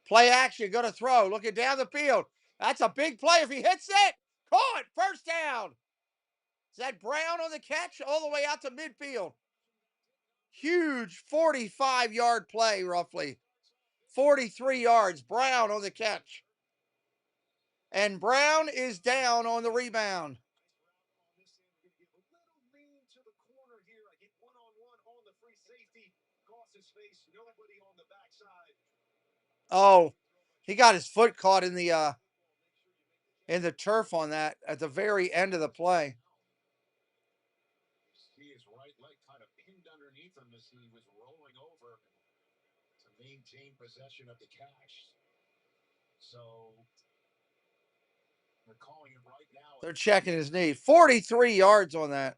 Play action. Go to throw. Looking down the field. That's a big play if he hits it. Caught. First down. Is that Brown on the catch all the way out to midfield? Huge 45-yard play, roughly. 43 yards. Brown on the catch. And Brown is down on the rebound. Oh, he got his foot caught in the turf on that at the very end of the play. his right leg kind of pinned underneath him as he was rolling over to maintain possession of the catch. So they're calling it right now. They're checking his knee. 43 yards on that.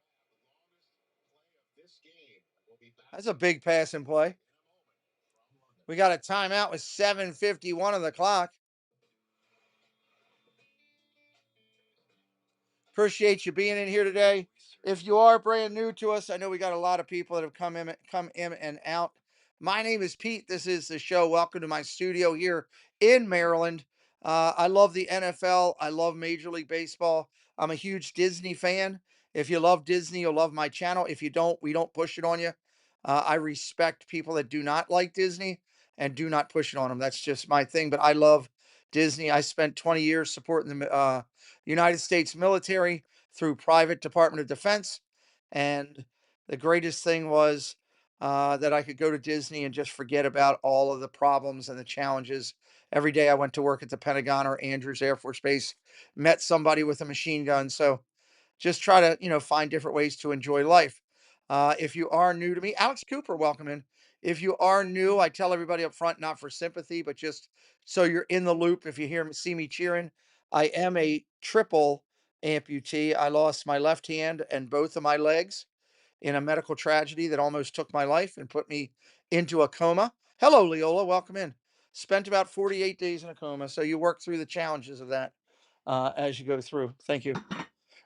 That's a big passing play. We got a timeout with 7:51 on the clock. Appreciate you being in here today. If you are brand new to us, I know we got a lot of people that have come in and out. My name is Pete. This is the show. Welcome to my studio here in Maryland. I love the NFL. I love Major League Baseball. I'm a huge Disney fan. If you love Disney, you'll love my channel. If you don't, we don't push it on you. I respect people that do not like Disney and do not push it on them. That's just my thing. But I love Disney. I spent 20 years supporting the United States military through private Department of Defense. And the greatest thing was that I could go to Disney and just forget about all of the problems and the challenges. Every day I went to work at the Pentagon or Andrews Air Force Base, met somebody with a machine gun. So just try to, find different ways to enjoy life. If you are new to me, Alex Cooper, welcome in. If you are new, I tell everybody up front, not for sympathy, but just so you're in the loop. If you see me cheering, I am a triple amputee. I lost my left hand and both of my legs in a medical tragedy that almost took my life and put me into a coma. Hello, Leola. Welcome in. Spent about 48 days in a coma. So you work through the challenges of that as you go through. Thank you.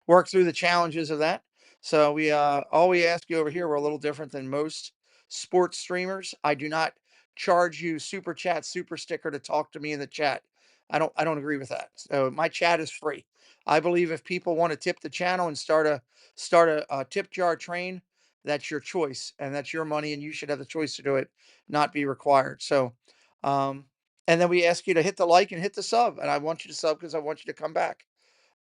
work through the challenges of that. So we all we ask you over here, we're a little different than most sports streamers. I do not charge you super chat, super sticker to talk to me in the chat. I don't agree with that. So my chat is free. I believe if people want to tip the channel and start a tip jar train, that's your choice and that's your money and you should have the choice to do it, not be required. So um and then we ask you to hit the like and hit the sub. And I want you to sub because I want you to come back.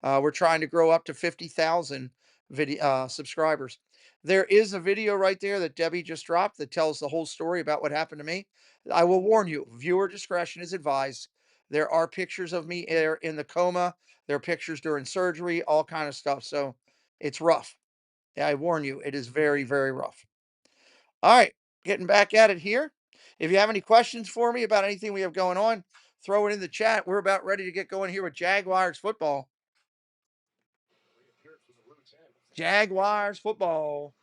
We're trying to grow up to 50,000 video subscribers. There is a video right there that Debbie just dropped that tells the whole story about what happened to me. I will warn you, viewer discretion is advised. There are pictures of me there in the coma. There are pictures during surgery, all kind of stuff. So it's rough. Yeah, I warn you, it is very, very rough. All right, getting back at it here. If you have any questions for me about anything we have going on, throw it in the chat. We're about ready to get going here with Jaguars football. Jaguars football.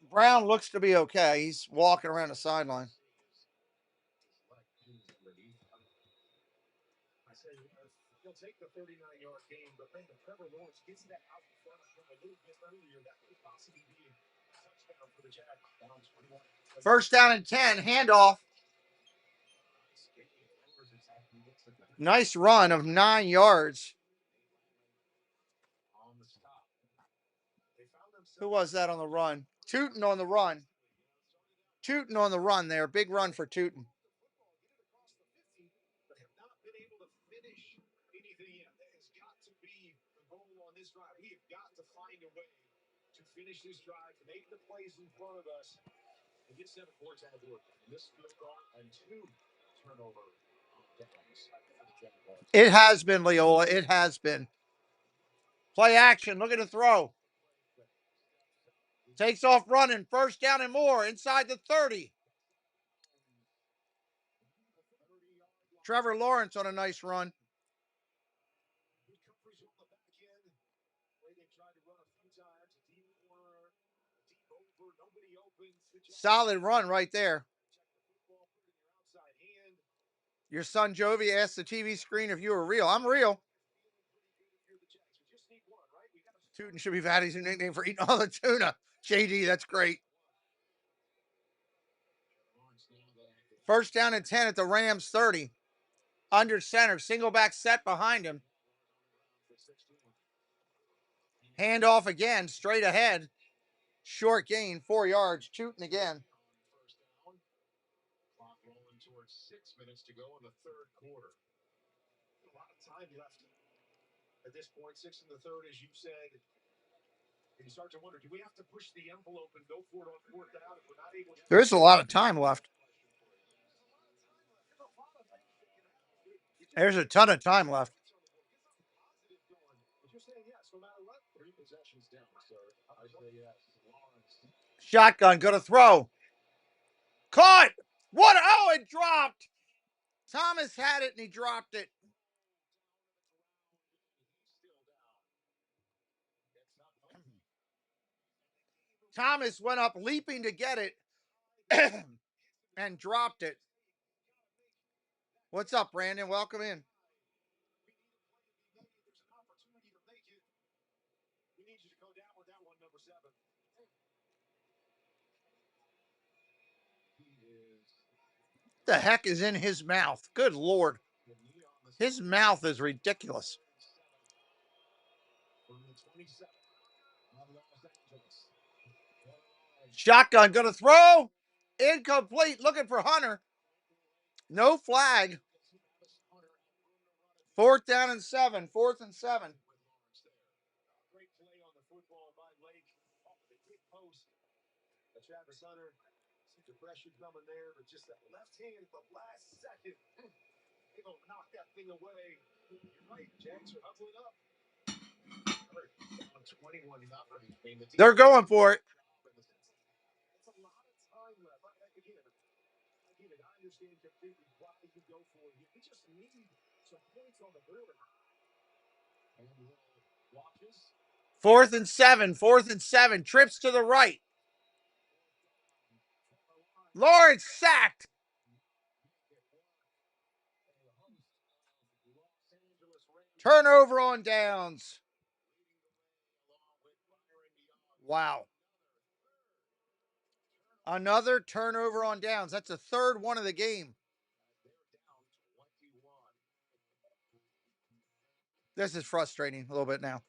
Brown looks to be okay. He's walking around the sideline. He'll take the 39-yard gain, but then Trevor Lawrence gets that out in front of him a little bit earlier. That could possibly be a touchdown for the Jags. Down 21. First down and 10, handoff. Nice run of 9 yards. Who was that on the run? Tootin on the run. Tootin on the run there. Big run for Tootin. We have got to find a way to finish this drive, to make the plays in front of us, and get 7 points on the board. This field goal and 2 turnover downs. It has been, Leola. It has been. Play action. Look at the throw. Takes off running. First down and more. Inside the 30. Trevor Lawrence on a nice run. Solid run right there. Your son Jovi asked the TV screen if you were real. I'm real. Tootin should be Vatty's new nickname for eating all the tuna. JD, that's great. First down and 10 at the Rams 30. Under center. Single back set behind him. Handoff again. Straight ahead. Short gain. 4 yards. Tootin again. Clock rolling towards 6 minutes to go in the third quarter. A lot of time left at this point. 6 in the third, as you said. You start to wonder, do we have to push the envelope and go for it on 4th down if we're not able to? There is a lot of time left. There's a ton of time left. Shotgun, gonna throw. Caught! What? Oh, it dropped. Thomas had it and he dropped it. Thomas went up leaping to get it and dropped it. What's up, Brandon? Welcome in. The heck is in his mouth? Good Lord. His mouth is ridiculous. Shotgun gonna throw. Incomplete. Looking for Hunter. No flag. 4th down and 7. 4th and 7. Great play on the football by Lake off the quick post. Travis Hunter, the pressure coming there, but just that left hand at the last second. He'll knock that thing away. You're right, Jags are huddling up. 21-0. They're going for it. It's a lot of time left. Again, I understand completely why you go for it. We just need some points on the board. And watches. 4th and 7. 4th and 7. Trips to the right. Lawrence sacked. Turnover on downs. Wow. Another turnover on downs. That's the third one of the game. This is frustrating a little bit now.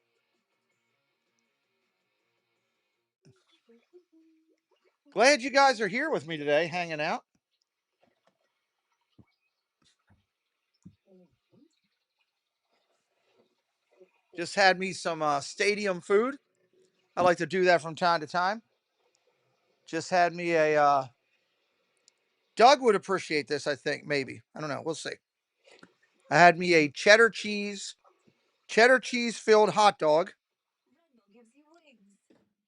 Glad you guys are here with me today, hanging out. Just had me some stadium food. I like to do that from time to time. Just had me a Doug would appreciate this, I think, maybe. I don't know. We'll see. I had me a cheddar cheese filled hot dog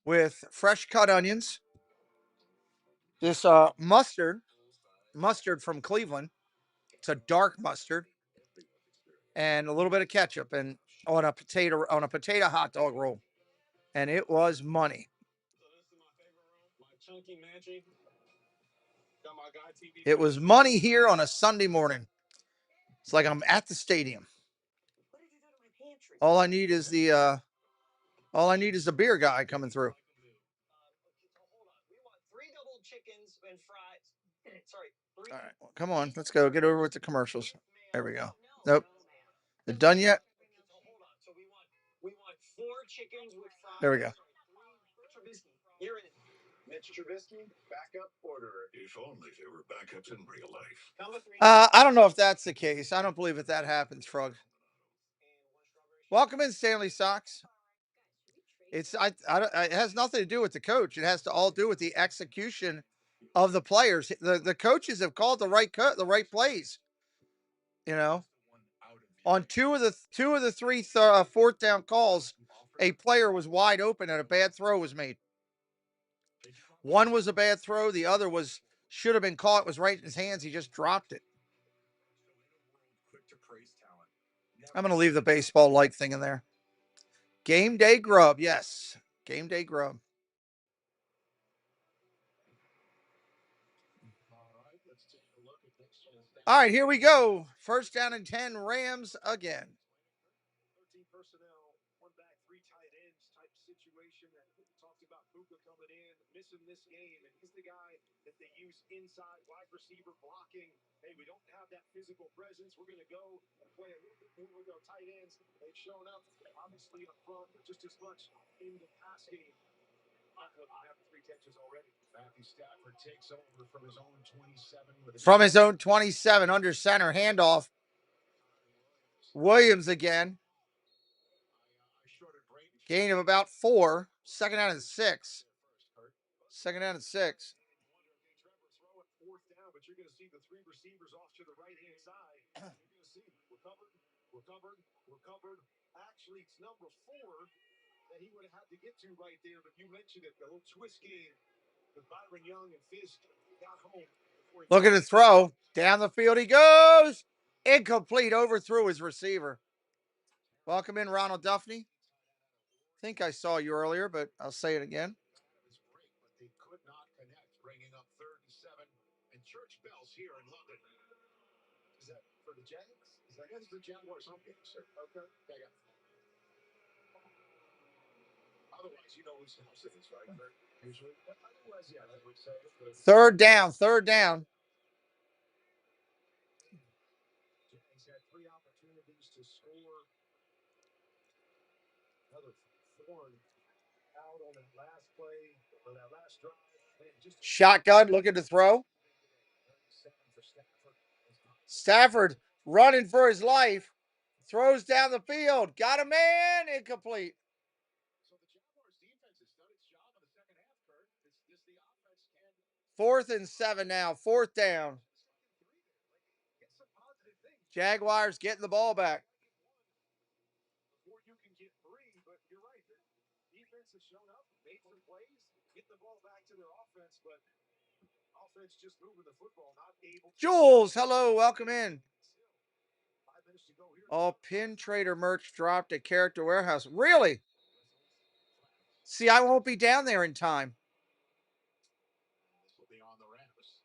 with fresh cut onions. This mustard from Cleveland. It's a dark mustard and a little bit of ketchup and on a potato hot dog roll. And it was money. It was money here on a Sunday morning. It's like I'm at the stadium. All I need is the beer guy coming through. All right, well, come on, let's go. Get over with the commercials. There we go. Nope. They're done yet? There we go. Mitch Trubisky, backup order. If only there were backups in real life. I don't know if that's the case. I don't believe that happens, Frog. Welcome in, Stanley Sox. It has nothing to do with the coach. It has to all do with the execution of the players. The coaches have called the right plays. You know, on two of the three fourth down calls, a player was wide open and a bad throw was made. One was a bad throw. The other should have been caught. It was right in his hands. He just dropped it. I'm going to leave the baseball like thing in there. Game day grub. Yes. Game day grub. All right, here we go. First down and 10, Rams again. 13 personnel, one back, three tight ends type situation that talked about Puka coming in, missing this game, and he's the guy that they use inside wide receiver blocking. Hey, we don't have that physical presence. We're going to go and play a little bit more with our tight ends. They've shown up, obviously up front, but just as much in the pass game. After 3 catches already. Matthew Stafford takes over from his own 27. From his own 27, under center, handoff. Williams again. Gain of about 4. Second down and 6. Second down and 6. Fourth down, but you're going to see the 3 receivers off to the right-hand side. You're going to see recovered. Actually, it's number 4 that he would have had to get to right there, but you mentioned it, the little twist game with Byron Young and Fisk got home. Look at the throw. Down the field he goes. Incomplete. Overthrew his receiver. Welcome in, Ronald Duffney. I think I saw you earlier, but I'll say it again. They could not connect, bringing up 3rd and 7. And church bells here in London. Is that for the Jags? I guess the Jaguars home game, sir. Okay. Otherwise, you know whose house it is, right? Usually. Otherwise, yeah, I would say. Third down. Jags had 3 opportunities to score. Another thorn out on that last play, or that last drive. Shotgun, looking to throw. Stafford running for his life. Throws down the field. Got a man. Incomplete. So the Jaguars defense has done its job in the second half, Kurt. This the offense can. 4th and 7 now. 4th down. Jaguars getting the ball back. Before you can get 3, but you're right. The defense has shown up, made some plays, get the ball back to their offense, but offense just moving the football, not able. Jules, hello, welcome in. All Pin Trader merch dropped at Character Warehouse. Really? See, I won't be down there in time. This will be on the Rams.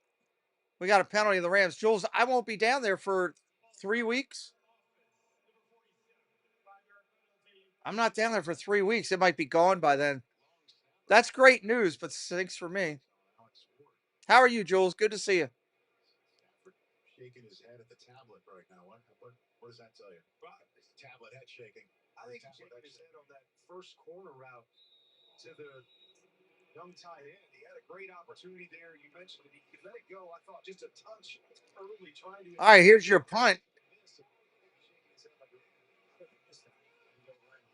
We got a penalty of the Rams. Jules, I won't be down there for 3 weeks. I'm not down there for 3 weeks. It might be gone by then. That's great news, but stinks for me. How are you, Jules? Good to see you. Shaking his head at the tablet right now. What does that tell you? Well, his tablet head shaking. I think he shaking his head on that first corner route to the young tight end. He had a great opportunity there. You mentioned it. He let it go, I thought, just a touch early trying to. All right, here's your punt.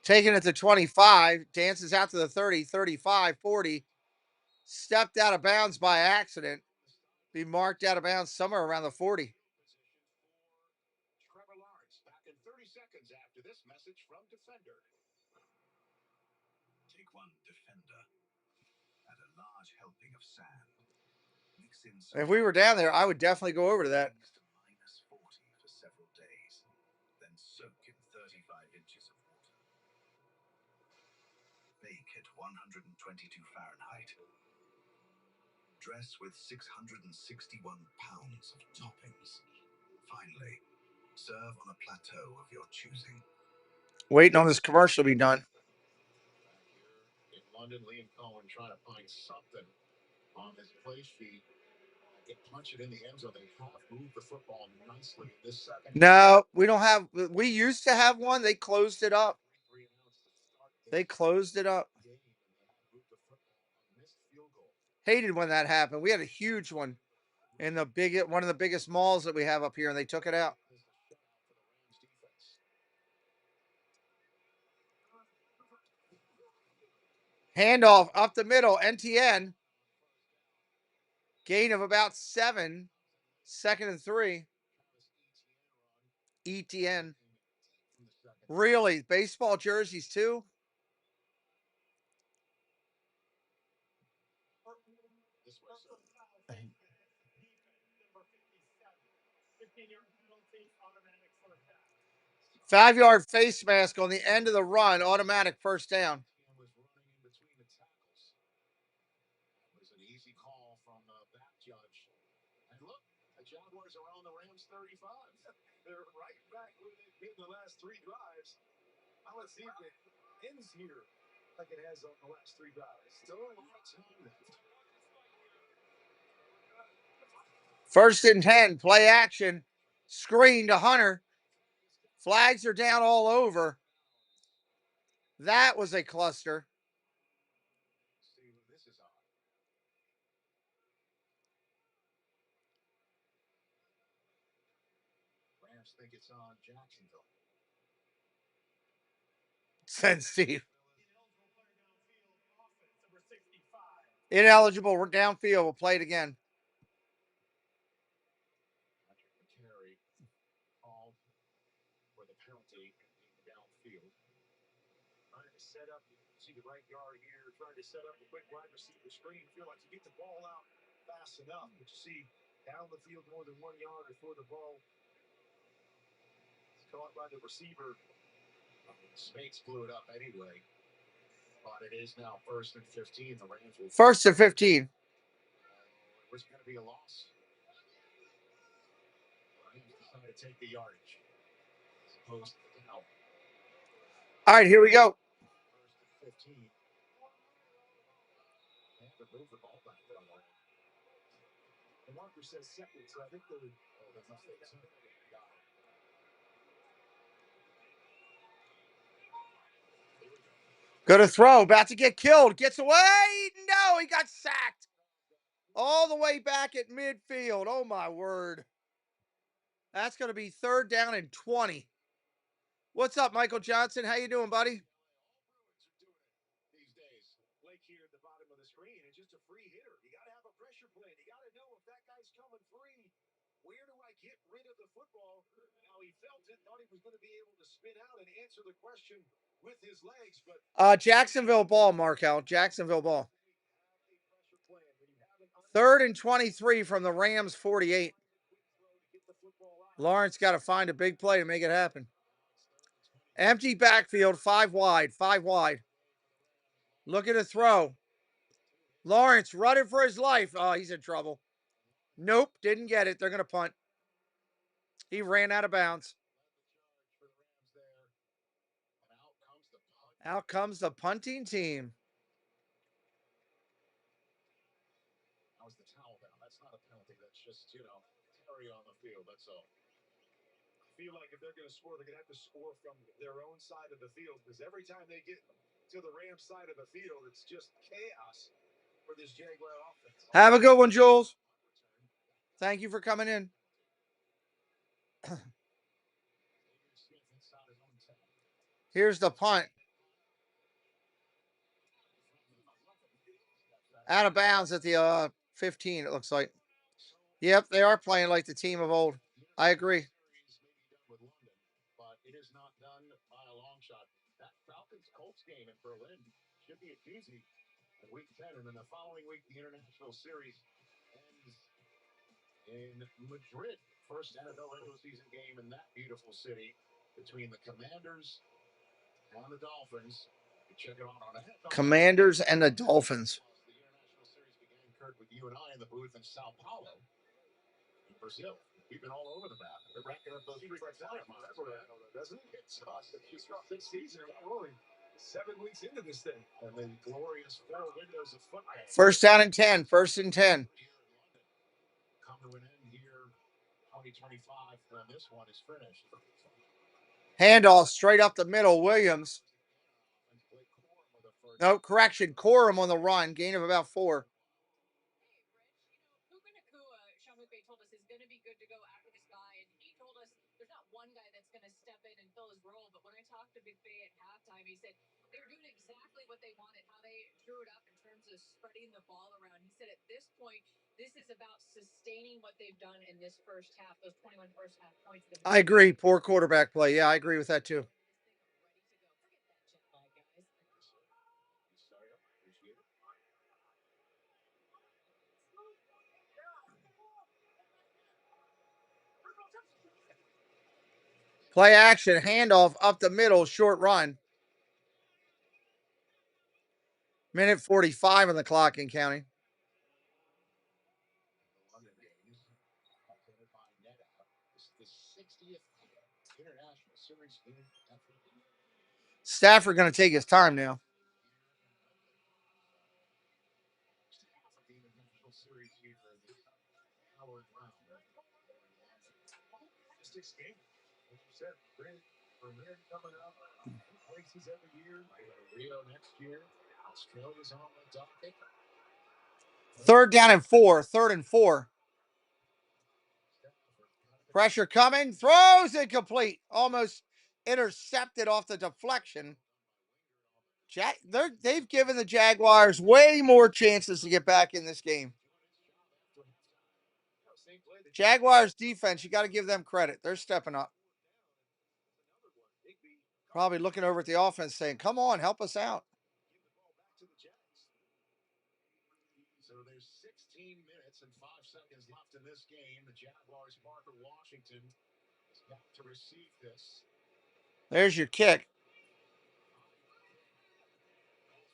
Taking it to 25, dances out to the 30, 35, 40. Stepped out of bounds by accident. Be marked out of bounds somewhere around the 40. Trevor Lawrence back in 30 seconds after this message from Defender. Take one, Defender. Add a large helping of sand. Mix in some If we were down there, I would definitely go over to that. minus 40 for several days. Then soak in 35 inches of water. Bake at 122 Fahrenheit. Dress with 661 pounds of toppings. Finally, serve on a plateau of your choosing. Waiting on this commercial to be done. Back here in London, Liam Cohen trying to find something on his play sheet. Get punch it in the end zone. They have moved the football nicely in this second. No, we don't have. We used to have one. They closed it up. They closed it up. Hated when that happened. We had a huge one in one of the biggest malls that we have up here, and they took it out. Handoff up the middle, NTN. Gain of about 7. 2nd and 3. ETN. Really? Baseball jerseys too? This way, sir. 5-yard face mask on the end of the run, automatic first down. Was running in between the tackles. That was an easy call from the back judge. And look, the Jaguars are on the Rams 35. They're right back where they've been the last 3 drives. Now let's see if it ends here like it has on the last 3 drives. Still a lot of time left. 1st and 10, play action. Screen to Hunter. Flags are down all over. That was a cluster. See what this is on. Rams think it's on Jacksonville. Send Steve. Ineligible downfield. We'll play it again. Patrick McCary called for the penalty downfield. Trying to set up, you see the right guard here, trying to set up a quick wide receiver screen. Feel like you get the ball out fast enough, but you see down the field more than 1 yard before the ball is caught by the receiver. Spates blew it up anyway. But it is now 1st and 15. The Rams will 1st and 15. It was going to be a loss. Rams decided to take the yardage. Post now. All right, here we go. 1st and 15. They have to move the ball back that way. The marker says second, so I think they're. Go to throw, about to get killed. Gets away. No, he got sacked. All the way back at midfield. Oh, my word. That's going to be 3rd down and 20. What's up, Michael Johnson? How you doing, buddy? These days, Blake here at the bottom of the screen, and just a free hitter. You got to have a pressure plan. You got to know if that guy's coming free, where do I get rid of the football? Now he felt it, thought he was going to be able to spin out and answer the question with his legs, but Jacksonville ball, Markel. Jacksonville ball. 3rd and 23 from the Rams 48. Lawrence got to find a big play to make it happen. Empty backfield, 5 wide, 5 wide. Look at the throw. Lawrence running for his life. Oh, he's in trouble. Nope, didn't get it. They're going to punt. He ran out of bounds. Out comes the punting team. That was the towel down. That's not a penalty. That's just, carry on the field. That's all. I feel like if they're going to score, they're going to have to score from their own side of the field, because every time they get to the Rams side of the field, it's just chaos for this Jaguar offense. Have a good one, Jules. Thank you for coming in. Here's the punt. Out of bounds at the 15, it looks like. Yep, they are playing like the team of old. I agree. But it is not done by a long shot. That Falcons-Colts game in Berlin should be a doozy in Week 10. And then the following week, the International Series ends in Madrid. First NFL regular season game in that beautiful city between the Commanders and the Dolphins. You check it out on that. Commanders and the Dolphins. The International Series began, Kurt, with you and I in the booth in Sao Paulo, in Brazil. We've been all over the map. We're racking up those frequent flyer miles, doesn't it? It's this season, we're only 7 weeks into this thing. And the glorious 4 windows of football. First down and 10. First and 10. Come to an end here, 2025, when this one is finished. Handoff straight up the middle. Williams. No, correction. Corum on the run. Gain of about 4. Told us is going to be good to go after this guy, and he told us there's not one guy that's going to step in and fill his role. But when I talked to Big Bay at halftime, he said they were doing exactly what they wanted, how they drew it up in terms of spreading the ball around. He said at this point, this is about sustaining what they've done in this first half, those 21 first half points. I agree. Poor quarterback play. Yeah, I agree with that too. Play action, handoff up the middle, short run. Minute 45 on the clock in counting. Stafford going to take his time now. Coming up, places every year. Rio next year. Australia's on the docket. Third down and 4. Third and 4. Pressure coming. Throws incomplete. Almost intercepted off the deflection. They've given the Jaguars way more chances to get back in this game. Jaguars defense, you got to give them credit. They're stepping up. Probably looking over at the offense saying, come on, help us out. So there's 16 minutes and 5 seconds left in this game. The Jaguars, Parker Washington, has got to receive this. There's your kick.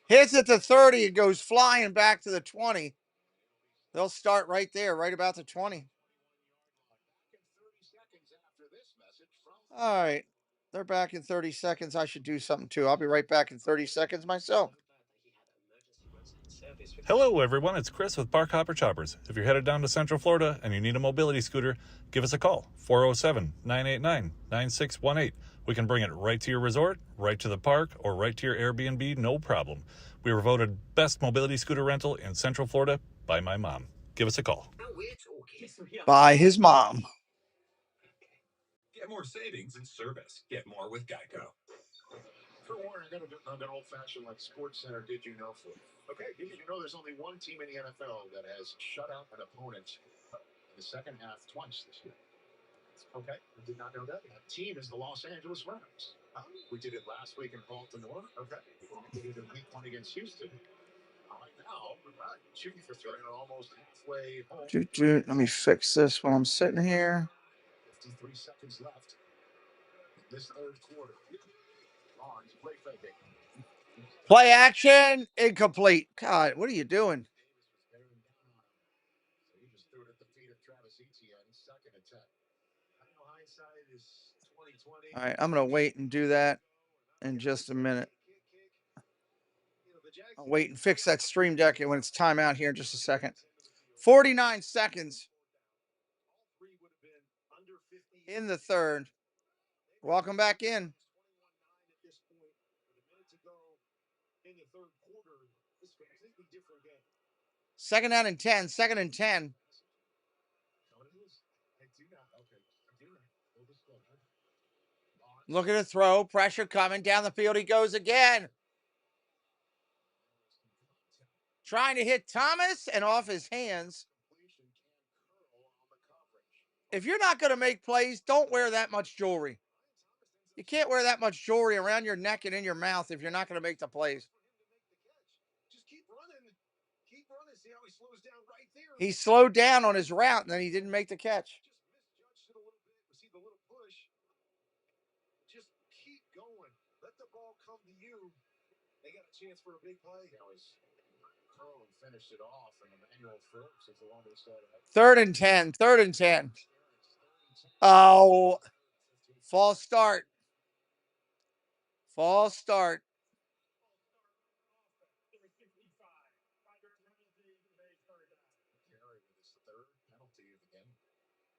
Hits at the 30 and goes flying back to the 20. They'll start right there, right about the 20. All right. They're back in 30 seconds. I should do something too. I'll be right back in 30 seconds myself. Hello, everyone. It's Chris with Park Hopper Choppers. If you're headed down to Central Florida and you need a mobility scooter, give us a call, 407-989-9618. We can bring it right to your resort, right to the park, or right to your Airbnb, no problem. We were voted best mobility scooter rental in Central Florida by my mom. Give us a call. By his mom. Get more savings and service. Get more with Geico. For Warren, I got to do an old-fashioned like Sports Center. Did you know? Okay, did you know there's only one team in the NFL that has shut out an opponent in the second half twice this year? Okay, I did not know that. That team is the Los Angeles Rams. We did it last week in Baltimore. Okay, we did it in week 1 against Houston. Right now, we're shooting for 3 and almost halfway home. Let me fix this while I'm sitting here. 53 seconds left in this third quarter. Barnes play faking. Play action, incomplete. God, what are you doing? So he just threw it at the feet of Travis Etienne, 2nd and 10. I know hindsight is 2020. All right, I'm going to wait and do that in just a minute. I'll wait and fix that stream deck when it's timeout here in just a second. 49 seconds in the third. Welcome back in. Second down and 10. Second and 10. Look at the throw. Pressure coming down the field. He goes again. Trying to hit Thomas and off his hands. If you're not going to make plays, don't wear that much jewelry. You can't wear that much jewelry around your neck and in your mouth if you're not going to make the plays. Just keep running. Keep running. See how he slows down right there. He slowed down on his route and then he didn't make the catch. Just misjudged it a little bit. See the little push. Just keep going. Let the ball come to you. They got a chance for a big play. That was Curl and finished it off, and Emmanuel Phillips is the one who said Third and 10. Third and 10. Oh, false start. False start.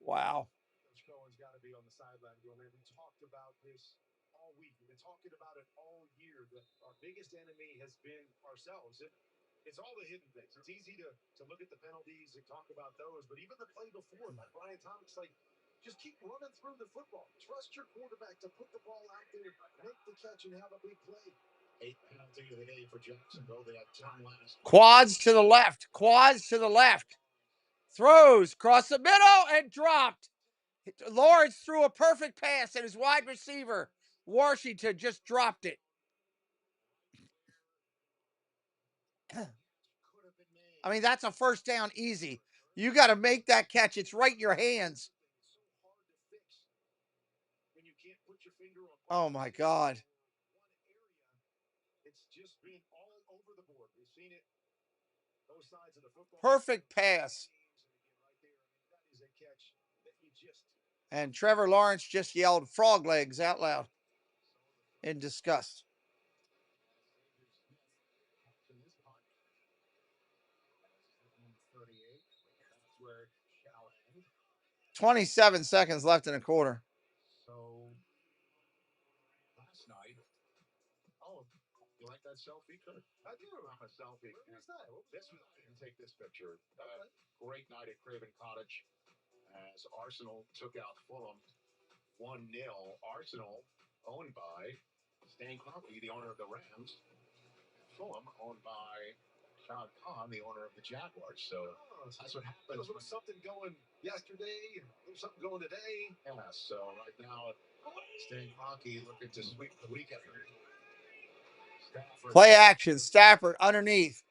Wow. Coach Cohen's got to be on the sideline going, man, we talked about this all week. We've been talking about it all year, that our biggest enemy has been ourselves. It's all the hidden things. It's easy to look at the penalties and talk about those, but even the play before, like Brian Thomas, like, just keep running through the football. Trust your quarterback to put the ball out there, make the catch, and have a big play. 8 penalty of the game for Jacksonville. They had 10 last. Quads to the left. Quads to the left. Throws across the middle and dropped. Lawrence threw a perfect pass and his wide receiver, Washington, just dropped it. I mean, that's a first down easy. You got to make that catch. It's right in your hands. Oh, my God. It's just been all over the board. We've seen it both sides of the football. Perfect pass. And Trevor Lawrence just yelled frog legs out loud in disgust. 27 seconds left in a quarter. So last night, you like that selfie, Kurt? I do. I'm a selfie. Where was that? I didn't take this picture. Great night at Craven Cottage as Arsenal took out Fulham 1-0. Arsenal owned by Stan Kroenke, the owner of the Rams. Fulham owned by Shad Khan, the owner of the Jaguars. So that's what happens. There was something going yesterday, and there was something going today. Yeah, so right now, Stan Kroenke looking to sweep the weekend. Play action. Stafford underneath.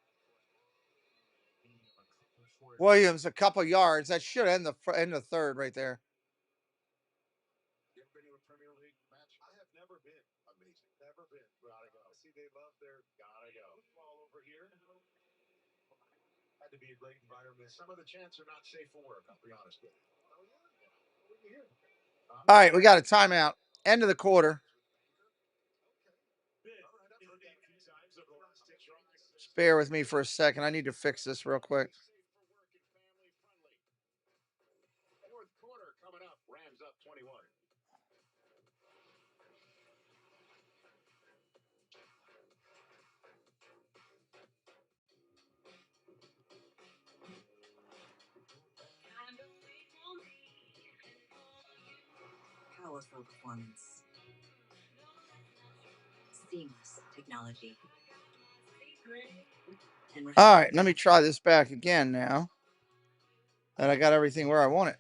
Williams a couple yards. That should end the third right there. You ever been to a Premier League match? I have never been. Amazing. Never been. Gotta go. See, they love their Gotta go. football over here. Had to be a great environment. Some of the chants are not safe for work, I'll be honest with you. Oh, yeah. What do you hear? All right, we got a timeout. End of the quarter. Just bear with me for a second. I need to fix this real quick. Fourth quarter coming up. Rams up 21. Powerful performance. Seamless technology. All right, let me try this back again now that I got everything where I want it.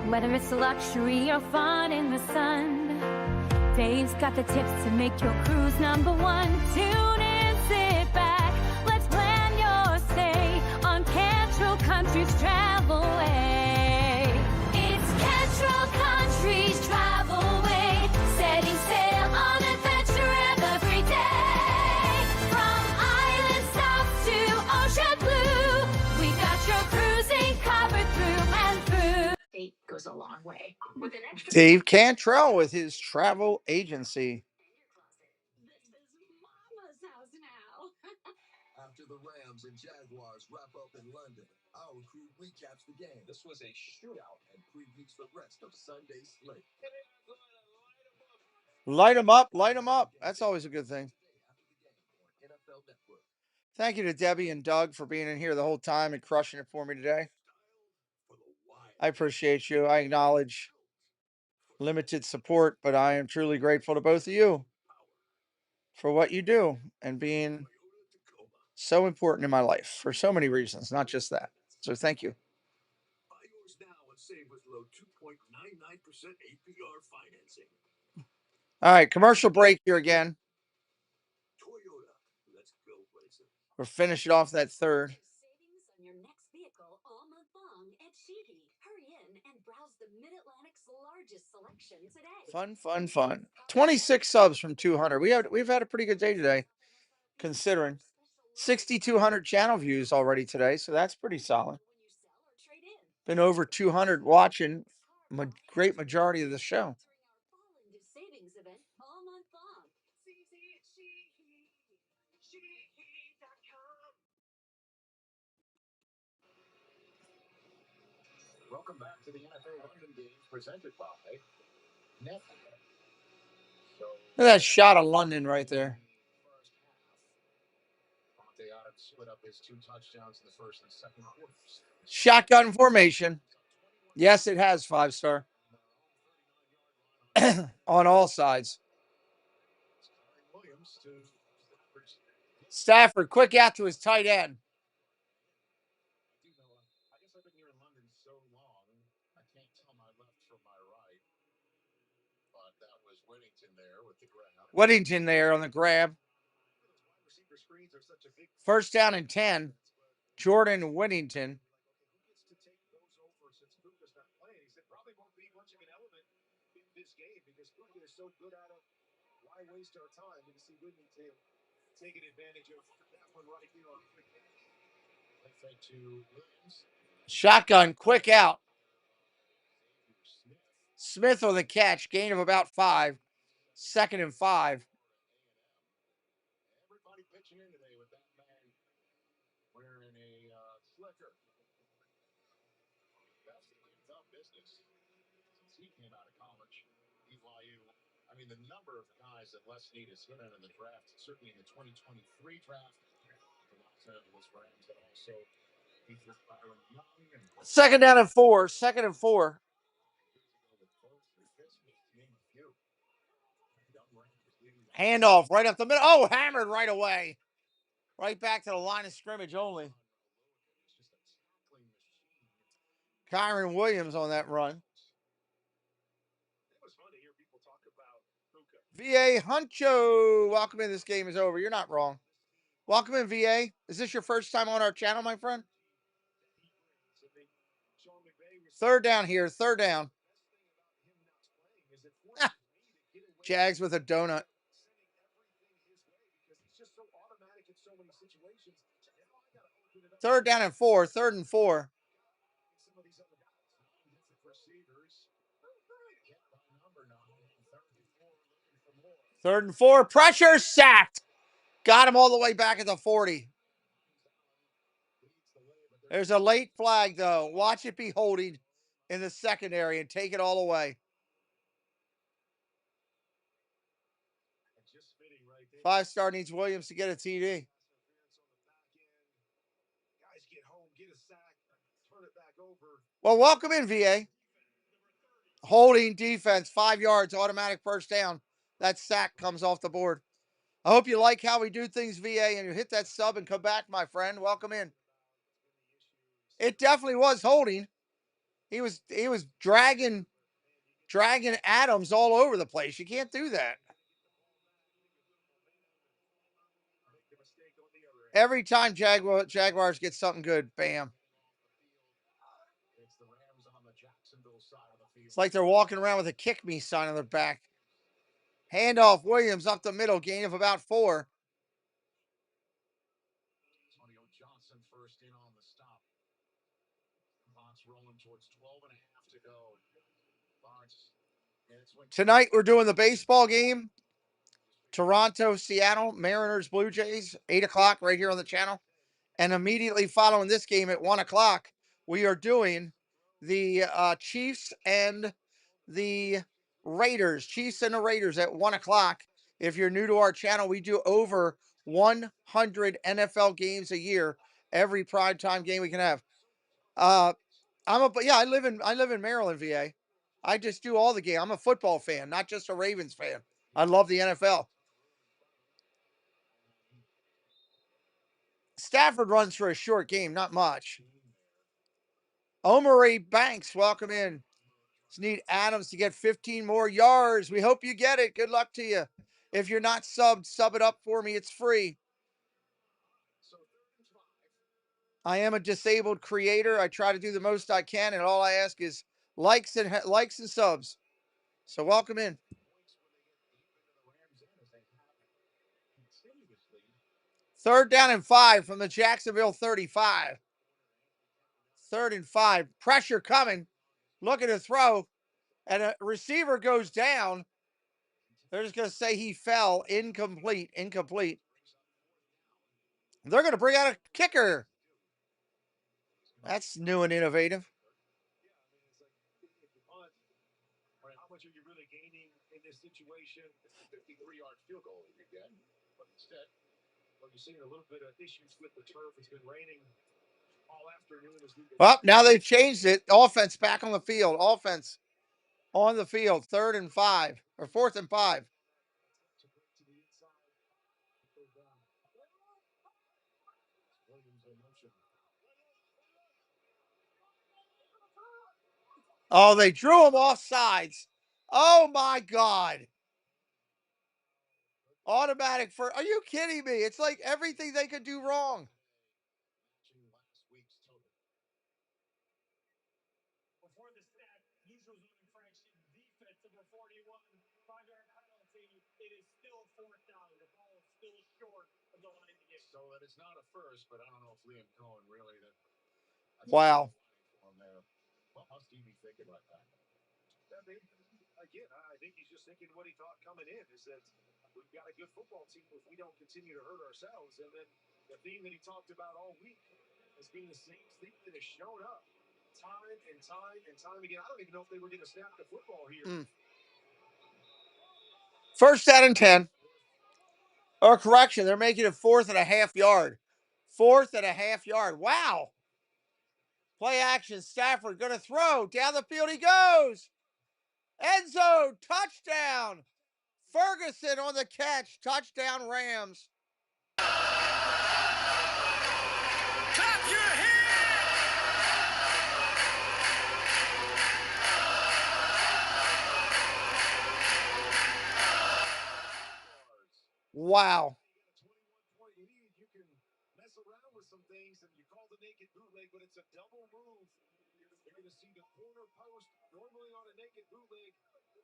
Whether it's luxury or fun in the sun, Dave's got the tips to make your cruise number one. Tune in, sit back, let's plan your stay on Cantrell Country's Travel Way. It's Cantrell Country's Travel Way, setting sail on adventure every day. From island south to ocean blue, we got your cruising covered through and through. State goes a long way. With an extra Dave Cantrell with his travel agency. This is Mama's house now. After the Rams and Jaguars wrap up in London, our crew recaps the game. This was a shootout and previews the rest of Sunday's slate. Light them up, light them up. That's always a good thing. Thank you to Debbie and Doug for being in here the whole time and crushing it for me today. I appreciate you. I acknowledge limited support, but I am truly grateful to both of you for what you do and being so important in my life for so many reasons, not just that. So thank you. Buy yours now and save with low 2.99% APR financing. All right, commercial break here again. Toyota, let's go places. We're finishing off that third. Savings on your next vehicle all month long at Sheehy. Hurry in and browse the Mid-Atlantic's largest selection today. Fun, fun, fun. 26 subs from 200. We've had a pretty good day today, considering 6,200 channel views already today, so that's pretty solid. Been over 200 watching great majority of the show. Savings event all month long. Welcome back to the NFL London games presented by Netflix. Look at that shot of London right there. Split up his 2 touchdowns in the first and second quarters. Shotgun formation. Yes, it has 5-star. On all sides. Stafford, quick out to his tight end. I guess I've been here in London so long, I can't tell my left from my right. But that was Whittington there with the grab. Whittington there on the grab. First down and 10. Jordan Whittington. Who gets to take those over since Puka's not playing? He said probably won't be much of an element in this game because Puka is so good at it. Why waste our time? And to see Whittington taking advantage of that one right here on quick catch. To Williams. Shotgun, quick out. Smith on the catch, gain of about 5. Second and 5. Everybody pitching in today with that man wearing a slicker. That's tough business since he came out of college. BYU. I mean, the number of guys that Les Snead has hit on in the draft, certainly in the 2023 draft, the Los Angeles Rams, but also Byron Young and Second down and 4. Second and 4. Handoff right up the middle. Oh, hammered right away. Right back to the line of scrimmage only. Kyron Williams on that run. It was fun to hear people talk about Puka. VA Huncho. Welcome in. This game is over. You're not wrong. Welcome in, VA. Is this your first time on our channel, my friend? Third down here. Third down. Jags with a donut. Third down and 4. Third and 4. Third and 4. Pressure, sacked. Got him all the way back at the 40. There's a late flag, though. Watch it be holding in the secondary and take it all away. 5-star needs Williams to get a TD. Well, welcome in, VA. Holding defense, 5 yards, automatic first down. That sack comes off the board. I hope you like how we do things, VA, and you hit that sub and come back, my friend. Welcome in. It definitely was holding. He was dragging Adams all over the place. You can't do that. Every time Jaguars get something good, bam. It's like they're walking around with a kick me sign on their back. Handoff, Williams up the middle, gain of about 4. Antonio Johnson first in on the stop. Clock's rolling towards 12 and a half to go. Tonight we're doing the baseball game. Toronto, Seattle, Mariners, Blue Jays, 8 o'clock right here on the channel. And immediately following this game at 1 o'clock, we are doing the Chiefs and the Raiders. Chiefs and the Raiders at 1 o'clock. If you're new to our channel, we do over 100 NFL games a year, every primetime game we can have. I live in Maryland, VA. I just do all the game. I'm a football fan, not just a Ravens fan. I love the NFL. Stafford runs for a short game, not much. Omari Banks, welcome in. Just need Adams to get 15 more yards. We hope you get it. Good luck to you. If you're not subbed, sub it up for me. It's free. I am a disabled creator. I try to do the most I can, and all I ask is likes and subs. So welcome in. Third down and 5 from the Jacksonville 35. 3rd and 5. Pressure coming. Looking to throw. And a receiver goes down. They're just going to say he fell. Incomplete. They're going to bring out a kicker. That's new and innovative. How much are you really gaining in this situation? It's a 53-yard field goal you get. But instead, you're seeing a little bit of issues with the turf. It's been raining all afternoon. Well, now they've changed it. Offense back on the field. Offense on the field. 3rd and 5. Or 4th and 5. Oh, they drew him off sides. Oh, my God. Automatic for, are you kidding me? It's like everything they could do wrong. Before the snap, usual zone infraction, defense number 41, 5-yard penalty. It is still 4th down. The ball is still short of the line to get. So that it's not a first, but I don't know if Liam Cohen really Wow. What must he be thinking about that? Again, I think he's just thinking what he thought coming in is that we've got a good football team if we don't continue to hurt ourselves. And then the theme that he talked about all week has been the same thing that has shown up time and time again. I don't even know if they were going to snap the football here. First down and 10. Or correction, they're making it 4th and a half yard. 4th and a half yard. Wow. Play action. Stafford going to throw. Down the field he goes. End zone. Touchdown. Ferguson on the catch. Touchdown Rams. Clap your Wow. You can mess around with some things and you call the naked bootleg, but it's a double move. You're going to see the corner post. Normally on a naked bootleg,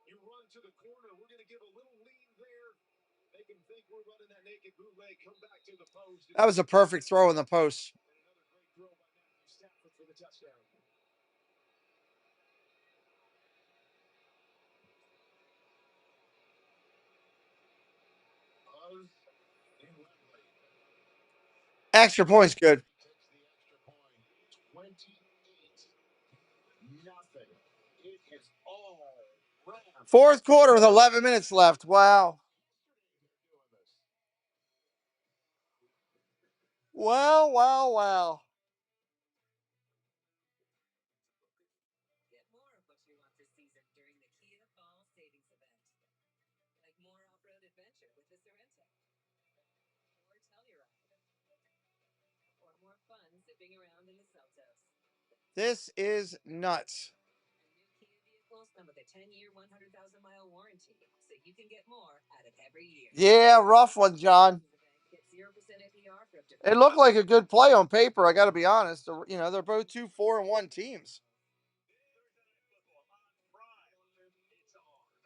you run to the corner. We're going to give a little lean there. Make them think we're running that naked bootleg. Come back to the post. That was a perfect throw in the post. And another great throw by Matthew Stafford for the touchdown. Extra point's good. Takes the extra point. 28-0. It is all Rams. 4th quarter with 11 minutes left. Wow. Wow. Get more of what you want this season during the Kia Fall Savings Event. Like more off-road adventure with the Sorrento. Or Telluride. Or more fun zipping around in the Seltos. This is nuts. And new Kia vehicles come with a 10-year, 100,000-mile warranty, so you can get more out of every year. Yeah, rough one, John. Get 0% APR for up to It looked like a good play on paper, I got to be honest. You know, they're both 2-4-1 teams.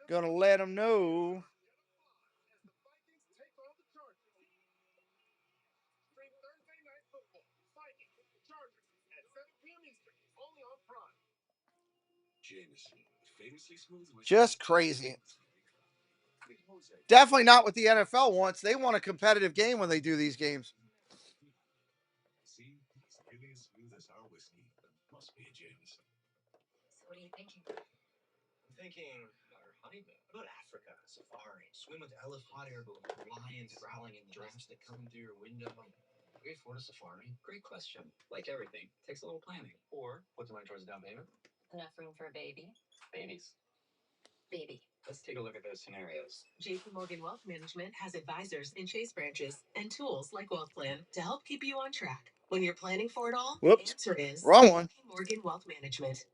Gonna let them know. Just crazy. Definitely not what the NFL wants. They want a competitive game when they do these games. See, it's nearly as smooth as our whiskey. Must be a James. So what are you thinking? I'm thinking our honeymoon. What about Africa? Safari. Swim with elephant, hot air balloon, lions growling in the drafts that come through your window. Can we afford a safari? Great question. Like everything, takes a little planning. Or what's the money towards the down payment? Enough room for a baby? Babies. Baby. Let's take a look at those scenarios. JP Morgan Wealth Management has advisors in Chase branches and tools like Wealth Plan to help keep you on track. When you're planning for it all, Whoops. the answer is Wrong one. JP Morgan Wealth Management.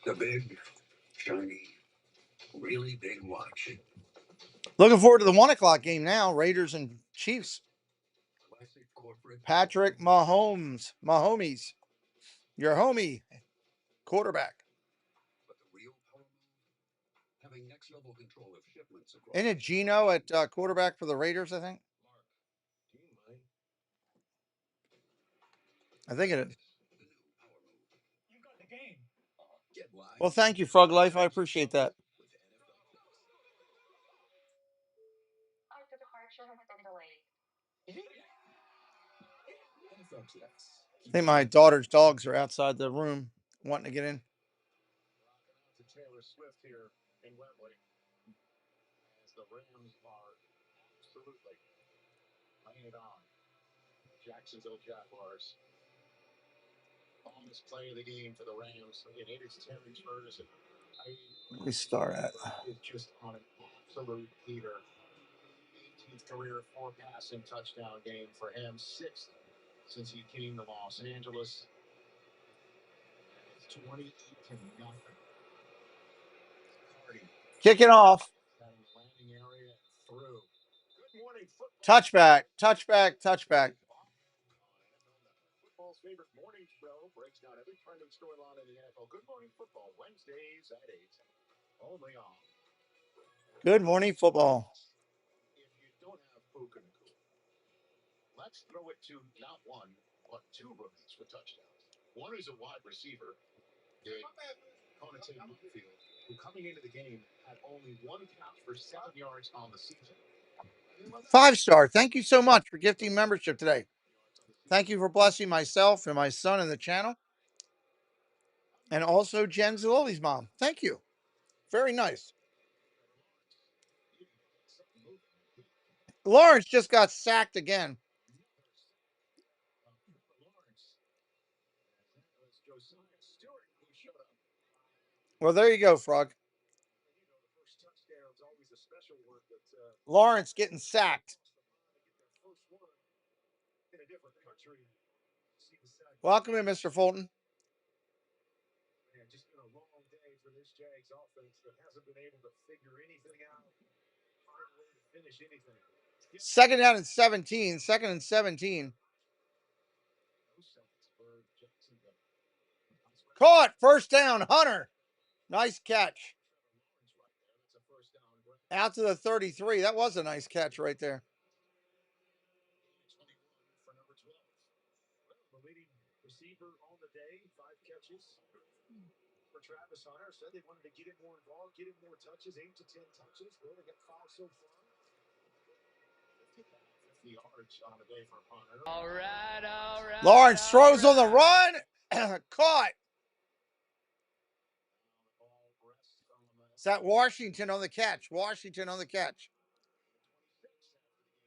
The big, shiny, really big watch. Looking forward to the 1 o'clock game now. Raiders and Chiefs. Classic corporate. Patrick Mahomes. Your homie. Quarterback. But the real power move, having next level control of shipments across. Isn't it Gino at quarterback for the Raiders, I think? I think it is. The new power move. You got the game. Get wise. Well, thank you, Frog Life. I appreciate that. With NFL Plus. After departure has been delayed. NFL Plus. I think my daughter's dogs are outside the room wanting to get in. Rocking out to Taylor Swift here in Wembley. As the Rams are absolutely laying it on. Jacksonville Jaguars. Longest play of the game for the Rams. Again, it is Terry Ferguson. Let me start at. Is just on an absolute heater. 18th career 4 passing touchdown game for him. 6th since he came to Los Angeles. It's 28-0. Cardi. Kicking off. Landing area through. Good morning, football. Touchback. Football's favorite morning show breaks down every trending storyline in the NFL. Good Morning Football, Wednesdays at 8. Only on. Good morning, football. If you don't have Puka Nacua, let's throw it to not one, but 2 rookies for touchdowns. One is a wide receiver, Conate Moonfield, who coming into the game had only 1 catch for 7 yards on the season. 5-star. Thank you so much for gifting membership today. Thank you for blessing myself and my son in the channel. And also Jen Zaloli's mom. Thank you. Very nice. Lawrence just got sacked again. Well, there you go, Frog. Lawrence getting sacked. Welcome in, Mr. Fulton. Just been a long day for this Jags offense that hasn't been able to figure anything out. Hard way to finish anything. Second and 17. Caught. First down, Hunter. Nice catch. Out to the 33. That was a nice catch right there. The leading receiver on the day, 5 catches for Travis Hunter. Said they wanted to get him more involved, get him more touches, 8 to 10 touches. Well, they got 5 so far. 50 yards on the day for Hunter. All right. Lawrence throws on the run. Caught. Is that Washington on the catch?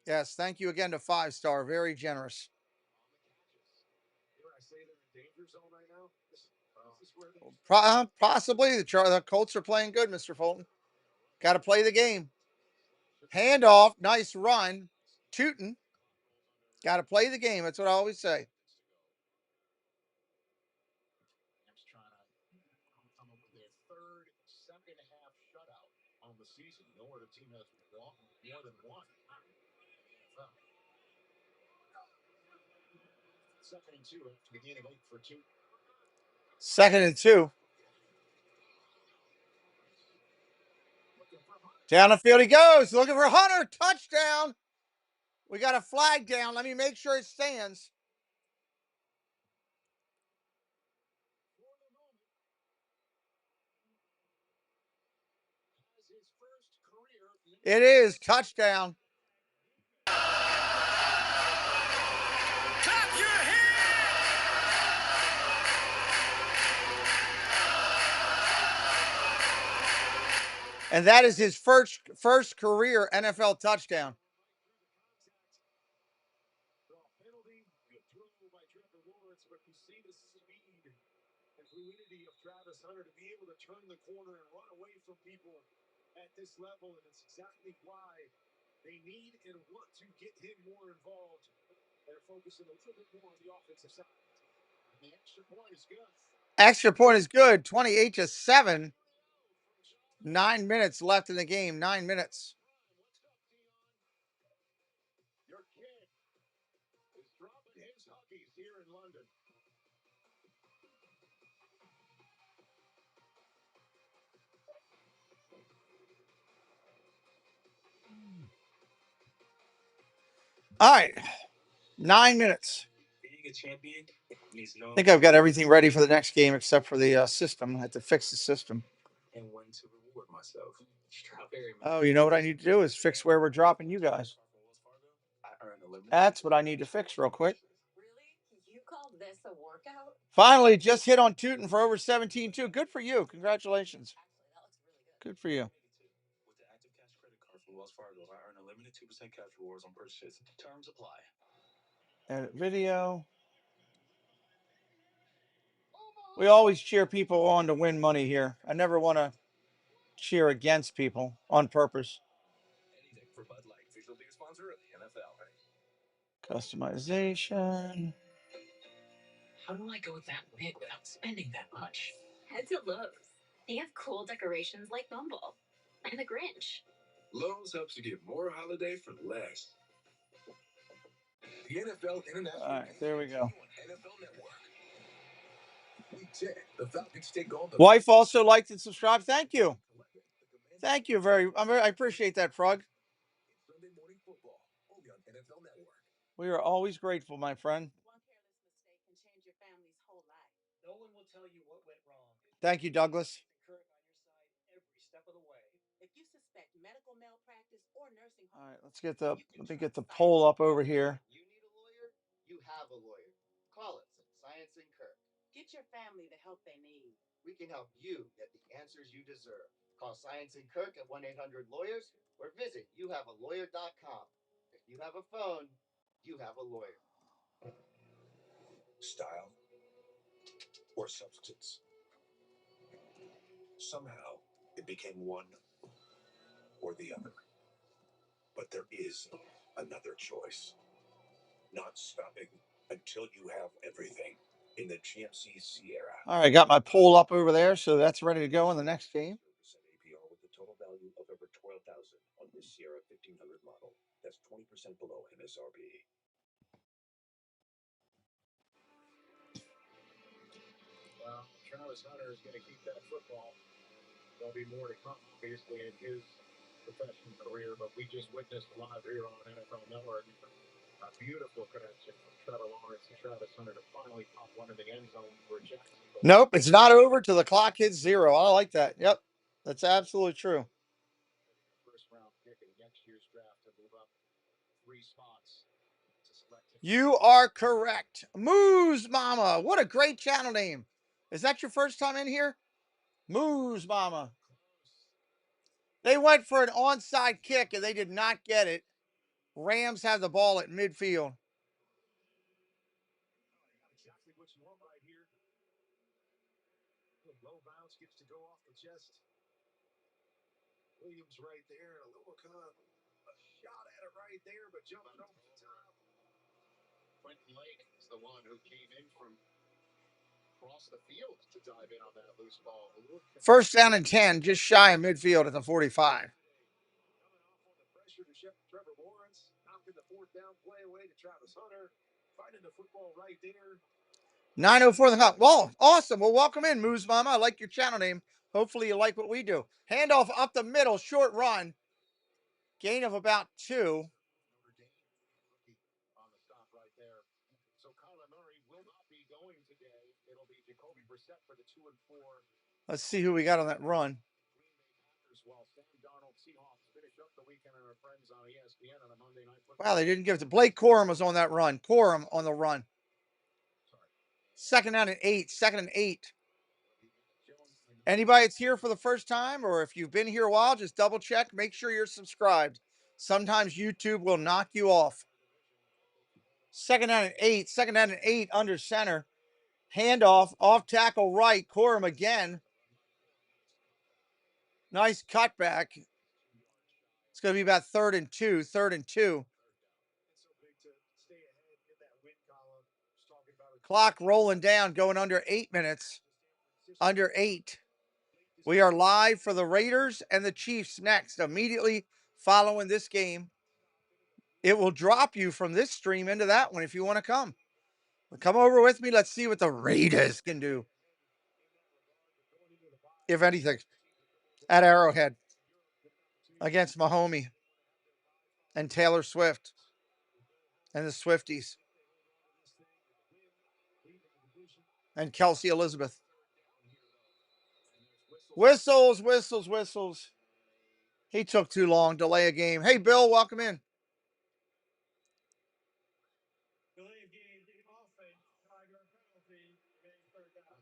Yes, thank you again to 5-star. Very generous. Dare I say they're in danger zone right now? This is where they... Possibly. The Colts are playing good, Mr. Fulton. Got to play the game. Handoff. Nice run. Tootin'. Got to play the game. That's what I always say. Trying to come up with their 3rd second-half shutout on the season. No other team has won more than 1. 2nd and 2 after the gain of 8 for 2. 2nd and 2. Down the field he goes. Looking for Hunter. Touchdown. We got a flag down. Let me make sure it stands. It is touchdown. And that is his first career NFL touchdown. Penalty, good throw by Trevor Lawrence, but you see the speed and fluidity of Travis Hunter to be able to turn the corner and run away from people at this level, and it's exactly why they need and want to get him more involved. They're focusing a little bit more on the offensive side. And the extra point is good. Extra point is good. 28-7. 9 minutes left in the game. 9 minutes. Your kid is dropping his huggies here in London. All right. 9 minutes. Being a champion means I knowing think I've got everything ready for the next game except for the system. I had to fix the system. and when to reward myself. Strawberry Oh, you know what I need to do is fix where we're dropping you guys. I earn a limited. That's what I need to fix real quick. Really? You call this a workout? Finally, just hit on Tootin for over 17-2. Good for you. Congratulations. Actually, that looks really good. Good for you. With the active cash credit card from Wells Fargo, I earn a limited 2% cash rewards on purchases. Terms apply. Edit video. We always cheer people on to win money here. I never want to cheer against people on purpose. Anything for Bud Light, official beer sponsor of the NFL. Customization. How do I go that big without spending that much? Head to Lowe's. They have cool decorations like Bumble and the Grinch. Lowe's helps you get more holiday for less. The NFL International. All right, there we go. NFL Network. Week 10, the Falcons take on the Wife also liked and subscribed. Thank you. Thank you I appreciate that, Frog. Sunday Morning Football, only on NFL Network. We are always grateful, my friend. One careless mistake can change your family's whole life. No one will tell you what went wrong. Thank you, Douglas. Kirk on your side every step of the way. If you suspect medical malpractice or nursing home, All right, let me get the poll up over here. You need a lawyer? You have a lawyer. Call us at Science and Kirk. get your family the help they need. We can help you get the answers you deserve. Call Science and Kirk at 1-800-LAWYERS or visit youhavealawyer.com. If you have a phone, you have a lawyer. Style or substance. Somehow it became one or the other. But there is another choice. Not stopping until you have everything in the GMC Sierra. All right, I got my poll up over there, so that's ready to go in the next game. APR with a total value of over $12,000 on this Sierra 1500 model. That's 20% below MSRP. Well, Travis Hunter is going to keep that football. There'll be more to come, obviously, in his professional career, but we just witnessed live here on NFL Network a beautiful connection from Trevor Lawrence and Travis Hunter to finally pop one in the end zone for Jacksonville. Nope, it's not over till the clock hits 0. I like that. Yep, that's absolutely true. First round pick in next year's draft to move up 3 spots to select him. You are correct. Moose Mama. What a great channel name. Is that your first time in here? Moose Mama. They went for an onside kick and they did not get it. Rams have the ball at midfield. Exactly what you want right here. The low bounce gets to go off the chest. Williams right there. A little kind of a shot at it right there, but jumping over the top. Quentin Lake is the one who came in from across the field to dive in on that loose ball. First down and 10, just shy of midfield at the 45. Coming off on the pressure to Trevor Lawrence, knocking the 4th down play away to Travis Hunter, finding the football right there. 9:04 the clock. Well, awesome. Well, welcome in, Moose Mama. I like your channel name. Hopefully you like what we do. Handoff up the middle, short run. Gain of about 2. On the stop right there. So Kyler Murray will not be going today. It'll be Jacoby Brissett for the 2 and 4. Let's see who we got on that run. While Sam Darnold Seahawks finish up the weekend and our friends on ESPN on a Monday night football. Wow, they didn't give it to Blake Corum was on that run. Corum on the run. Second down and 8. Second and 8. Anybody that's here for the first time, or if you've been here a while, just double check. Make sure you're subscribed. Sometimes YouTube will knock you off. Second down and 8. Second down and 8 under center. Handoff, off tackle right. Corum again. Nice cutback. It's going to be about 3rd and 2. 3rd and 2. Clock rolling down, going under 8 minutes. Under 8. We are live for the Raiders and the Chiefs next. Immediately following this game, it will drop you from this stream into that one if you want to come. But come over with me. Let's see what the Raiders can do, if anything, at Arrowhead against my homie and Taylor Swift and the Swifties and Kelsey Elizabeth. Whistles, whistles, whistles. He took too long. Delay a game. Hey, Bill, welcome in.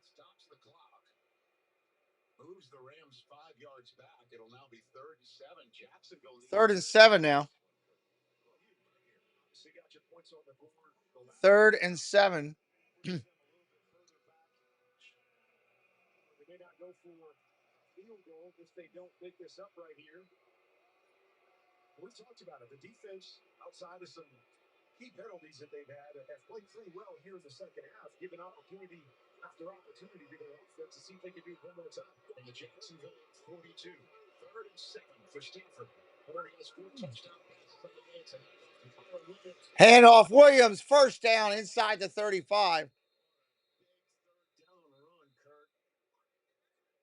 Stops the clock. Moves the Rams 5 yards back. It'll now be 3rd and 7. Jacksonville. 3rd and 7 now. 3rd and 7. They may not go for field goal if they don't pick this up right here. We talked about it. The defense, outside of some key penalties that they've had, have played pretty well here in the second half, giving opportunity after opportunity to their offense to see if they can do it one more time. And the Jacksonville 42. 3rd and 7 for Stanford. Murray has 4 touchdown passes on the day tonight. Handoff Williams, first down inside the 35.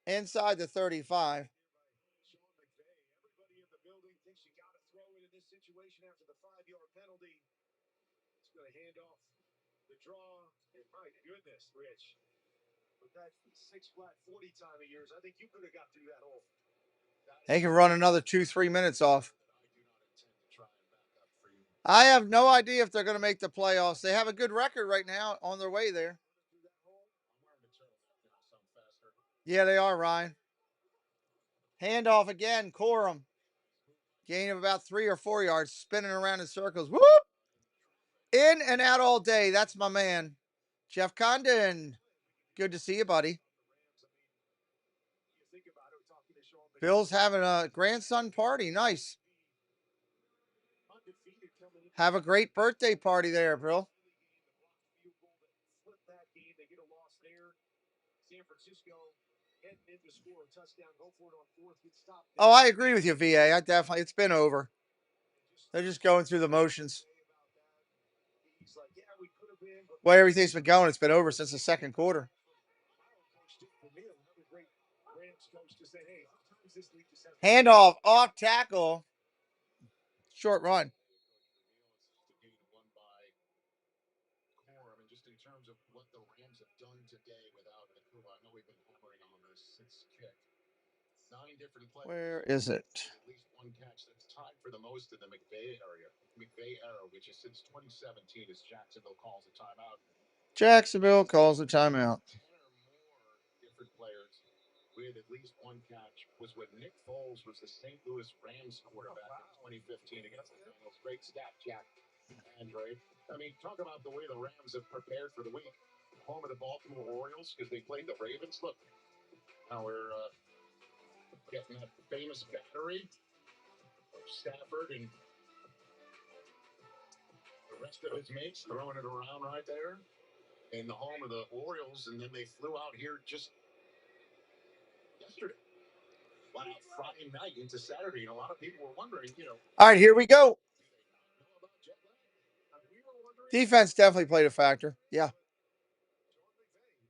Inside the 35. Everybody in the building thinks you got to throw it in this situation after the 5-yard penalty. It's going to hand off the draw. And my goodness, Rich, with that 6-flat 40 time of yours, I think you could have got through that hole. They can run another 2-3 minutes off. I have no idea if they're going to make the playoffs. They have a good record right now on their way there. Yeah, they are, Ryan. Handoff again, Corum. Gain of about 3 or 4 yards, spinning around in circles. Whoop! In and out all day. That's my man, Jeff Condon. Good to see you, buddy. Bill's having a grandson party. Nice. Have a great birthday party there, Bill. Oh, I agree with you, VA. It's been over. They're just going through the motions. Well, everything's been going. It's been over since the second quarter. Handoff, off tackle. Short run. Just in terms of what the Rams have done today without Akuba, I know we've been hammering on this since kick. 9 different players. Where is it? At least one catch that's tied for the most in the McVay era, which is since 2017 as Jacksonville calls a timeout. Jacksonville calls a timeout. 10 or more different players with at least one catch was when Nick Foles was the St. Louis Rams quarterback in 2015 against the Bengals. Great stat, Jack. Andre. I mean, talk about the way the Rams have prepared for the week. Home of the Baltimore Orioles because they played the Ravens. Look, now we're getting that famous battery of Stafford and the rest of his mates throwing it around right there in the home of the Orioles, and then they flew out here just yesterday. Went out Friday night into Saturday, and a lot of people were wondering, All right, here we go. Defense definitely played a factor. Yeah.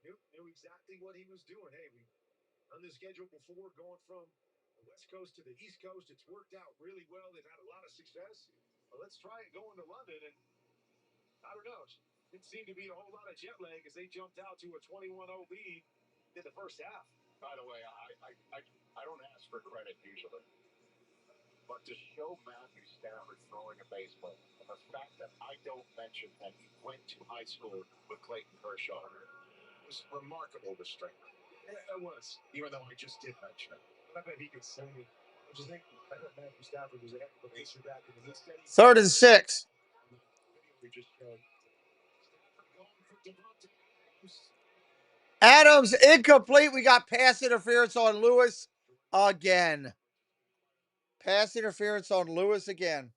Knew exactly what he was doing. Hey, we on the schedule before going from the West Coast to the East Coast. It's worked out really well. They've had a lot of success. Well, let's try it going to London. And I don't know. It seemed to be a whole lot of jet lag as they jumped out to a 21-0 lead in the first half. By the way, I don't ask for credit usually. But to show Matthew Stafford throwing a baseball, and the fact that I don't mention that he went to high school with Clayton Kershaw was remarkable restraint. That was, even though I just did mention it. But I bet he could say, I just think I bet Matthew Stafford was a heck of a pacer back in the steady. 3rd and 6. Video we just showed. Stafford going for Devontae Adams. Adams incomplete. We got pass interference on Lewis again. Pass interference on Lewis again.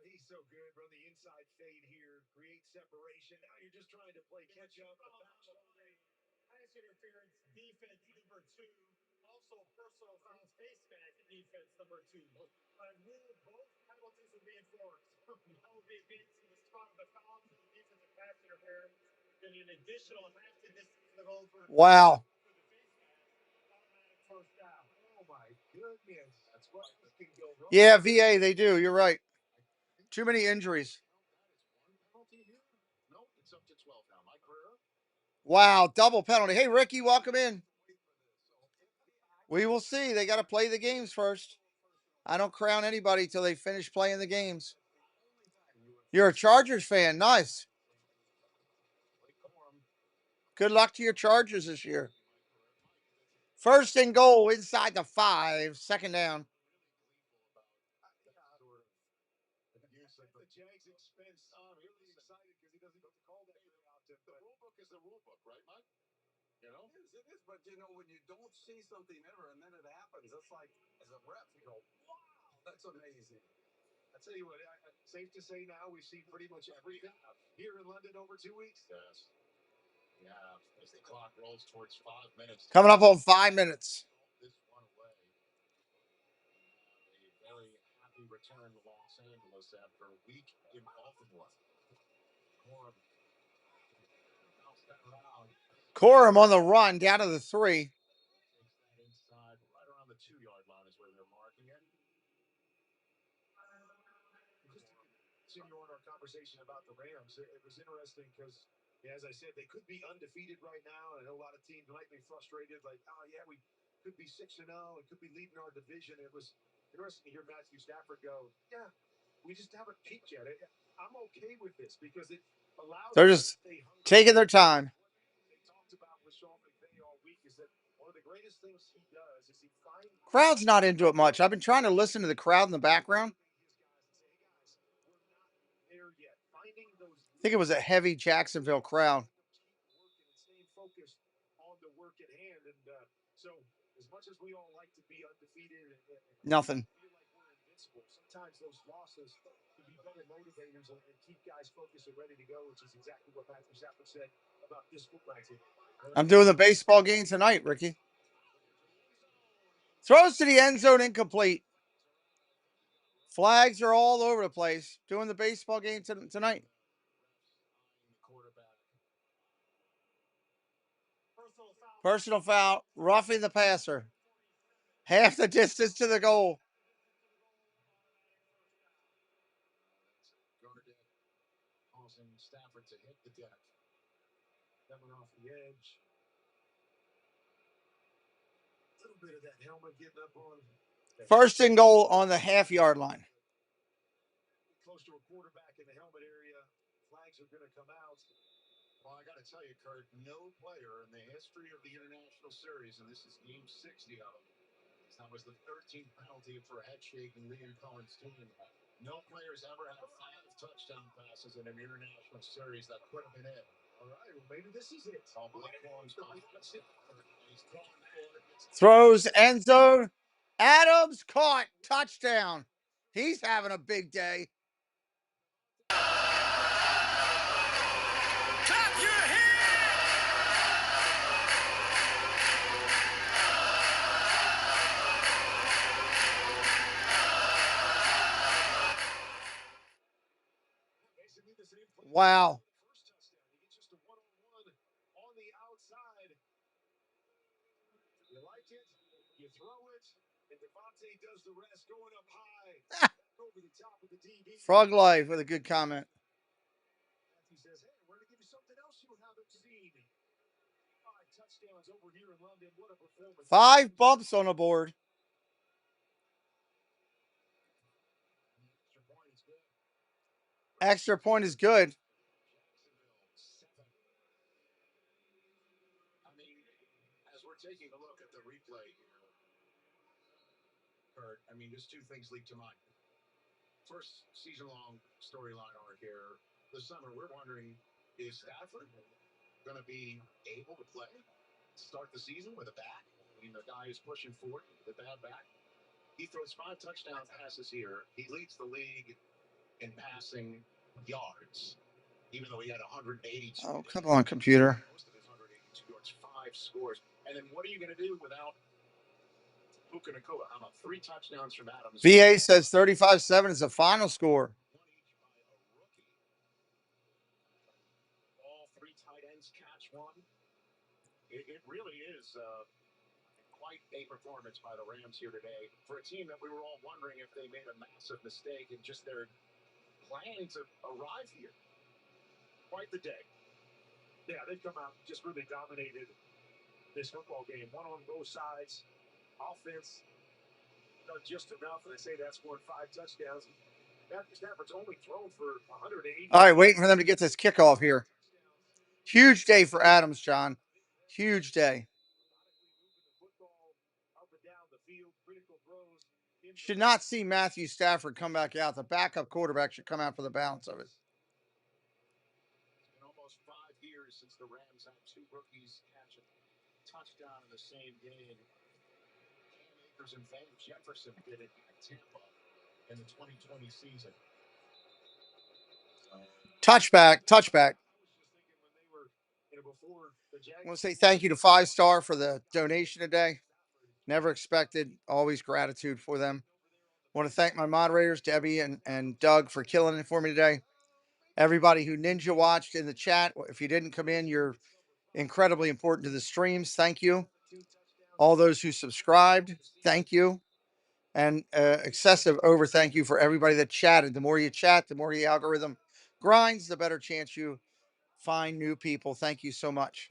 He's so good. Run the inside fade here. Create separation. Now you're just trying to play catch up. Pass interference defense number 2. Also personal fouls face mask defense number 2. I rule both penalties will be enforced. All the advance in the spot of the foul for the defensive pass interference. And an additional half the distance to the goal for Wow. the face mask. Automatic first down. Oh my goodness. That's what can go wrong. Yeah, VA, they do. You're right. Too many injuries. No, it's up to 12 now. Mike Herrera. Wow, double penalty. Hey, Ricky, welcome in. We will see. They got to play the games first. I don't crown anybody till they finish playing the games. You're a Chargers fan. Nice. Good luck to your Chargers this year. 1st and goal inside the 5. 2nd down. The Jags expense. Really excited because he doesn't get to call that very often. The rule book is the rule book, right, Mike? You know? It is, but you know, when you don't see something ever and then it happens, it's like, as a ref, you go, wow, that's amazing. I tell you what, safe to say now we've seen pretty much everything here in London over 2 weeks. Yes. Yeah, as the clock rolls towards 5 minutes. Coming up on 5 minutes. This one away. A very happy return to Los Angeles after a week in Baltimore. Corum on the run down to the 3. Inside, right around the 2-yard line is where they're marking it. Continue on our conversation about the Rams. It was interesting because, as I said, they could be undefeated right now. And I know a lot of teams might be frustrated, like, oh yeah, we could be 6-0 and could be leading our division. It was interesting to hear Matthew Stafford go, yeah, we just haven't peaked yet. I'm okay with this because it allows. They're just taking their time. They talked about with Sean McVay all week is that one of the greatest things he does is he finds. Crowd's not into it much. I've been trying to listen to the crowd in the background. I think it was a heavy Jacksonville crowd. Staying focused on the work at hand, and so as much as we all like to be undefeated, and Nothing. feel like we're invincible, sometimes those losses can be better motivators and keep guys focused and ready to go, which is exactly what Matthew Stafford said about this football team. I'm doing the baseball game tonight, Ricky. Throws to the end zone, incomplete. Flags are all over the place. Doing the baseball game tonight. Personal foul, roughing the passer. Half the distance to the goal. Causing Stafford to hit the deck. Coming off the edge. A little bit of that helmet getting up on. 1st and goal on the half-yard line. Close to a quarterback in the helmet area. Flags are going to come out. Well, I got to tell you, Kurt, no player in the history of the International Series, and this is game 60 of them. That was the 13th penalty for a head shake in Liam Cohen's team. No player's ever had 5 touchdown passes in an international series that could have been it. All right, well, maybe this is it. Throws end zone. Adams caught. Touchdown. He's having a big day. Clap your hands! Wow. First touchdown. He gets just a one-on-one on the outside. You like it, you throw it, and Devontae does the rest going up high. Over the top of the DB. Frog Life with a good comment. Matthew says, hey, we're going to give you something else you haven't seen. 5 touchdowns over here in London. What a performance. 5 bumps on the board. Extra point is good. we're taking a look at the replay here, Kurt, I mean, just two things leap to mind. First season-long storyline arc here this summer. We're wondering, is Stafford going to be able to play, start the season with a back? I mean, the guy is pushing 40 with a bad back. He throws 5 touchdown passes here. He leads the league in passing yards, even though he had 182. Oh, come on, computer. Most of his 182 yards, 5 scores. And then what are you going to do without Puka Nacua? How about 3 touchdowns from Adams? VA says 35-7 is the final score. All 3 tight ends catch one. It really is quite a performance by the Rams here today for a team that we were all wondering if they made a massive mistake in just their planning to arrive here. Quite the day. Yeah, they've come out and just really dominated this football game. One on both sides. Offense done just enough, and they say that's scored 5 touchdowns. Matthew Stafford's only thrown for 180. All right, waiting for them to get this kickoff here. Huge day for Adams, John. Huge day. Should not see Matthew Stafford come back out. The backup quarterback should come out for the balance of it. It's been almost 5 years since the Rams had 2 rookies catch a touchdown in the same game. Cam Akers and Van Jefferson did it at Tampa in the 2020 season. Touchback. I want to say thank you to 5 Star for the donation today. Never expected. Always gratitude for them. I want to thank my moderators, Debbie and Doug, for killing it for me today. Everybody who Ninja watched in the chat. If you didn't come in, you're incredibly important to the streams. Thank you. All those who subscribed, thank you. And excessive over thank you for everybody that chatted. The more you chat, the more the algorithm grinds, the better chance you find new people. Thank you so much.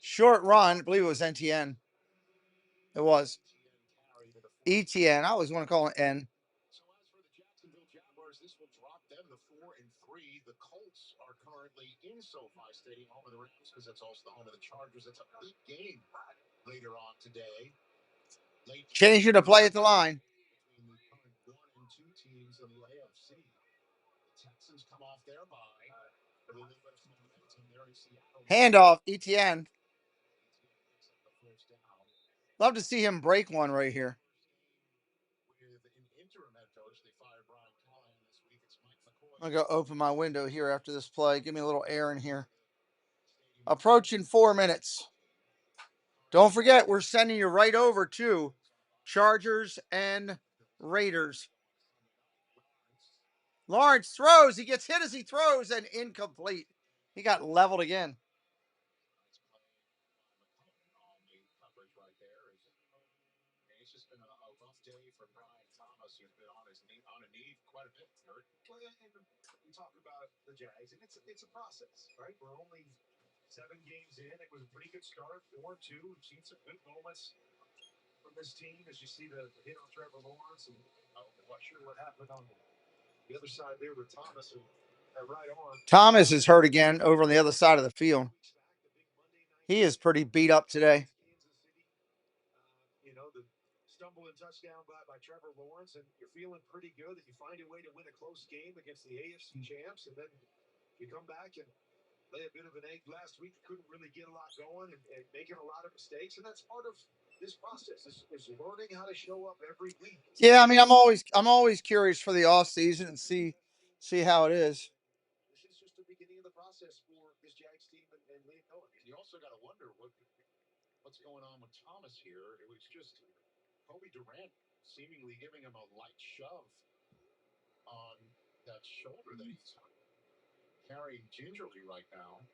Short run, I believe it was NTN. It was ETN. I always want to call it N. So as for the Jacksonville Jaguars, this will drop them to 4-3. The Colts are currently in SoFi Stadium, home of the Rams, because that's also the home of the Chargers. That's a big game later on today. Change you to play at the line. Between the current 1 and 2 teams in the AFC. The Texans come off their bye with a little bit of momentum there in Seattle. Handoff, ETN. Love to see him break one right here. I'm going to go open my window here after this play. Give me a little air in here. Approaching 4 minutes. Don't forget, we're sending you right over to Chargers and Raiders. Lawrence throws. He gets hit as he throws and incomplete. He got leveled again. It's just been a rough day for Brian Thomas, who's been on a knee quite a bit. We talk about the Jags, and it's a process, right? We're only 7 games in. It was a pretty good start, 4-2. We've seen some good moments from this team as you see the hit on Trevor Lawrence, and I'm not sure what happened on the other side there with Thomas and right on. Thomas is hurt again over on the other side of the field. He is pretty beat up today. You know, the stumbling touchdown by Trevor Lawrence, and you're feeling pretty good that you find a way to win a close game against the AFC champs, and then you come back and lay a bit of an egg last week. Couldn't really get a lot going and making a lot of mistakes, and that's part of this process is learning how to show up every week. Yeah, I mean, I'm always curious for the off season and see how it is. This is just the beginning of the process for this Jags team and Liam Cohen. And you also got to wonder what's going on with Thomas here. It was just Kobe Durant seemingly giving him a light shove on that shoulder that he's carrying gingerly right now.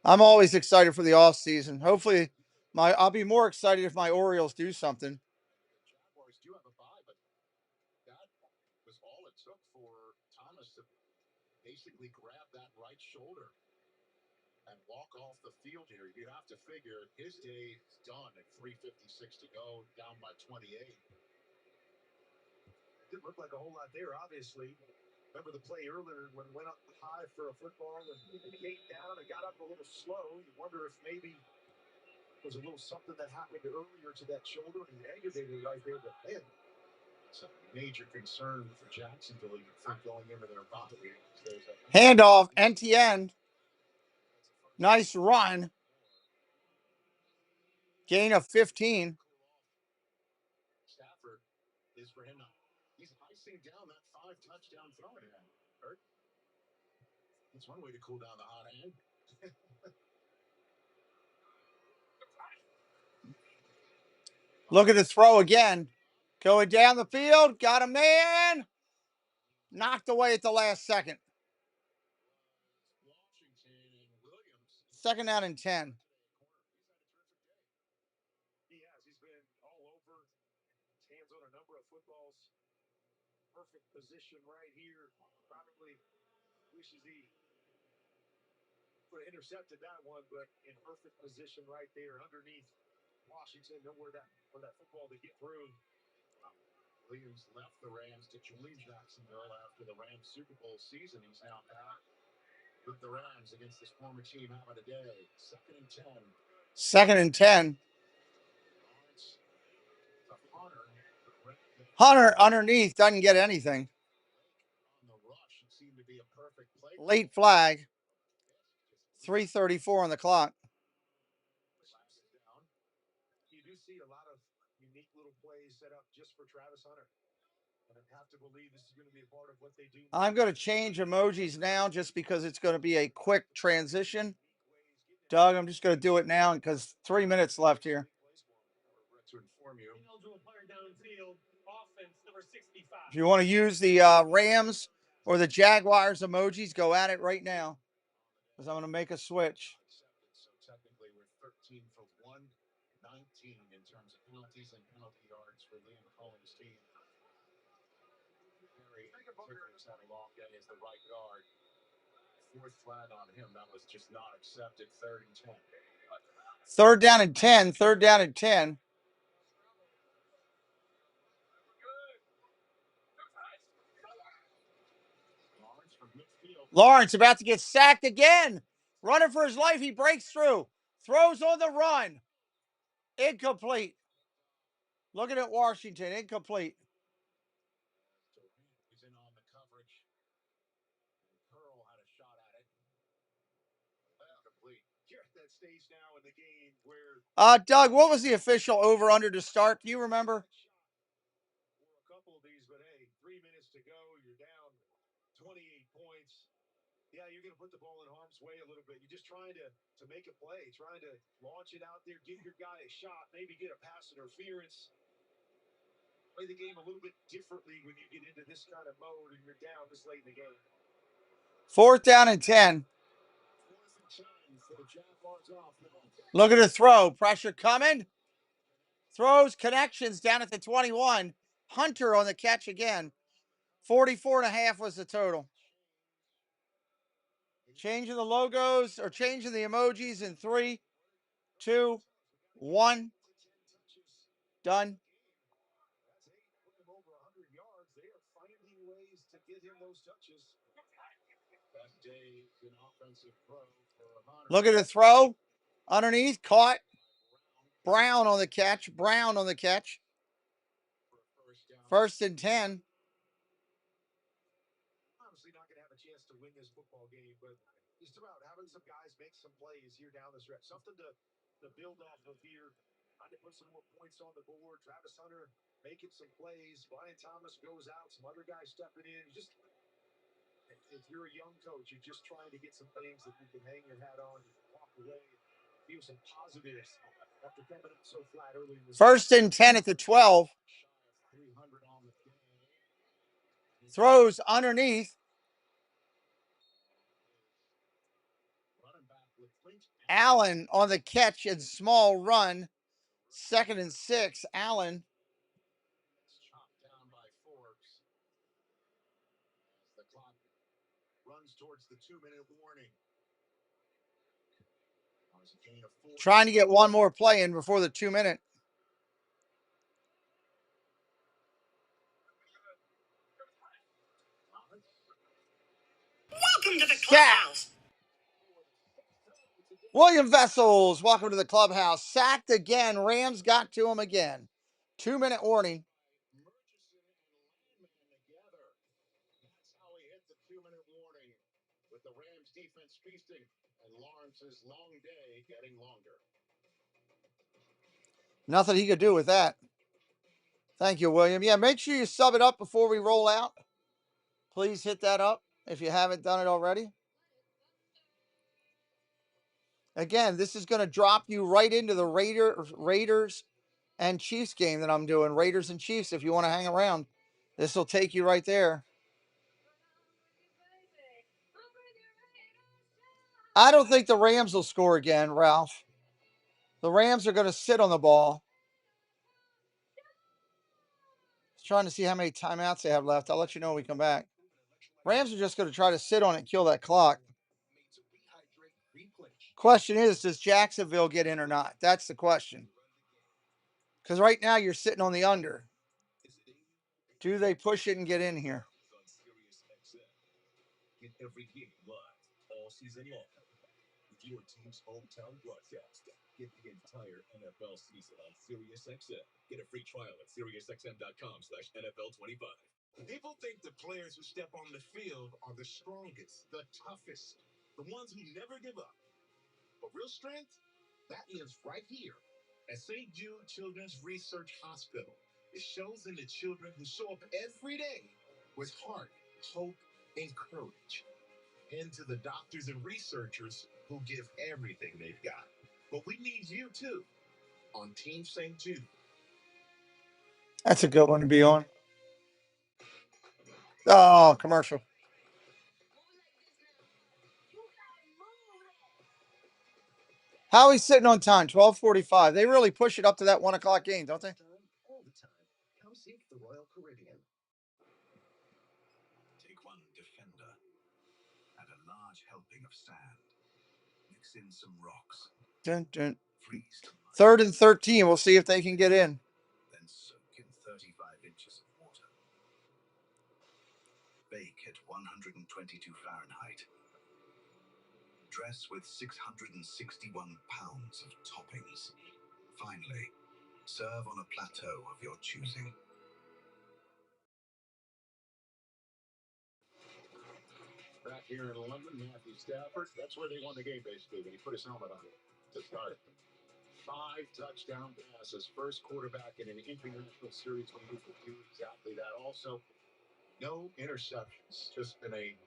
I'm always excited for the off season. Hopefully, I'll be more excited if my Orioles do something. The Jaguars do have a bye, but that was all it took for Thomas to basically grab that right shoulder and walk off the field here. You have to figure his day is done at 3:56 to go, down by 28. Didn't look like a whole lot there, obviously. Remember the play earlier when it went up high for a football and it came down and got up a little slow. You wonder if maybe there was a little something that happened earlier to that shoulder and he aggravated it right there. But man, it's a major concern for Jacksonville. You think going into their bye week. Handoff, NTN. Nice run. Gain of 15. Stafford is for him now. He's icing down that 5 touchdown throw again. It's one way to cool down the hot hand. Look at the throw again. Going down the field. Got a man. Knocked away at the last second. Second down and 10. he has. He's been all over. His hands on a number of footballs. Perfect position right here. Probably wishes he would have intercepted that one, but in perfect position right there underneath Washington. Nowhere for that football to get through. Williams left the Rams to join Jacksonville after the Rams Super Bowl season. He's now back with the Rams against this former team having a day. 2nd and 10. Second and 10. Hunter underneath doesn't get anything. Late flag. 3:34 on the clock. You do see a lot of unique little plays set up just for Travis Hunter. And I have to believe this is going to be a part of what they do. I'm going to change emojis now just because it's going to be a quick transition. Doug, I'm just going to do it now because 3 minutes left here. To inform you. If you want to use the Rams or the Jaguars emojis, go at it right now because I'm going to make a switch. So technically we're 13 for 119 in terms of penalties and penalty yards for Liam Cohen's team. Harry Tickler's had a long day as the right guard. 4th flag on him. That was just not accepted. 3rd and 10. Third down and 10. Third down and 10. Lawrence about to get sacked again. Running for his life. He breaks through. Throws on the run. Incomplete. Looking at Washington. Incomplete. He's in on the coverage. Pearl had a shot at it. Incomplete. That stage now in the game where Doug, what was the official over under to start? Do you remember? For a couple of these, but hey, 3 minutes to go. You're down 28 points. Yeah, you're going to put the ball in harm's way a little bit. You're just trying to make a play, trying to launch it out there, give your guy a shot, maybe get a pass interference. Play the game a little bit differently when you get into this kind of mode and you're down this late in the game. 4th down and 10. 4th and 10 for the Jaguars offense. Look at the throw. Pressure coming. Throws connections down at the 21. Hunter on the catch again. 44.5 was the total. Changing the logos or changing the emojis in 3, 2, 1. Done. That's 8. Put him over 100 yards. They are finding ways to get him those touches. That day is an offensive throw for Hunter. Look at the throw. Underneath. Caught. Brown on the catch. Brown on the catch. 1st and 10. Obviously not going to have a chance to win this football game, but just about having some guys make some plays here down the stretch. Something to build off of here. Trying to put some more points on the board. Travis Hunter making some plays. Brian Thomas goes out. Some other guys stepping in. If you're a young coach, you're just trying to get some things that you can hang your hat on and walk away. Feel some positives after coming up so flat early in this 1st and 10 at the 12. Throws underneath. Allen on the catch and small run. 2nd and 6. Allen. Chopped down by Forbes. As the clock runs towards the 2-minute warning. Trying to get one more play in before the 2-minute. Sacked. William Vessels, welcome to the clubhouse. Sacked again. Rams got to him again. 2-minute warning. That's how he hit the 2-minute warning with the Rams defense feasting and Lawrence's long day getting longer. Nothing he could do with that. Thank you, William. Yeah, make sure you sub it up before we roll out. Please hit that up if you haven't done it already. Again, this is going to drop you right into the Raiders and Chiefs game that I'm doing. Raiders and Chiefs, if you want to hang around. This will take you right there. I don't think the Rams will score again, Ralph. The Rams are going to sit on the ball. Trying to see how many timeouts they have left. I'll let you know when we come back. Rams are just going to try to sit on it and kill that clock. Question is, does Jacksonville get in or not? That's the question. Because right now you're sitting on the under. Do they push it and get in here? Get every game live all season long with your team's hometown broadcast. Get the entire NFL season on SiriusXM. Get a free trial at SiriusXM.com/NFL25. People think the players who step on the field are the strongest, the toughest, the ones who never give up. But real strength, that lives right here at St. Jude Children's Research Hospital. It shows in the children who show up every day with heart, hope, and courage. And to the doctors and researchers who give everything they've got. But we need you too on Team St. Jude. That's a good one to be on. Oh, commercial. How he's sitting on time? 12:45. They really push it up to that 1 o'clock game, don't they? All the time. Come seek the Royal Caribbean. Take one Defender. Add a large helping of sand. Mix in some rocks. Dun, dun. Freeze. 3rd and 13. We'll see if they can get in. Then soak in 35 inches of water. Bake at 122 Fahrenheit. Dress with 661 pounds of toppings. Finally, serve on a plateau of your choosing. Back here in London, Matthew Stafford, that's where they won the game, basically, when he put his helmet on to start. 5 touchdown passes, first quarterback in an international series when he could do exactly that. Also, no interceptions, just been a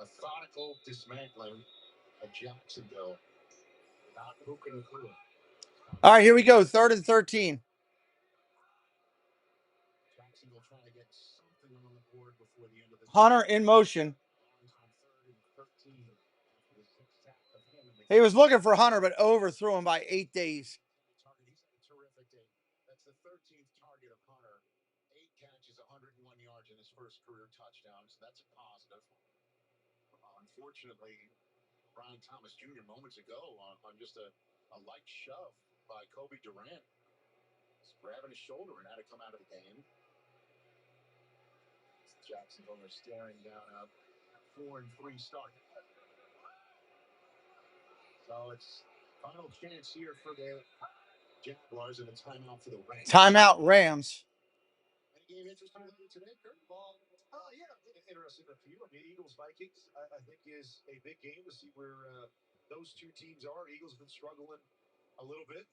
methodical dismantling of Jacksonville without hooking and through. All right, here we go. 3rd and 13. Jacksonville trying to get something on the board before the end of the Hunter in motion. He was looking for Hunter, but overthrew him by 8 days. He's had a terrific day. That's the 13th target of Hunter. 8 catches, 101 yards in his first career touchdown. So that's a positive. Unfortunately, Brian Thomas Jr. moments ago on just a light shove by Kobe Durant. He's grabbing his shoulder and had to come out of the game. Jacksonville are staring down a 4-3 start. So it's final chance here for the Jaguars and a timeout for the Rams. Timeout Rams. Any game interesting today, Kurt? Yeah, interesting a few. I mean, Eagles-Vikings, I think, is a big game to see where those two teams are. Eagles have been struggling a little bit.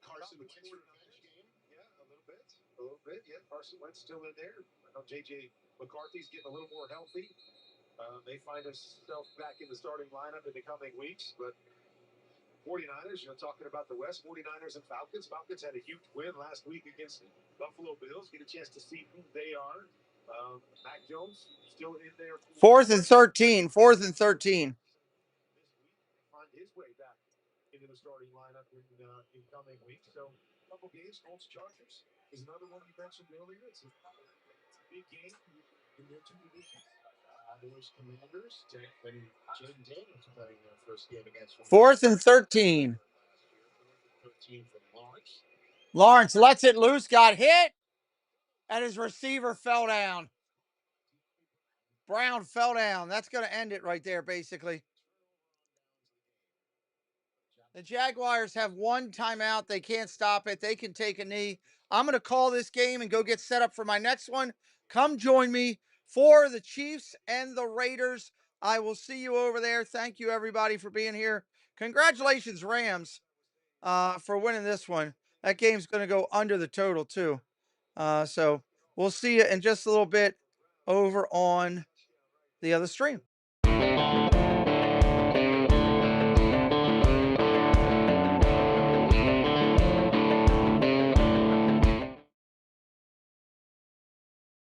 Carson Wentz revenge game. Yeah, a little bit. Yeah, Carson Wentz still in there. I know J.J. McCarthy's getting a little more healthy. May find himself back in the starting lineup in the coming weeks, but 49ers, talking about the West, 49ers and Falcons. Falcons had a huge win last week against Buffalo Bills. Get a chance to see who they are. Mac Jones still in there. 4th and 13. 4th and 13. This week, find his way back into the starting lineup in coming weeks. So, a couple games. Colts Chargers is another one you mentioned earlier. It's a big game in their two divisions. There's Commanders and Jaden Daniels playing their first game against 4th and 13. 13 from Lawrence. Lawrence lets it loose, got hit, and his receiver fell down. Brown fell down. That's going to end it right there, basically. The Jaguars have one timeout. They can't stop it. They can take a knee. I'm going to call this game and go get set up for my next one. Come join me for the Chiefs and the Raiders. I will see you over there. Thank you, everybody, for being here. Congratulations, Rams, for winning this one. That game's going to go under the total, too. So we'll see you in just a little bit over on the other stream.